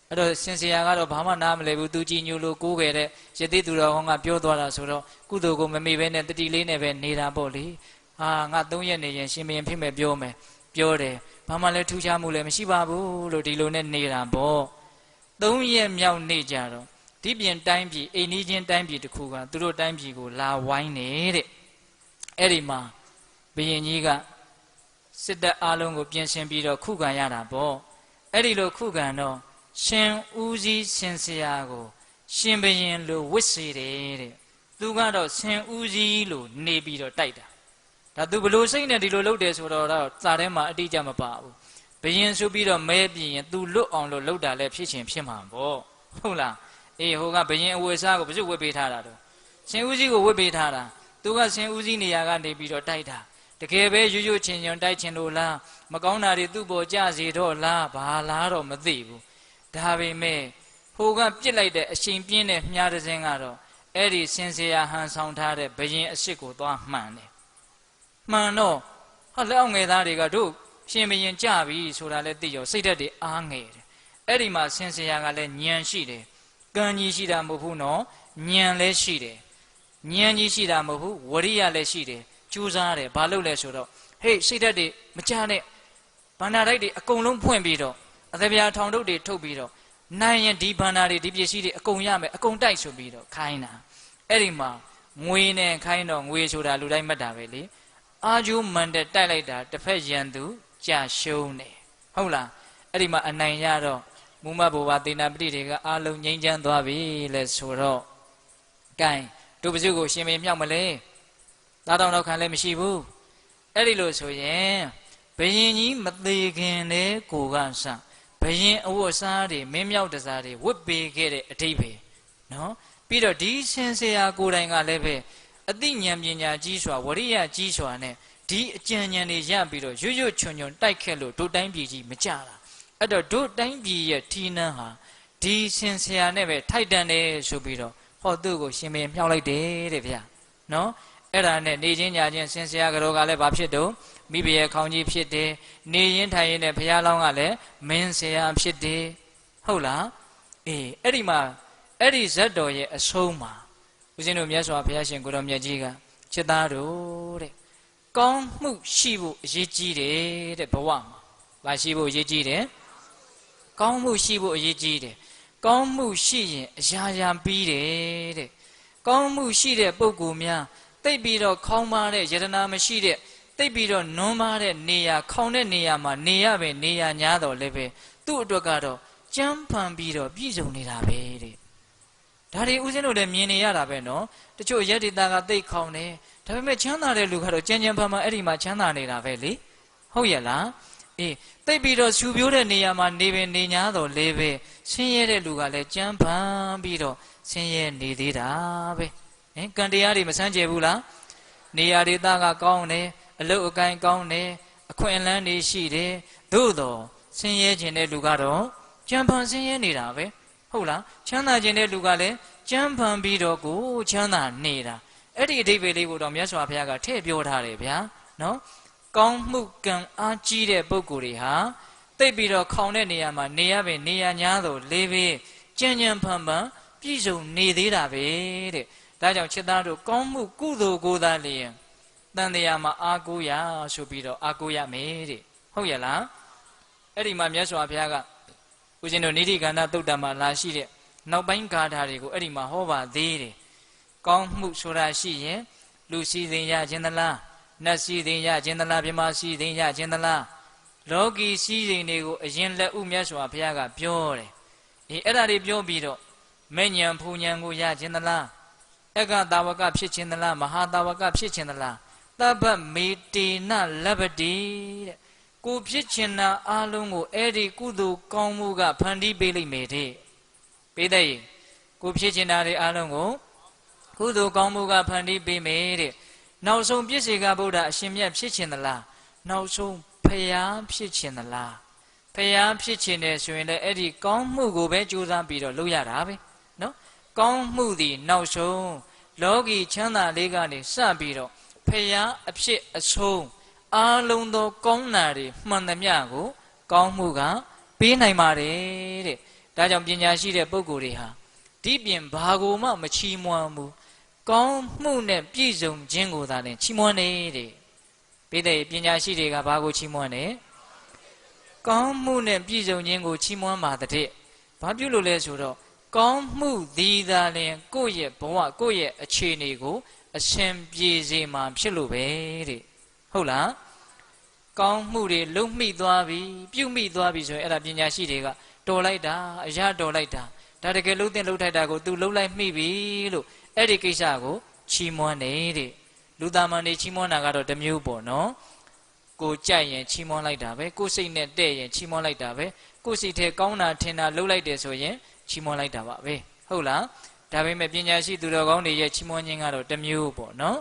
အဲ့တော့ရှင်ဆရာကတော့ဘာမှနားမလည်ဘူးသူကြည်ညိုလို့ကိုးခဲ့တဲ့ယသိသူတော်ကောင်းကပြောသွားတာဆိုတော့ကုသိုလ်ကိုမမေ့ဘဲနဲ့တတိလေးနဲ့ပဲနေတာပေါ့လေဟာငါ3ရက်နေရင်ရှင်ဘရင်ဖြစ်မယ်ပြောမယ်ပြောတယ်ဘာမှလည်းထူးခြားမှုလည်းမရှိပါဘူးလို့ဒီလိုနဲ့နေတာပေါ့3ရက်မြောက်နေကြတော့ဒ ဒီပြင်တိုင်းပြည်အိမ်နီးချင်းတိုင်းပြည်တစ်ခုကသူတို့တိုင်းပြည်ကိုလာဝိုင်းနေတဲ့အဲ့ဒီမှာဘုရင်ကြီးကစစ်တပ်အားလုံးကိုပြင်ဆင်ပြီးတော့ခုခံရတာပေါ့အဲ့ဒီလိုခုခံတော့ရှင်ဦးစီးရှင်ဆရာကိုရှင်ဘုရင်လိုဝစ်စေတယ်တဲ့သူကတော့ရှင်ဦးစီးလိုနေပြီးတော့တိုက်တာဒါသူဘလို့စိတ်နဲ့ဒီလိုလုပ်တယ်ဆိုတော့စာထဲမှာအတိအကျမပါဘူးဘုရင်ဆိုပြီးတော့မဲပြီးရင်သူလွတ်အောင်လို့လုပ်တာလည်းဖြစ်ချင်ဖြစ်မှာပေါ့ဟုတ်လားအေးဟိုကဘုရင်အဝတ်စားကိုဘယ်သူဝတ်ပေးထားတာတော့ရှင်ဦးစီးကိုဝတ်ပေးထားတာသူကရှင်ဦးစီးနေရာကနေပြီးတော့တိုက်တာတကယ်ပဲရွရွချင်းချင်းတိုက်ချင်လို့လားမကောင်းတာတွေသူ့ပေါ်ကြစေတော့လားဘာလားတော့မသိဘူးဒါပေမဲ့ဟိုကပြစ်လိုက်တဲ့အချိန်ပြင်းတဲ့မြားတစ်စင်းကတော့အဲ့ဒီစင်စရာဟန်ဆောင်ထားတဲ့ဘုရင်အစ်စ်ကိုသွားမှန်တယ်မှန်တော့ဟာလက်အောင်ငယ်သားတွေကတို့ရှင်ဘုရင်ကြပြီဆိုတာလည်းသိရောစိတ်ဓာတ်တွေအားငယ်တယ်အဲ့ဒီမှာစင်စရာကလည်းညံရှိတယ်ကံကြီးရှိတာမဟုတ်ဘူးနော်ညံလည်းရှိတယ်ညံကြီးရှိတာမဟုတ်ဘူးဝရိယလည်းရှိတယ်ကြိုးစားတယ်ဘာလို့လဲဆိုတော့ဟေးစိတ်ဓာတ်တွေမကြနဲ့ဘန္နာတိုက်တွေအကုန်လုံးဖွင့်ပြီးတော့အသက်ပြားထောင်တုပ်တွေထုတ်ပြီးတော့နိုင်ရင်ဒီဘန္နာတွေဒီပစ္စည်းတွေအကုန်ရမယ်အကုန်တိုက်ဆိုပြီးတော့ခိုင်းတာအဲ့ဒီမှာငွေနဲ့ခိုင်းတော့ငွေဆိုတာလူတိုင်းမှတ်တာပဲလေအာကျိုးမန်တဲ့တိုက်လိုက်တာတစ်ဖက်ရန်သူကြာရှုံးတယ်ဟုတ်လားအဲ့ဒီမှာအနိုင်ရတော့မူမဘဝသေနာပတိတွေကအာလုံးငြိမ်းချမ်းသွားပြီလဲဆိုတော့ကဲတို့ပစုကိုရှင်မင်းမြောက်မလဲသားတောင်တော့ခံလည်းမရှိဘူးအဲ့ဒီလိုဆိုရင်ဘယင်ကြီးမသေးခင်တဲ့ကိုကစဘယင်အဝတ်စားတွေမင်းမြောက်တစားတွေဝတ်ပေးခဲ့တဲ့အတိတ်ပဲနော်ပြီးတော့ဒီဆင်ဆရာကိုယ်တိုင်ကလည်းပဲအသိဉာဏ်ပညာကြီးစွာဝရိယကြီးစွာနဲ့ဒီအကြံဉာဏ်တွေရပြီးတော့ရွရွချွန်ချွန်တိုက်ခဲ့လို့တို့တိုင်းပြည်ကြီးမကြတာအဲ့တော့တို့တိုင်းပြည်ရဲ့ထီးနှန်းဟာဒီဆင်ဆရာနဲ့ပဲထိုက်တန်တယ်ဆိုပြီးတော့ဟောသူ့ကိုရှင်မင်းမြောက်လိုက်တယ်တဲ့ဗျာနော်အဲ့ဒါနဲ့နေချင်းညချင်းဆင်ဆရာကတော်ကလည်းဘာဖြစ်တော့မိဘရဲ့ခေါင်းကြီးဖြစ်တယ်နေရင်ထိုင်ရင်လည်းဘုရားလောင်းကလည်းမင်းဆရာဖြစ်တယ်ဟုတ်လားအေးအဲ့ဒီမှာအဲ့ဒီဇတ်တော်ရဲ့အဆုံးမှာဦးဇင်းတို့မြတ်စွာဘုရားရှင်ကိုတော်မြတ်ကြီးကချစ်သားတို့တဲ့ကောင်းမှုရှိဖို့အရေးကြီးတယ်တဲ့ဘဝမှာဘာရှိဖို့အရေးကြီးတယ်ကောင်းမှုရှိဖို့အရေးကြီးတယ်ကောင်းမှုရှိရင်အရာရာပြီးတယ်တဲ့ကောင်းမှုရှိတဲ့ပုဂ္ဂိုလ်များတိတ်ပြီးတော့ခေါင်းပါတဲ့ယတနာမရှိတဲ့တိတ်ပြီးတော့နွမ်းပါတဲ့နေရာခေါင်းတဲ့နေရာမှာနေရပဲနေရာညားတော့လည်းပဲသူ့အတွက်ကတော့ကြမ်းဖန်ပြီးတော့ပြည့်စုံနေတာပဲတဲ့ဒါတွေဦးဇင်းတို့လည်းမြင်နေရတာပဲနော်တချို့ရက်ဒေတာကတိတ်ခေါင်းတယ်ဒါပေမဲ့ချမ်းသာတဲ့လူကတော့ကြမ်းကြမ်းဖန်ဖန်အဲ့ဒီမှာချမ်းသာနေတာပဲလေဟုတ်ရဲ့လားအေးတိတ်ပြီးတော့ရှူပြိုးတဲ့နေရာမှာနေပင်နေညာတော့လေပဲဆင်းရဲတဲ့လူကလည်းကြမ်းဖန်ပြီးတော့ဆင်းရဲနေသေးတာပဲကံတရားတွေမဆန်းကျယ်ဘူးလားနေရာဒေသကကောင်းတယ်အလုတ်အကိုင်းကောင်းတယ်အခွင့်အလမ်းတွေရှိတယ်သို့တော့ဆင်းရဲခြင်းတဲ့လူကတော့ကြမ်းဖန်ဆင်းရဲနေတာပဲဟုတ်လားချမ်းသာခြင်းတဲ့လူကလည်းကြမ်းဖန်ပြီးတော့ကိုချမ်းသာနေတာအဲ့ဒီအဓိပ္ပာယ်လေးကိုတော့မြတ်စွာဘုရားကထည့်ပြောထားတယ်ဗျာနော်ကောင်းမှုကံအားကြီးတဲ့ပုဂ္ဂိုလ်တွေဟာတိတ်ပြီးတော့ခေါင်တဲ့နေရာမှာနေရပဲနေရာညာတော့လေးပဲကြံ့ကြံ့ဖန်ဖန်ပြည့်စုံနေသေးတာပဲတဲ့ဒါကြောင့်ချစ်သားတို့ကောင်းမှုကုသိုလ်ကိုသာလျင်တန်တရားမှာအာကိုရဆိုပြီးတော့အာကိုရမယ်တဲ့ဟုတ်ရဲ့လားအဲ့ဒီမှာမြတ်စွာဘုရားကဦးဇင်းတို့နိတိကန္တသုတ်တံမှာလာရှိတဲ့နောက်ပိုင်းဂါထာတွေကိုအဲ့ဒီမှာဟောပါသေးတယ်ကောင်းမှုဆိုတာရှိရင်လူစည်းစိမ်ရခြင်းသလားနတ်စည်းစိမ်ရခြင်းသလားမြမစည်းစိမ်ရခြင်းသလားလောကီစည်းစိမ်တွေကိုအရင်လက်ဥမြတ်စွာဘုရားကပြောတယ်အဲ့ဒါတွေပြောပြီးတော့မဲ့ညံဖူညံကိုရခြင်းသလားအက္ခတာဝကဖြစ်ခြင်းသလားမဟာတာဝကဖြစ်ခြင်းသလားသဗ္ဗမေတေနလဗ္ဗတိတဲ့ကိုဖြစ်ခြင်းနာအလုံးကိုအဲ့ဒီကုသိုလ်ကောင်းမှုကဖန်တီးပေးလိမ့်မယ်တဲ့ပေးတဲ့ကိုဖြစ်ခြင်းနာတွေအလုံးကိုကုသိုလ်ကောင်းမှုကဖန်တီးပေးမယ်တဲ့နောက်ဆုံးပြည့်စေကဗုဒ္ဓအရှင်မြတ်ဖြစ်ခြင်းသလားနောက်ဆုံးဖျားဖြစ်ခြင်းသလားဖျားဖြစ်ခြင်းနဲ့ဆိုရင်လည်းအဲ့ဒီကောင်းမှုကိုပဲကြိုးစားပြီးတော့လုပ်ရတာပဲနော်ကောင်းမှုသည်နောက်ဆုံးလောကီချမ်းသာလေးကနေစပြီးတော့ဖျားအဖြစ်အဆုံးအားလုံးသောကောင်းတာတွေမှန်သမျှကိုကောင်းမှုကပေးနိုင်ပါတယ်တဲ့ဒါကြောင့်ပညာရှိတဲ့ပုဂ္ဂိုလ်တွေဟာဒီပြင်ဘာကိုမှမချီးမွမ်းဘူးကောင်းမှုနဲ့ပြည့်စုံခြင်းကိုသာလည်းချီးမွမ်းနေတဲ့ပြီးတဲ့ပညာရှိတွေကဘာကိုချီးမွမ်းတယ်ကောင်းမှုနဲ့ပြည့်စုံခြင်းကိုချီးမွမ်းပါတဲ့ဘာပြုလို့လဲဆိုတော့ ကောင်းမှုသည်သာလျှင်ကိုယ့်ရဲ့ဘဝကိုယ့်ရဲ့အခြေအနေကိုအရှင်ပြေစေမှာဖြစ်လို့ပဲတဲ့ဟုတ်လားကောင်းမှုတွေလုံမိသွားပြီပြုမိသွားပြီဆိုရင်အဲ့ဒါပညာရှိတွေကတော်လိုက်တာအရာတော်လိုက်တာဒါတကယ်လှုပ်တဲ့လှုပ်ထိုက်တာကို तू လှုပ်လိုက်မိပြီလို့အဲ့ဒီကိစ္စကိုချီးမွမ်းနေတဲ့လူသားမန်တွေချီးမွမ်းတာကတော့တစ်မျိုးပေါ့နော်ကိုကြိုက်ရင်ချီးမွမ်းလိုက်တာပဲကိုစိတ်နဲ့တဲ့ရင်ချီးမွမ်းလိုက်တာပဲကိုစိတ်ထဲကောင်းတာထင်တာလှုပ်လိုက်တယ်ဆိုရင်ချီးမွမ်းလိုက်တာပါပဲဟုတ်လားဒါပေမဲ့ပညာရှိသူတော်ကောင်းတွေရဲ့ချီးမွမ်းခြင်းကတော့တစ်မျိုးပေါ့နော်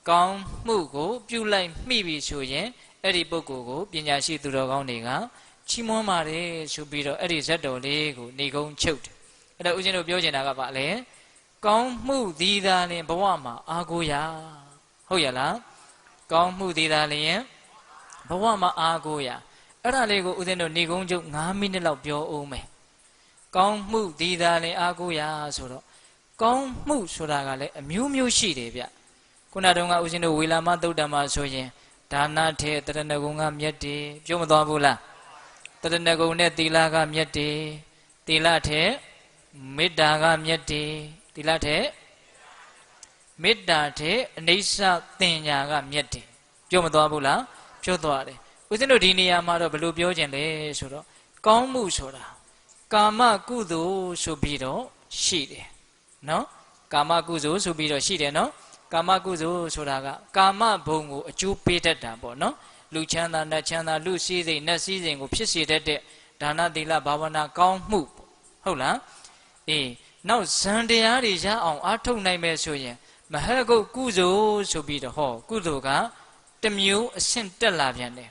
ကောင်းမှုကိုပြုလိုက်မိပြီဆိုရင်အဲ့ဒီပုဂ္ဂိုလ်ကိုပညာရှိသူတော်ကောင်းတွေကချီးမွမ်းပါတယ်ဆိုပြီးတော့အဲ့ဒီဇတ်တော်လေးကိုနေကုန်းချုပ်တယ်အဲ့တော့ဦးဇင်းတို့ပြောချင်တာကဘာလဲကောင်းမှုသည်သာလျှင်ဘဝမှာအာကိုရာဟုတ်ရလားကောင်းမှုသည်သာလျှင်ဘဝမှာအာကိုရာအဲ့ဒါလေးကိုဦးဇင်းတို့နေကုန်းချုပ်9မိနစ်လောက်ပြောအောင်မယ်ကောင်းမှုသည်သာလျှင်အာကိုရာဆိုတော့ကောင်းမှုဆိုတာကလည်းအမျိုးမျိုးရှိတယ်ဗျခုနတုန်းကဦးဇင်းတို့ဝေလာမသုတ်တံမှာဆိုရင်ဒါနထဲတရဏဂုံကမြတ်တယ်ပြောမသွားဘူးလားတရဏဂုံနဲ့သီလကမြတ်တယ်သီလထဲမေတ္တာကမြတ်တယ်သီလထဲမေတ္တာထဲအနိစ္စသင်ညာကမြတ်တယ်ပြောမသွားဘူးလားပြောသွားတယ်ဦးဇင်းတို့ဒီနေရာမှာတော့ဘယ်လိုပြောခြင်းလဲဆိုတော့ကောင်းမှုဆိုတာကာမကုသိုလ်ဆိုပြီးတော့ရှိတယ်နော်ကာမကုသိုလ်ဆိုပြီးတော့ရှိတယ်နော်ကာမကုသိုလ်ဆိုတာကကာမဘုံကိုအကျိုးပေးတတ်တာပေါ့နော်လူချမ်းသာနတ်ချမ်းသာလူစည်းစိမ်နတ်စည်းစိမ်ကိုဖြစ်စေတတ်တဲ့ဒါနသီလဘာဝနာကောင်းမှုဟုတ်လားအေးနောက်ဇန်တရားတွေရအောင်အားထုတ်နိုင်မယ်ဆိုရင်မဟကုတ်ကုသိုလ်ဆိုပြီးတော့ဟောကုသိုလ်ကတစ်မျိုးအဆင့်တက်လာပြန်တယ်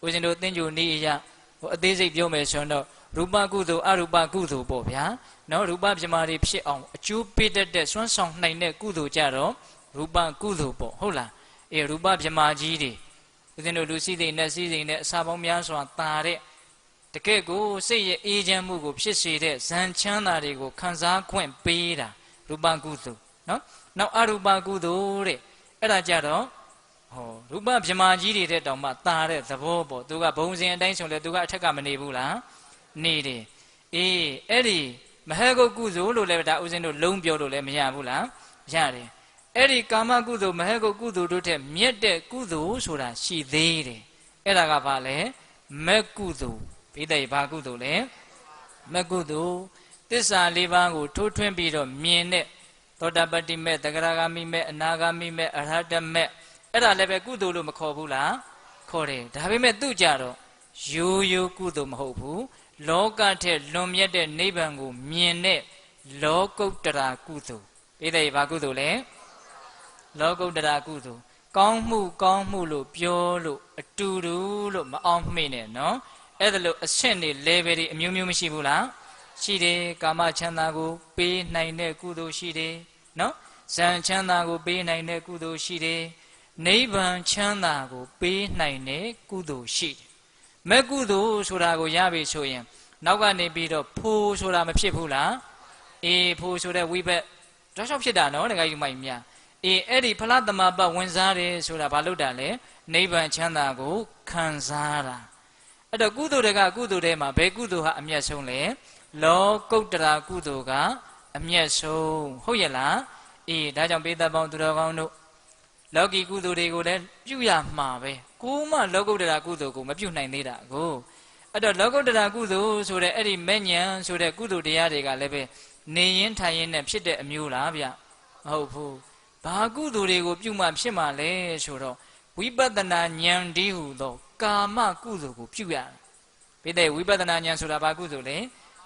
ဦးဇင်းတို့သင်္ကြန်နေ့အရာဟိုအသေးစိတ်ပြောမယ်ဆိုတော့ရူပကုသိုလ်အရူပကုသိုလ်ပေါ့ဗျာနော်ရူပပြမာတွေဖြစ်အောင်အကျိုးပေးတတ်တဲ့စွမ်းဆောင်နိုင်တဲ့ကုသိုလ်ကြတော့ရူပကုသိုလ်ပေါ့ဟုတ်လားအေးရူပပြမာကြီးတွေဦးဇင်းတို့လူစည်းစိမ်နဲ့စည်းစိမ်နဲ့အစာပေါင်းများစွာတာတဲ့တကယ့်ကိုစိတ်ရဲ့အေးချမ်းမှုကိုဖြစ်စေတဲ့ဇန်ချမ်းသာတွေကိုခံစားခွင့်ပေးတာရူပကုသိုလ်နော်နောက်အရူပကုသိုလ်တဲ့အဲ့ဒါကြတော့ဟောရူပပြမာကြီးတွေတဲ့တောင်မှတာတဲ့သဘောပေါ့သူကဘုံစဉ်အတိုင်းဆိုလဲသူကအထက်ကမနေဘူးလားနေတယ်အေးအဲ့ဒီမဟကုတ်ကုသိုလ်လို့လည်းဒါဦးဇင်းတို့လုံးပြောလို့လည်းမရဘူးလားရတယ်အဲ့ဒီကာမကုသိုလ်မဟကုတ်ကုသိုလ်တို့ထက်မြတ်တဲ့ကုသိုလ်ဆိုတာရှိသေးတယ်အဲ့ဒါကဘာလဲမက်ကုသိုလ်ဘိသိက်ဘာကုသိုလ်လဲမက်ကုသိုလ်သစ္စာ၄ပါးကိုထိုးထွင်းပြီးတော့မြင်တဲ့သောတာပတ္တိမေသဂရဂါမိမေအနာဂါမိမေအရဟတမေအဲ့ဒါလည်းပဲကုသိုလ်လို့မခေါ်ဘူးလားခေါ်တယ်ဒါပေမဲ့သူ့ကြတော့ရိုးရိုးကုသိုလ်မဟုတ်ဘူးလောကထက်လွန်မြတ်တဲ့နိဗ္ဗာန်ကိုမြင်တဲ့လောကုတ္တရာကုသိုလ်ဘိသိက်ဘာကုသိုလ်လဲလောကုတ္တရာကုသိုလ်ကောင်းမှုလို့ပြောလို့အတူတူလို့မအောင်မေ့နဲ့နော်အဲ့ဒါလို့အဆင့်တွေ level တွေအမျိုးမျိုးမရှိဘူးလားရှိတယ်ကာမချမ်းသာကိုပေးနိုင်တဲ့ကုသိုလ်ရှိတယ်နော်ဇန်ချမ်းသာကိုပေးနိုင်တဲ့ကုသိုလ်ရှိတယ်နိဗ္ဗာန်ချမ်းသာကိုပေးနိုင်တဲ့ကုသိုလ်ရှိတယ်မက်ကုသိုလ်ဆိုတာကိုရပြီဆိုရင်နောက်ကနေပြီးတော့ဖိုးဆိုတာမဖြစ်ဘူးလားအေးဖိုးဆိုတဲ့ဝိဘက်တောက်လျှောက်ဖြစ်တာနော်တခါယူမိုက်များအေးအဲ့ဒီဖလားသမပတ်ဝင်စားတယ်ဆိုတာဘာလို့တာလဲနိဗ္ဗာန်ချမ်းသာကိုခံစားတာအဲ့တော့ကုသိုလ်တွေကကုသိုလ်တွေမှာဘယ်ကုသိုလ်ဟာအမျက်ဆုံးလဲလောကုတ္တရာကုသိုလ်ကအမျက်ဆုံးဟုတ်ရဲ့လားအေးဒါကြောင့်ပေသက်ပေါင်းသူတော်ကောင်းတို့လောကီကုသိုလ်တွေကိုလည်းပြုရမှာပဲကိုမှလောကုတ္တရာကုသိုလ်ကိုမပြုနိုင်သေးတာကိုအဲ့တော့လောကုတ္တရာကုသိုလ်ဆိုတဲ့အဲ့ဒီမဲ့ဉဏ်ဆိုတဲ့ကုသိုလ်တရားတွေကလည်းပဲနေရင်ထိုင်ရင်နဲ့ဖြစ်တဲ့အမျိုးလားဗျမဟုတ်ဘူးဘာကုသိုလ်တွေကိုပြုမှဖြစ်မှာလဲဆိုတော့ဝိပဿနာဉာဏ်ဒီဟုသောကာမကုသိုလ်ကိုပြုရတယ်ဘိတဲ့ဝိပဿနာဉာဏ်ဆိုတာဘာကုသိုလ်လဲ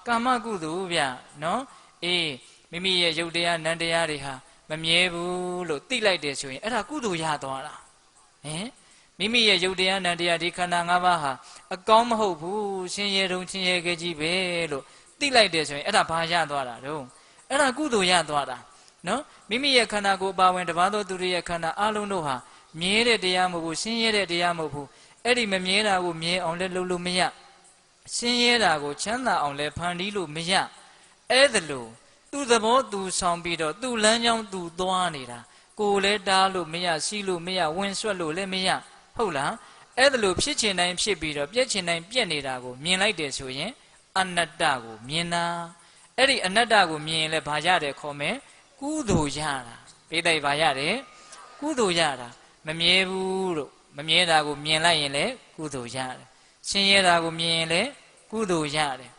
ကာမကုသိုလ်ဗျနော်အေးမိမိရဲ့ရုပ်တရားနံတရားတွေဟာမမြဲဘူးလို့သိလိုက်တယ်ဆိုရင်အဲ့ဒါကုသိုလ်ရသွားတာဟင်မိမိရဲ့ရုပ်တရားနံတရားဒီခန္ဓာ၅ပါးဟာအကောင်းမဟုတ်ဘူးရှင်ရဲတုံချင်းရဲခဲ့ကြီးပဲလို့သိလိုက်တယ်ဆိုရင်အဲ့ဒါဘာရသွားတာတုံးအဲ့ဒါကုသိုလ်ရသွားတာနော်မိမိရဲ့ခန္ဓာကိုယ်ပါဝင်တပါးသောသူတွေရဲ့ခန္ဓာအလုံးတို့ဟာမြဲတဲ့တရားမဟုတ်ဘူးရှင်ရဲတဲ့တရားမဟုတ်ဘူးအဲ့ဒီမမြဲတာကိုမြဲအောင်လဲလုပ်လို့မရရှင်ရဲတာကိုချမ်းသာအောင်လဲဖန်တီးလို့မရအဲ့ဒါလို့သူ့သဘောသူဆောင်ပြီးတော့သူ့လမ်းကြောင်းသူသွားနေတာကိုယ်လဲတားလို့မရစီးလို့မရဝင်ဆွက်လို့လည်းမရဟုတ်လားအဲ့ဒါလို့ဖြစ်ချင်တိုင်းဖြစ်ပြီးတော့ပြက်ချင်တိုင်းပြက်နေတာကိုမြင်လိုက်တယ်ဆိုရင်အနတ္တကိုမြင်တာ အဲ့ဒီအနတ္တကိုမြင်ရင်လည်းဘာရတယ်ခေါ်မယ်ကုသိုလ်ရတာပိဋိဘာရတယ်ကုသိုလ်ရတာမမြဲဘူးလို့မမြဲတာကိုမြင်လိုက်ရင်လည်းကုသိုလ်ရတယ်ဆင်းရဲတာကိုမြင်ရင်လည်းကုသိုလ်ရတယ်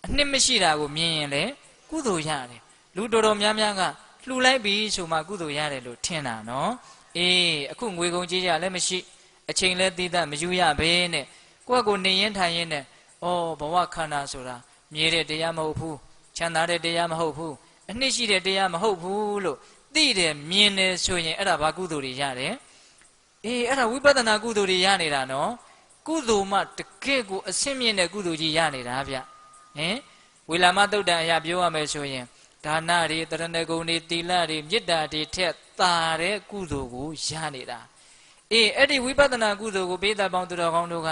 အနှစ်မရှိတာကိုမြင်ရင်လည်းကုသိုလ်ရတယ်လူတော်တော်များများကလှူလိုက်ပြီဆိုမှကုသိုလ်ရတယ်လို့ထင်တာနော်အေးအခုငွေကုန်ကြေးကြလည်းမရှိအချိန်လည်းတည်တတ်မယူရဘဲနဲ့ကိုယ့်ကိုနေရင်ထိုင်ရင်နဲ့ဩဘဝခန္ဓာဆိုတာမြဲတဲ့တရားမဟုတ်ဘူးချမ်းသာတဲ့တရားမဟုတ်ဘူးအနှစ်ရှိတဲ့တရားမဟုတ်ဘူးလို့သိတယ်မြင်တယ်ဆိုရင်အဲ့ဒါဘာကုသိုလ်တွေရတယ်အေးအဲ့ဒါဝိပဿနာကုသိုလ်တွေရနေတာနော်ကုသိုလ်မှတကယ့်ကိုအဆင့်မြင့်တဲ့ကုသိုလ်ကြီးရနေတာဗျဟင်ဝေလာမသုတ်တံအရာပြောရမယ်ဆိုရင်ဒါနတွေတရဏဂုံတွေတိလတွေမေတ္တာတွေထက်သာတဲ့ကုသိုလ်ကိုရနေတာအေးအဲ့ဒီဝိပဿနာကုသိုလ်ကိုပိဋကပေါင်းသူတော်ကောင်းတို့က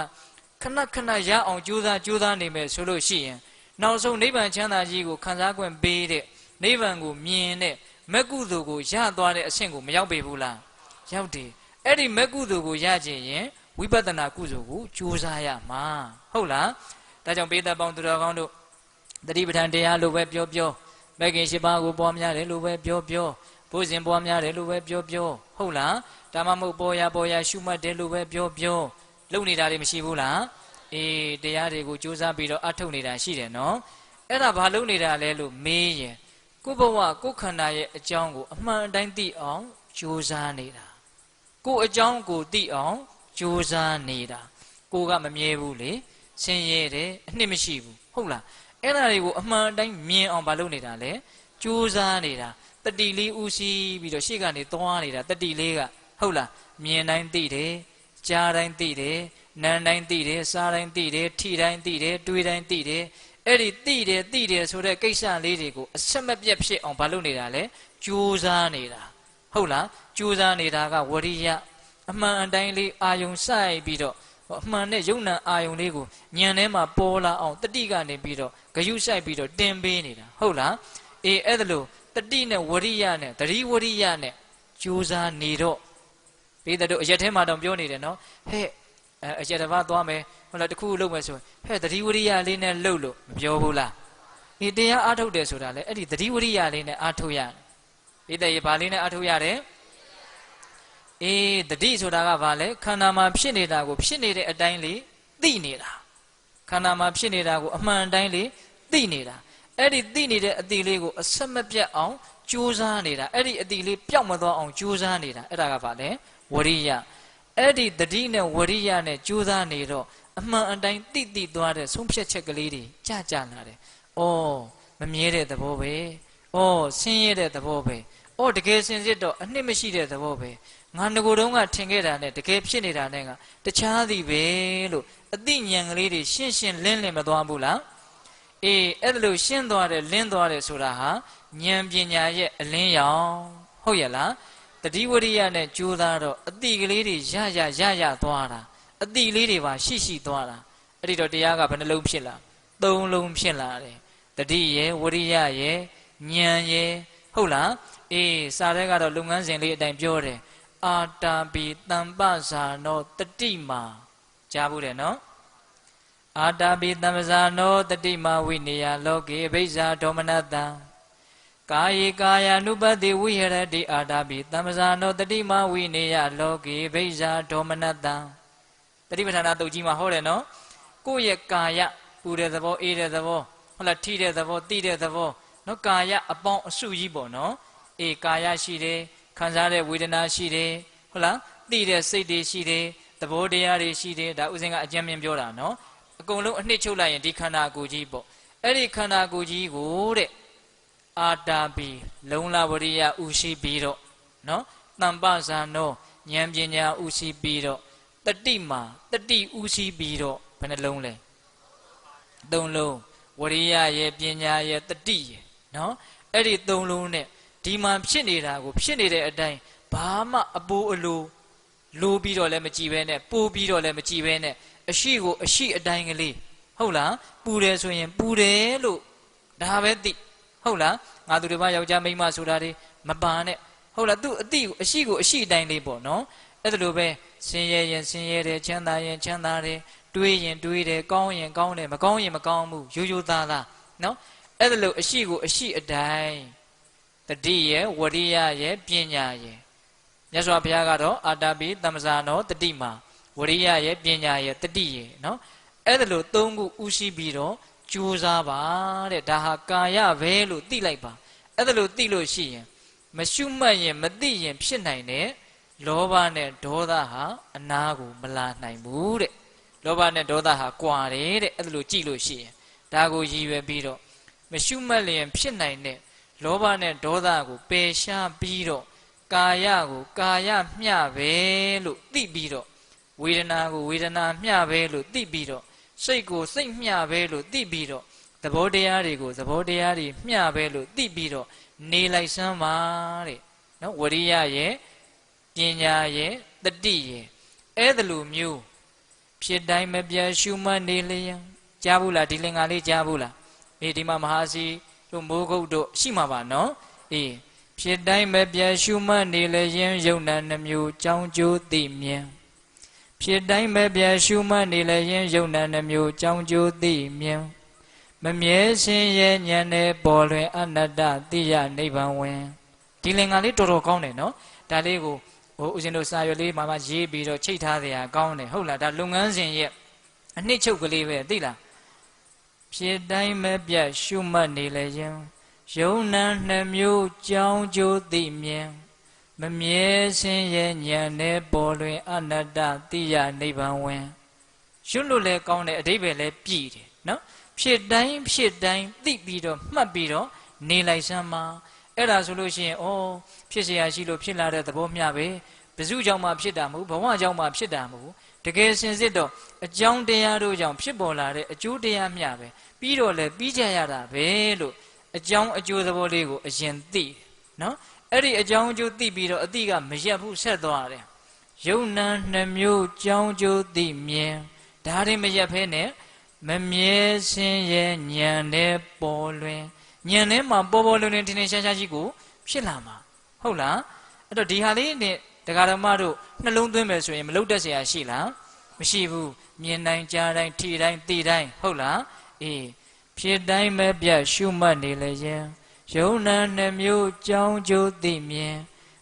ခဏခဏရအောင်ကြိုးစားနေမယ်ဆိုလို့ရှိရင်နောက်ဆုံးနိဗ္ဗာန်ချမ်းသာကြီးကိုခံစား권ပေးတဲ့နိဗ္ဗာန်ကိုမြင်တဲ့မက္ကုသိုလ်ကိုရသွားတဲ့အဆင့်ကိုမရောက်ပေဘူးလားရောက်တယ်အဲ့ဒီမက္ကုသိုလ်ကိုရခြင်းရင်ဝိပဿနာကုသိုလ်ကိုကြိုးစားရမှာဟုတ်လားဒါကြောင့်ပိဋကပေါင်းသူတော်ကောင်းတို့တတိပဋ္ဌာန်တရားလို့ပဲပြောမဂ္ဂင်၈ပါးကိုပွားများတယ်လို့ပဲပြောဘုဇင်ပွားများတယ်လို့ပဲပြောဟုတ်လားဒါမှမဟုတ်ပေါ်ရရှုမှတ်တယ်လို့ပဲပြောလုပ်နေတာတွေမရှိဘူးလားအေးတရားတွေကိုကြိုးစားပြီးတော့အထုတ်နေတာရှိတယ်နော်အဲ့ဒါဘာလုပ်နေတာလဲလို့မေးရင်ကိုယ့်ဘဝကိုယ့်ခန္ဓာရဲ့အကြောင်းကိုအမှန်တိုင်းသိအောင်ကြိုးစားနေတာကိုယ့်အကြောင်းကိုသိအောင်ကြိုးစားနေတာကိုကမမြဲဘူးလေဆင်းရဲတယ်အနှစ်မရှိဘူးဟုတ်လားအဲ့ဒါတွေကိုအမှန်တိုင်းမြင်အောင်မလုပ်နေတာလေကြိုးစားနေတာတတိလေးဥစီပြီးတော့ရှေ့ကနေသွားနေတာတတိလေးကဟုတ်လားမြင်တိုင်းသိတယ်ကြားတိုင်းသိတယ်နားတိုင်းသိတယ်စားတိုင်းသိတယ်ထိတိုင်းသိတယ်တွေးတိုင်းသိတယ်အဲ့ဒီသိတယ်ဆိုတဲ့ကိစ္စလေးတွေကိုအဆက်မပြတ်ဖြစ်အောင်မလုပ်နေတာလေကြိုးစားနေတာဟုတ်လားကြိုးစားနေတာကဝရိယအမှန်အတိုင်းလေးအာယုံစိုက်ပြီးတော့အမှန်နဲ့ယုံနာအာယုံလေးကိုဉာဏ်ထဲမှာပေါ်လာအောင်တတိကနေပြီးတော့ဂယုစိုက်ပြီးတော့တင်ပေးနေတာဟုတ်လားအေးအဲ့ဒါလို့တတိနဲ့ဝရိယနဲ့တတိဝရိယနဲ့ကြိုးစားနေတော့ပိဿတို့အရက်ထဲမှာတော့ပြောနေတယ်နော်ဟဲ့အရက်တစ်ပါးသွားမယ်ဟုတ်လားတခုလုပ်မယ်ဆိုဟဲ့တတိဝရိယလေးနဲ့လှုပ်လို့မပြောဘူးလားဒီတရားအားထုတ်တယ်ဆိုတာလေအဲ့ဒီတတိဝရိယလေးနဲ့အားထုတ်ရတယ်ပိဿရေဘာလေးနဲ့အားထုတ်ရတယ်အေးတတိဆိုတာကဘာလဲခန္ဓာမှာဖြစ်နေတာကိုဖြစ်နေတဲ့အတိုင်းလေးသိနေတာခန္ဓာမှာဖြစ်နေတာကိုအမှန်တိုင်းလေးသိနေတာအဲ့ဒီသိနေတဲ့အတိလေးကိုအဆက်မပြတ်အောင်ကြိုးစားနေတာအဲ့ဒီအတိလေးပျောက်မသွားအောင်ကြိုးစားနေတာအဲ့ဒါကဘာလဲဝရိယအဲ့ဒီတတိနဲ့ဝရိယနဲ့ကြိုးစားနေတော့အမှန်အတိုင်းသိသွားတဲ့ဆုံးဖြတ်ချက်ကလေးတွေကြလာတယ်။အော်မမြဲတဲ့သဘောပဲ။အော်ဆင်းရဲတဲ့သဘောပဲ။အော်တကယ်စင်စစ်တော့အနှစ်မရှိတဲ့သဘောပဲ။ငါငကိုယ်တုန်းကထင်ခဲ့တာနဲ့တကယ်ဖြစ်နေတာနဲ့ကတခြားသည်ပဲလို့အသိဉာဏ်ကလေးတွေရှင်းလင်းမသွားဘူးလား။အေးအဲ့ဒါလို့ရှင်းသွားတယ်လင်းသွားတယ်ဆိုတာဟာဉာဏ်ပညာရဲ့အလင်းရောင်ဟုတ်ရဲ့လား။တတိဝရိယနဲ့ကြိုးစားတော့အတိကလေးတွေရသွားတာအတိလေးတွေပါရှိသွားတာအဲ့ဒီတော့တရားကဘယ်နှလုံးဖြစ်လာ၃လုံးဖြစ်လာတယ်တတိရဲ့ဝရိယရဲ့ဉာဏ်ရဲ့ဟုတ်လားအေးစာထဲကတော့လုပ်ငန်းစဉ်လေးအတိုင်းပြောတယ်အာတာပိတမ္ပဇာနောတတိမာကြားဘူးတယ်နော်အာတာပိတမ္ပဇာနောတတိမာဝိနေယလောကေအဘိဇာဒေါမနတံကာယေကာယ ानु ပတိဝိဟရတိအာတာပိတမ္ပဇာနောတတိမာဝိနေယလောကေအဘိဇာဒေါမနတံတတိပဋ္ဌာန်တုတ်ကြီးမှာဟောတယ်နော်ကိုယ့်ရဲ့ကာယပူတဲ့သဘောအေးတဲ့သဘောဟုတ်လားထိတဲ့သဘောတိတဲ့သဘောနော်ကာယအပေါင်းအစုကြီးပေါ့နော်အေးကာယရှိတယ်ခံစားတဲ့ဝေဒနာရှိတယ်ဟုတ်လားသိတဲ့စိတ်တွေရှိတယ်သဘောတရားတွေရှိတယ်ဒါဥစဉ်ကအကျဉ်းမြင်ပြောတာနော်အကုန်လုံးအနှစ်ချုပ်လိုက်ရင်ဒီခန္ဓာကိုယ်ကြီးပေါ့အဲ့ဒီခန္ဓာကိုယ်ကြီးကိုတဲ့အာတာပိလုံလဝရိယဥရှိပြီးတော့နော်တမ္ပဇာနောဉာဏ်ပညာဥရှိပြီးတော့တတိမှာတတိဥရှိပြီးတော့ဘယ်နှလုံးလဲ၃လုံးဝရိယရဲ့ပညာရဲ့တတိရဲ့နော်အဲ့ဒီ၃လုံးနဲ့ဒီမှာဖြစ်နေတာကိုဖြစ်နေတဲ့အတိုင်းဘာမှအပိုးအလိုပြီးတော့လည်းမကြည့်ပဲနဲ့ပိုးပြီးတော့လည်းမကြည့်ပဲနဲ့အရှိကိုအရှိအတိုင်းကလေးဟုတ်လားပူတယ်ဆိုရင်ပူတယ်လို့ဒါပဲသိဟုတ်လားငါသူတစ်ပါးယောက်ျားမိန်းမဆိုတာတွေမပါနဲ့ဟုတ်လားသူအတိကိုအရှိကိုအရှိအတိုင်းလေးပေါ့နော်အဲ့ဒါလိုပဲဆင်းရဲရင်ဆင်းရဲတယ်ချမ်းသာရင်ချမ်းသာတယ်တွေးရင်တွေးတယ်ကောင်းရင်ကောင်းတယ်မကောင်းရင်မကောင်းဘူးရိုးသားနော် အဲ့ဒါလို့အရှိကိုအရှိအတိုင်းတတိယဝရိယရဲ့ပညာရဲ့မြတ်စွာဘုရားကတော့အာတာပိသမ္ပဇာနောတတိမှာဝရိယရဲ့ပညာရဲ့တတိရဲ့နော်အဲ့ဒါလို့သုံးခုဥရှိပြီးတော့ကြိုးစားပါတဲ့ဒါဟာကာယပဲလို့သိလိုက်ပါအဲ့ဒါလို့သိလို့ရှိရင်မရှုမှတ်ရင်မသိရင်ဖြစ်နိုင်တဲ့လောဘနဲ့ဒေါသဟာအနာကိုမလာနိုင်ဘူးတဲ့လောဘနဲ့ဒေါသဟာကွာတယ်တဲ့အဲ့ဒါလို့ကြည့်လို့ရှိရင်ဒါကိုရည်ရွယ်ပြီးတော့မရှုမှတ်လျင်ဖြစ်နိုင်တဲ့လောဘနဲ့ဒေါသကိုပယ်ရှားပြီးတော့ကာယကိုကာယမျှပဲလို့သိပြီးတော့ဝေဒနာကိုဝေဒနာမျှပဲလို့သိပြီးတော့စိတ်ကိုစိတ်မျှပဲလို့သိပြီးတော့သဘောတရားတွေကိုသဘောတရားတွေမျှပဲလို့သိပြီးတော့နေလိုက်စမ်းပါတဲ့နော်ဝရိယရဲ့ပညာရဲ့တတိရဲ့အဲ့ဒါလိုမျိုးဖြစ်တိုင်းမပြတ်ရှုမှတ်နေလျင်ကြားဘူးလားဒီလင်္ကာလေးကြားဘူးလားဒီမှာမဟာစီတို့မိုးကုတ်တို့ရှိမှာပါနော်ဖြစ်တိုင်းမပြတ်ရှုမှတ်နေလျင်ယုံနာနှမျိုးကြောင်းကျိုးသိမြင်ဖြစ်တိုင်းမပြတ်ရှုမှတ်နေလျင်ယုံနာနှမျိုးကြောင်းကျိုးသိမြင်မမြဲခြင်းရဲ့ဉာဏ်နဲ့ပေါ်လွင်အနတ္တသိရနိဗ္ဗာန်ဝင်ဒီလင်္ကာလေးတော်တော်ကောင်းတယ်နော်ဒါလေးကိုဦးဇင်းတို့စာရွက်လေးမှာရေးပြီးတော့ချိတ်ထားတဲ့အကောင်းတယ်ဟုတ်လားဒါလုပ်ငန်းစဉ်ရဲ့အနှစ်ချုပ်ကလေးပဲသိလားဖြစ်တိုင်းမပြတ်ရှုမှတ်နေလျင်ယုံနာနှမျိုးကြောင်းကျိုးသိမြင်မမြဲခြင်းရဲ့ဉာဏ်နဲ့ပေါ်လွင်အနတ္တသိရနိဗ္ဗာန်ဝင်ရှုလို့လည်းကောင်းတယ်အဓိပ္ပာယ်လည်းပြည့်တယ်နော်ဖြစ်တိုင်းသိပြီးတော့မှတ်ပြီးတော့နေလိုက်စမ်းပါအဲ့ဒါဆိုလို့ရှိရင်ဖြစ်เสียရှိလို့ဖြစ်လာတဲ့သဘောမျှပဲဘယ်သူကြောင့်မှဖြစ်တာမဟုတ်ဘဝကြောင့်မှဖြစ်တာမဟုတ်တကယ်စင်စစ်တော့အကြောင်းတရားတို့ကြောင့်ဖြစ်ပေါ်လာတဲ့အကျိုးတရားမျှပဲပြီးတော့လည်းပြီးကြရတာပဲလို့အကြောင်းအကျိုးသဘောလေးကိုအရင်သိနော်အဲ့ဒီအကြောင်းအကျိုးသိပြီးတော့အတိကမရက်ဘူးဆက်သွားတယ်ယုံနာနှမျိုးကြောင်းကျိုးသိမြင်ဒါတွေမရက်ဖဲနဲ့မမြဲခြင်းရဲ့ဉာဏ်နဲ့ပေါ်လွင်ဉာဏ်နဲ့မှပေါ်လွင်ထင်ထင်ရှားရှားကြီးကိုဖြစ်လာမှာဟုတ်လားအဲ့တော့ဒီဟာလေးနဲ့တရားဓမ္မတို့နှလုံးသွင်းမယ်ဆိုရင်မလုတ်တက်เสียရှိလားမရှိဘူးမြင်တိုင်းကြားတိုင်းထိတိုင်းသိတိုင်းဟုတ်လားဖြစ်တိုင်းမပြတ်ရှုမှတ်နေလျင်ယုံနာနှမျိုးကြောင်းကျိုးသိမြင်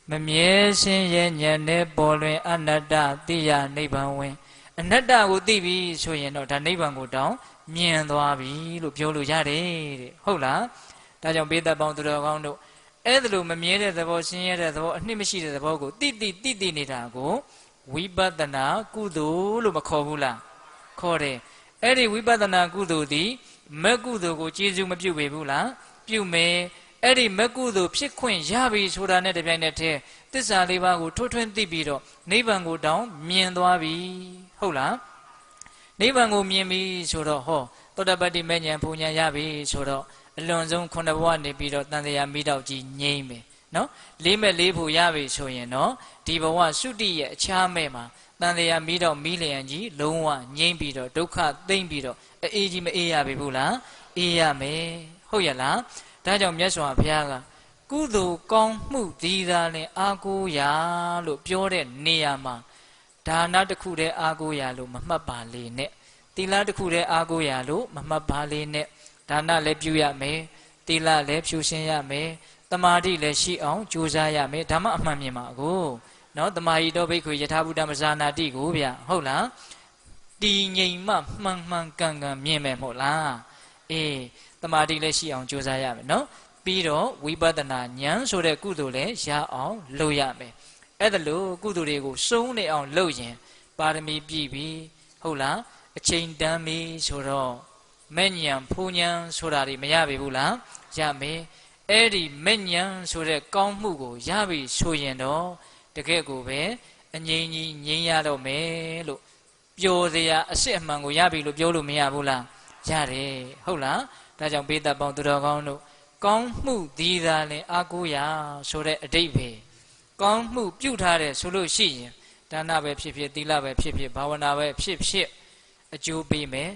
မမြဲခြင်းရဲ့ဉာဏ်နဲ့ပေါ်လွင်အနတ္တသိရနိဗ္ဗာန်ဝင်အနတ္တကိုသိပြီဆိုရင်တော့ဒါနိဗ္ဗာန်ကိုတောင်းမြင်သွားပြီလို့ပြောလို့ရတယ်တဲ့ဟုတ်လားဒါကြောင့်ဘေးသက်ပေါင်းသူတော်ကောင်းတို့အဲ့ဒါလိုမမြဲတဲ့သဘောဆင်းရဲတဲ့သဘောအနှစ်မရှိတဲ့သဘောကိုတိနေတာကိုဝိပဿနာကုသိုလ်လို့မခေါ်ဘူးလားခေါ်တယ်အဲ့ဒီဝိပဿနာကုသိုလ်သည်မက်ကုသိုလ်ကိုကျေစုမပြုပေဘူးလားပြုမယ်အဲ့ဒီမက်ကုသိုလ်ဖြစ်ခွင့်ရပြီဆိုတာနဲ့တပြိုင်နက်တည်းသစ္စာလေးပါးကိုထွထွင်းသိပြီးတော့နိဗ္ဗာန်ကိုတောင်းမြင်သွားပြီဟုတ်လားနိဗ္ဗာန်ကိုမြင်ပြီဆိုတော့သောတပတ္တိမေဉ္ဇဉ်ဘုံဉာဏ်ရပြီဆိုတော့အလွန်ဆုံး9ဘဝနေပြီးတော့တန်တရားမိတော့ကြီးငြိမ့်မယ်နော်လေးမဲ့လေးဖို့ရပြီဆိုရင်တော့ဒီဘဝသုတိရဲ့အခြားမဲ့မှာတန်တရားမိတော့မိလျံကြီးလုံးဝငြိမ့်ပြီးတော့ဒုက္ခသိမ့်ပြီးတော့အေးကြီးမအေးရပြီဘူးလားအေးရမယ်ဟုတ်ရလားဒါကြောင့်မြတ်စွာဘုရားကကုသိုလ်ကောင်းမှုဒီသာလင်အာကိုရာလို့ပြောတဲ့နေရာမှာဒါနတစ်ခုတည်းအာကိုရာလို့မမှတ်ပါလေနဲ့သီလတစ်ခုတည်းအာကိုရာလို့မမှတ်ပါလေနဲ့ဒါနလည်းပြုရမယ်သီလလည်းဖြူရှင်းရမယ်တမာတိလည်းရှိအောင်ကြိုးစားရမယ်ဒါမှအမှန်မြင်ပါကိုနော်တမာဟိတောဘိက္ခွေယထာဘုဒ္ဓမဇာနာတိကိုဗျဟုတ်လားတည်ငြိမ်မှမှန်ကန်မြင်မယ်မဟုတ်လားတမာတိလည်းရှိအောင်ကြိုးစားရမယ်နော်ပြီးတော့ဝိပဿနာဉာဏ်ဆိုတဲ့ကုသိုလ်လည်းရအောင်လုပ်ရမယ်အဲ့ဒါလို့ကုသိုလ်တွေကိုစုံနေအောင်လုပ်ရင်ပါရမီပြည့်ပြီဟုတ်လားအချိန်တန်းပြီဆိုတော့မဲ့ဉာဏ်ဖူဉာဏ်ဆိုတာတွေမရပြီဘူးလားရမယ်အဲ့ဒီမဲ့ဉာဏ်ဆိုတဲ့ကောင်းမှုကိုရပြီဆိုရင်တော့တကယ့်ကိုပဲအငြိမ်းကြီးငြိမ်းရတော့မယ်လို့ပြောစရာအစစ်အမှန်ကိုရပြီလို့ပြောလို့မရဘူးလားရတယ်ဟုတ်လားဒါကြောင့်ဘေးသက်ပေါင်းသူတော်ကောင်းတို့ကောင်းမှုဒီသာလင်အာကိုရာဆိုတဲ့အဓိပ္ပာယ်ကောင်းမှုပြုထားတယ်ဆိုလို့ရှိရင်ဒါနပဲဖြစ်ဖြစ်သီလပဲဖြစ်ဖြစ်ဘာဝနာပဲဖြစ်ဖြစ်အကျိုးပေးမယ်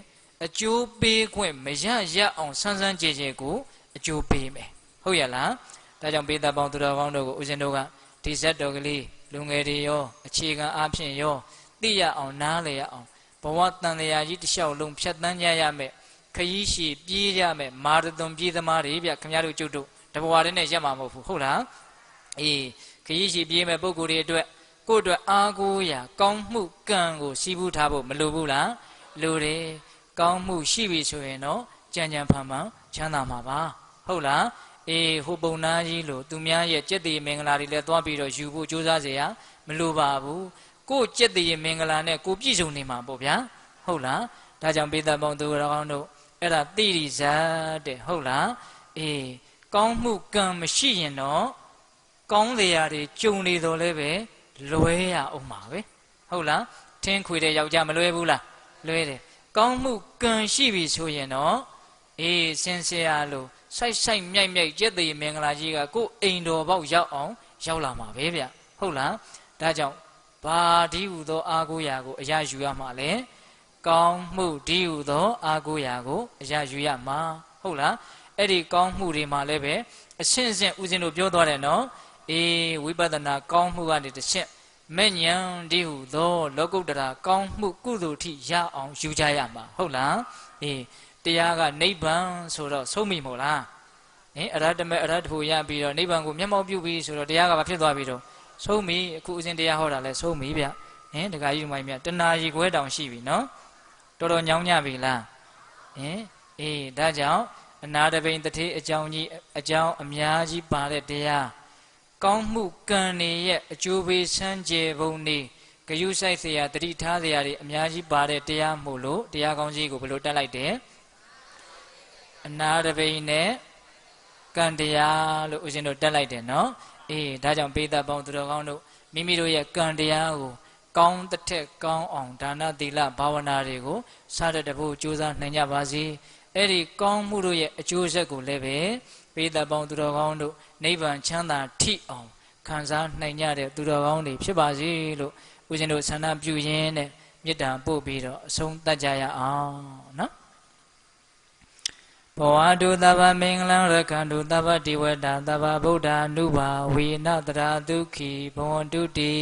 အကျိုးပေးခွင့်မရအောင်ဆန်းဆန်းကြဲကြဲကိုအကျိုးပေးမယ်ဟုတ်ရလားဒါကြောင့်ဘေးသက်ပေါင်းသူတော်ကောင်းတို့ကိုဦးဇင်းတို့ကဒီဇက်တော်ကလေးလူငယ်တွေရောအခြေခံအားဖြင့်ရောသိရအောင်နားလည်ရအောင်ဘဝတန်တရားကြီးတစ်လျှောက်လုံးဖြတ်တန်းကြရမယ် ခရီးရှိပြေးရမယ်မာရသွန်ပြေးသမားတွေဗျခင်ဗျားတို့ကျုပ်တို့တဘွားတည်းနဲ့ရက်မှာမဟုတ်ဘူးဟုတ်လားအေးခရီးရှိပြေးမဲ့ပုံကိုယ်တွေအတွက်ကိုယ့်အတွက်အားကိုးရာကောင်းမှုကံကိုစီးပူးထားဖို့မလိုဘူးလားလိုတယ်ကောင်းမှုရှိပြီဆိုရင်တော့ကြံကြံဖန်ဖန်ချမ်းသာမှာပါဟုတ်လားအေးဟိုပုံနာကြီးလို့သူများရဲ့ကြက်တည်မင်္ဂလာတွေလည်းသွားပြီးတော့ယူဖို့ကြိုးစားเสียရမလိုပါဘူးကိုကြက်တည်မင်္ဂလာနဲ့ကိုပြည့်စုံနေမှာပေါ့ဗျာဟုတ်လားဒါကြောင့်ပိဿပေါင်းသူတော်ကောင်းတို့အဲ့ဒါတိရိဇတ်တဲ့ဟုတ်လားအေးကောင်းမှုကံမရှိရင်တော့ကောင်းတရားတွေကြုံနေတော်လဲပဲလွဲရအောင်ပါပဲဟုတ်လားထင်းခွေတဲ့ယောက်ျားမလွဲဘူးလားလွဲတယ်ကောင်းမှုကံရှိပြီဆိုရင်တော့အေးစင်စရာလို့ဆိုင်မြိုက်ကြက်သေးမင်္ဂလာကြီးကကိုယ်အိမ်တော်ပေါက်ရောက်အောင်ရောက်လာမှာပဲဗျဟုတ်လားဒါကြောင့်ဘာဒီဟုသောအာကိုရာကိုအရာယူရမှာလဲကောင်းမှုဒီဟုသောအာကိုရာကိုအရာယူရမှာဟုတ်လားအဲ့ဒီကောင်းမှုတွေမှာလည်းပဲအရှင်းရှင်းဦးဇင်းတို့ပြောသွားတယ်နော်အေးဝိပဿနာကောင်းမှုကနေတစ်ချက်မဲ့ဉဏ်ဒီဟုသောလောကုတ္တရာကောင်းမှုကုသိုလ်ထိရအောင်ယူကြရမှာဟုတ်လားအေးတရားကနိဗ္ဗာန်ဆိုတော့ဆုံးမိမို့လားအရဟတမေအရဟတဖို့ရပြီးတော့နိဗ္ဗာန်ကိုမျက်မှောက်ပြုပြီးဆိုတော့တရားကဘာဖြစ်သွားပြီတော့ဆုံးမိအခုအစဉ်တရားဟောတာလဲဆုံးမိဗျဒကာကြီးမိုင်းမြတ်တဏှာကြီးခွဲတောင်ရှိပြီနော်တော်တော်ညောင်းညပြီလားအေးဒါကြောင့်အနာတပိန်တထေးအကြောင်းကြီးအကြောင်းအများကြီးပါတဲ့တရားကောင်းမှုကံနေရဲ့အကျိုးပေးဆန်းကျယ်ပုံနေဂယုစိုက်เสียတတိထားเสียတွေအများကြီးပါတဲ့တရားမို့လို့တရားကောင်းကြီးကိုဘယ်လိုတက်လိုက်တယ်အနာတပိန်နဲ့ကံတရားလို့ဦးဇင်းတို့တက်လိုက်တယ်နော်အေးဒါကြောင့်ပိဿပေါင်းသူတော်ကောင်းတို့မိမိတို့ရဲ့ကံတရားကိုကောင်းတဲ့ထက်ကောင်းအောင်ဒါနသီလဘာဝနာတွေကိုစတဲ့ဖို့ကြိုးစားနိုင်ကြပါစေအဲ့ဒီကောင်းမှုတို့ရဲ့အကျိုးဆက်ကိုလည်းပဲပိဿပေါင်းသူတော်ကောင်းတို့နိဗ္ဗာန်ချမ်းသာထိအောင်ခံစားနိုင်ကြတဲ့သူတော်ကောင်းတွေဖြစ်ပါစေလို့ဦးဇင်းတို့ဆန္ဒပြုရင်းနဲ့မေတ္တာပို့ပြီးတော့အဆုံးသတ်ကြရအောင်နော်ဘဝတုသဗ္ဗမင်္ဂလံရခန္တုသဗ္ဗတိဝတ္တသဗ္ဗဗုဒ္ဓ ानु ဘာဝေနတရာဒုက္ခိဘဝန္တုတိ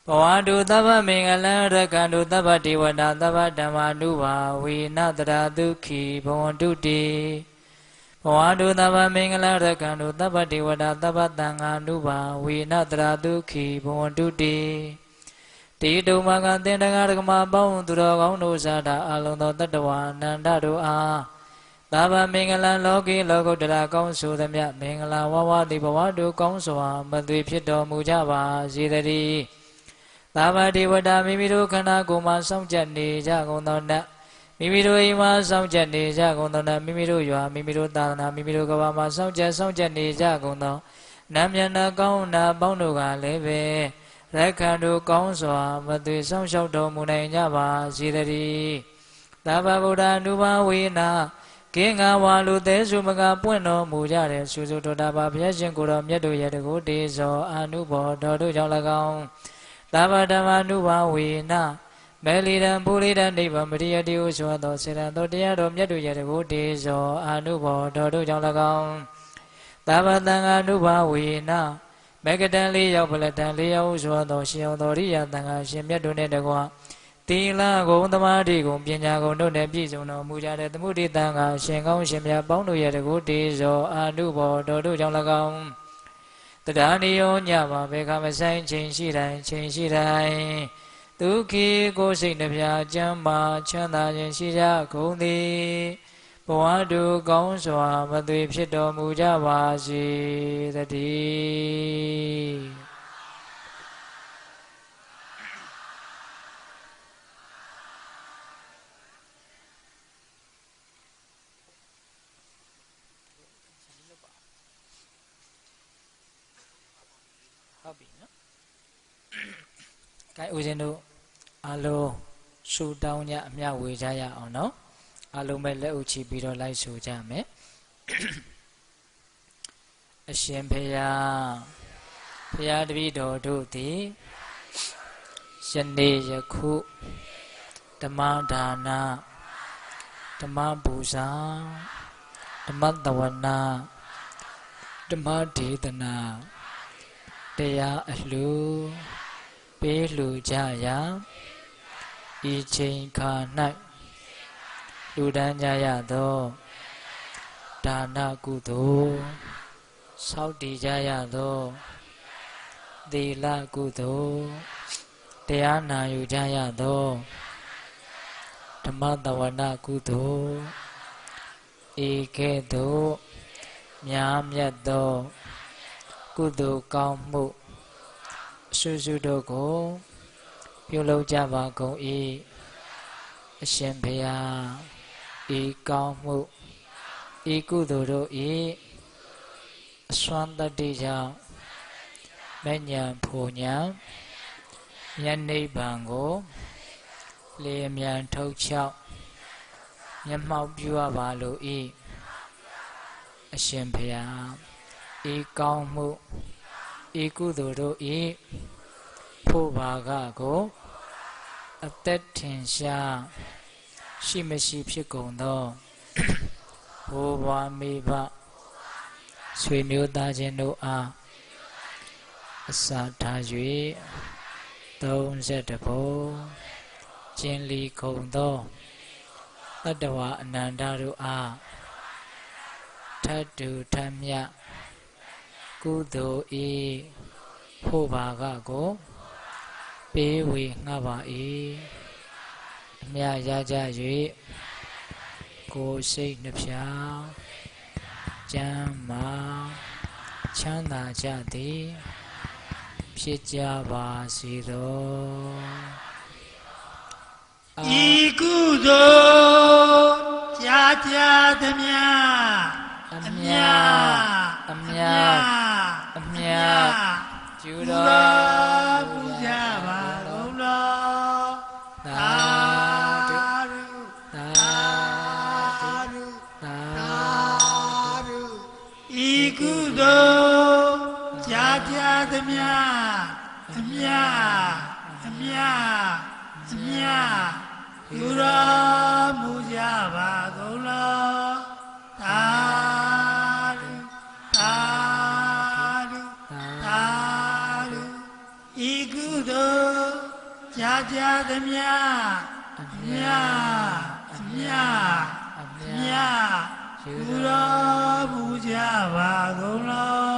ဘဝတုသဗ္ဗမင်္ဂလံရခန္တုသဗ္ဗတိဝတ္တသဗ္ဗဓမ္မာ ानु ဘာဝေနတရာဒုက္ခိဘဝန္တုတိဘဝတုသဗ္ဗမင်္ဂလံရခန္တုသဗ္ဗတိဝတ္တသဗ္ဗသံဃာ ानु ဘာဝေနတရာဒုက္ခိဘဝန္တုတိတေတုမကသင်္တကာရကမပေါင်းသူတော်ကောင်းတို့ဇာတာအလုံးသောတတ္တဝါအနန္တတို့အားသဗ္ဗမင်္ဂလံလောကီလောကုတ္တရာကောင်းဆိုသမျှမင်္ဂလာဝဝတိဘဝတုကောင်းစွာမသွေဖြစ်တော်မူကြပါစေတည်းသဗ္ဗတိဝတ္တမိမိတို့ခန္ဓာကိုယ်မှာစောင့်ကြနေကြကုန်သောနတ်မိမိတို့အိမ်မှာစောင့်ကြနေကြကုန်သောနတ်မိမိတို့ရွာမိမိတို့သာသနာမိမိတို့ကဘာမှာစောင့်ကြနေကြကုန်သောနတ်မျက်နှာကောင်းနာပေါင်းတို့ကလည်းပဲရက္ခဏ်တို့ကောင်းစွာမသွေစောင့်ရှောက်တော်မူနိုင်ကြပါစေတည်းသဗ္ဗဗုဒ္ဓ ानु ဘာဝေနကင်းငါဝါလူသေးစုမကပွင့်တော်မူကြတဲ့စုစုတော်တာပါဘုရားရှင်ကိုယ်တော်မြတ်တို့ရဲ့တကုတေဇောအာနုဘောတော်တို့ကြောင့်၎င်းသဗ္ဗဓမ္မာနုဘာဝေနမေလီရန်ပူလိတံနိဗ္ဗာန်ပရိယတိဟုဆိုသောစေတံတော်တရားတော်မြတ်တို့ရဲ့တကုတေဇောအာနုဘောတော်တို့ကြောင့်၎င်းသဗ္ဗသံဃာနုဘာဝေနမေကတံလေးရောက်ပလတံလေးရောက်ဆိုသောရှင်အောင်တော်ရိယသံဃာရှင်မြတ်တို့နဲ့တကွသီလဂုဏ်သမာဓိဂုဏ်ပညာဂုဏ်တို့နဲ့ပြည့်စုံတော်မူကြတဲ့သမုဒိတံဃာရှင်ကောင်းရှင်မြတ်ပေါင်းတို့ရဲ့တကုတေဇောအာနုဘောတော်တို့ကြောင့်၎င်းတရားနိယောညပါဘေခမဆိုင်ချိန်ရှိတိုင်းဒုက္ခိကိုယ်စိတ်နှပြချမ်းသာချမ်းသာခြင်းရှိကြကုန်သည်ဘဝတုကောင်းစွာမသွေဖြစ်တော်မူကြပါစေတည်းဟုတ်ပြီနော်ကဲဦးဇင်းတို့အားလုံးရှူတောင်းကြအမျှဝေကြရအောင်နော်အားလုံးပဲလက်ဥချပြီးတော့လိုက်ဆိုကြမယ်အရှင်ဖေယဘုရားတပည့်တော်တို့သည်ယနေ့ယခုဓမ္မဒါနဓမ္မပူဇာဓမ္မတဝနာဓမ္မဒေသနာတရားအလှူပေးလှူကြရာဤချိန်ခါ၌ လူဒန်းကြရသောဒါနကုသိုလ်ဆောက်တည်ကြရသောသီလကုသိုလ်တရားနာယူကြရသောဓမ္မတဝနာကုသိုလ်ဧကဲ့သို့များမြတ်သောကုသိုလ်ကောင်းမှုအစွစွတို့ကိုပြုလုပ်ကြပါကုန်၏အရှင်ဘုရားဤကောင်းမှုဤကုသိုလ်တို့၏အစွမ်းတတ္တိကြောင့်မဉ္ဇဉ်ဖို့ညာယနိဗ္ဗာန်ကိုလေမြန်ထုတ်ချောက်မျက်မှောက်ပြုအပ်ပါလို၏အရှင်ဘုရားဤကောင်းမှုဤကုသိုလ်တို့၏ဖို့ဘာကကိုအသက်ထင်ရှားရှိမရှိဖြစ်ကုန်သောဘိုးဘွားမိဘဆွေမျိုးသားချင်းတို့အားအစာထား၍31ဘုံကျင်လီခုံသောတတ္တဝအနန္တတို့အားထတ်တူထမြကုသိုလ်ဤဖို့ဘာကကိုပေးဝေငှပါ၏အမြရကြ၍ကိုယ်စိတ်နှဖျားကျမ်းမာချမ်းသာကြသည်ဖြစ်ကြပါစေသောဤကုသိုလ်ကြာကြာသမျှအမြအမြကျူတော်မူကြပါကုန်လောသာဓုသာဓုသာဓုဤကုသိုလ်ကြာကြာသမျှအမြယူတော်မူကြပါကုန်လောသာဓုသာဓုသာဓုဤကုသိုလ်ကြာကြာသမျှအမြယူတော်မူကြပါကုန်လော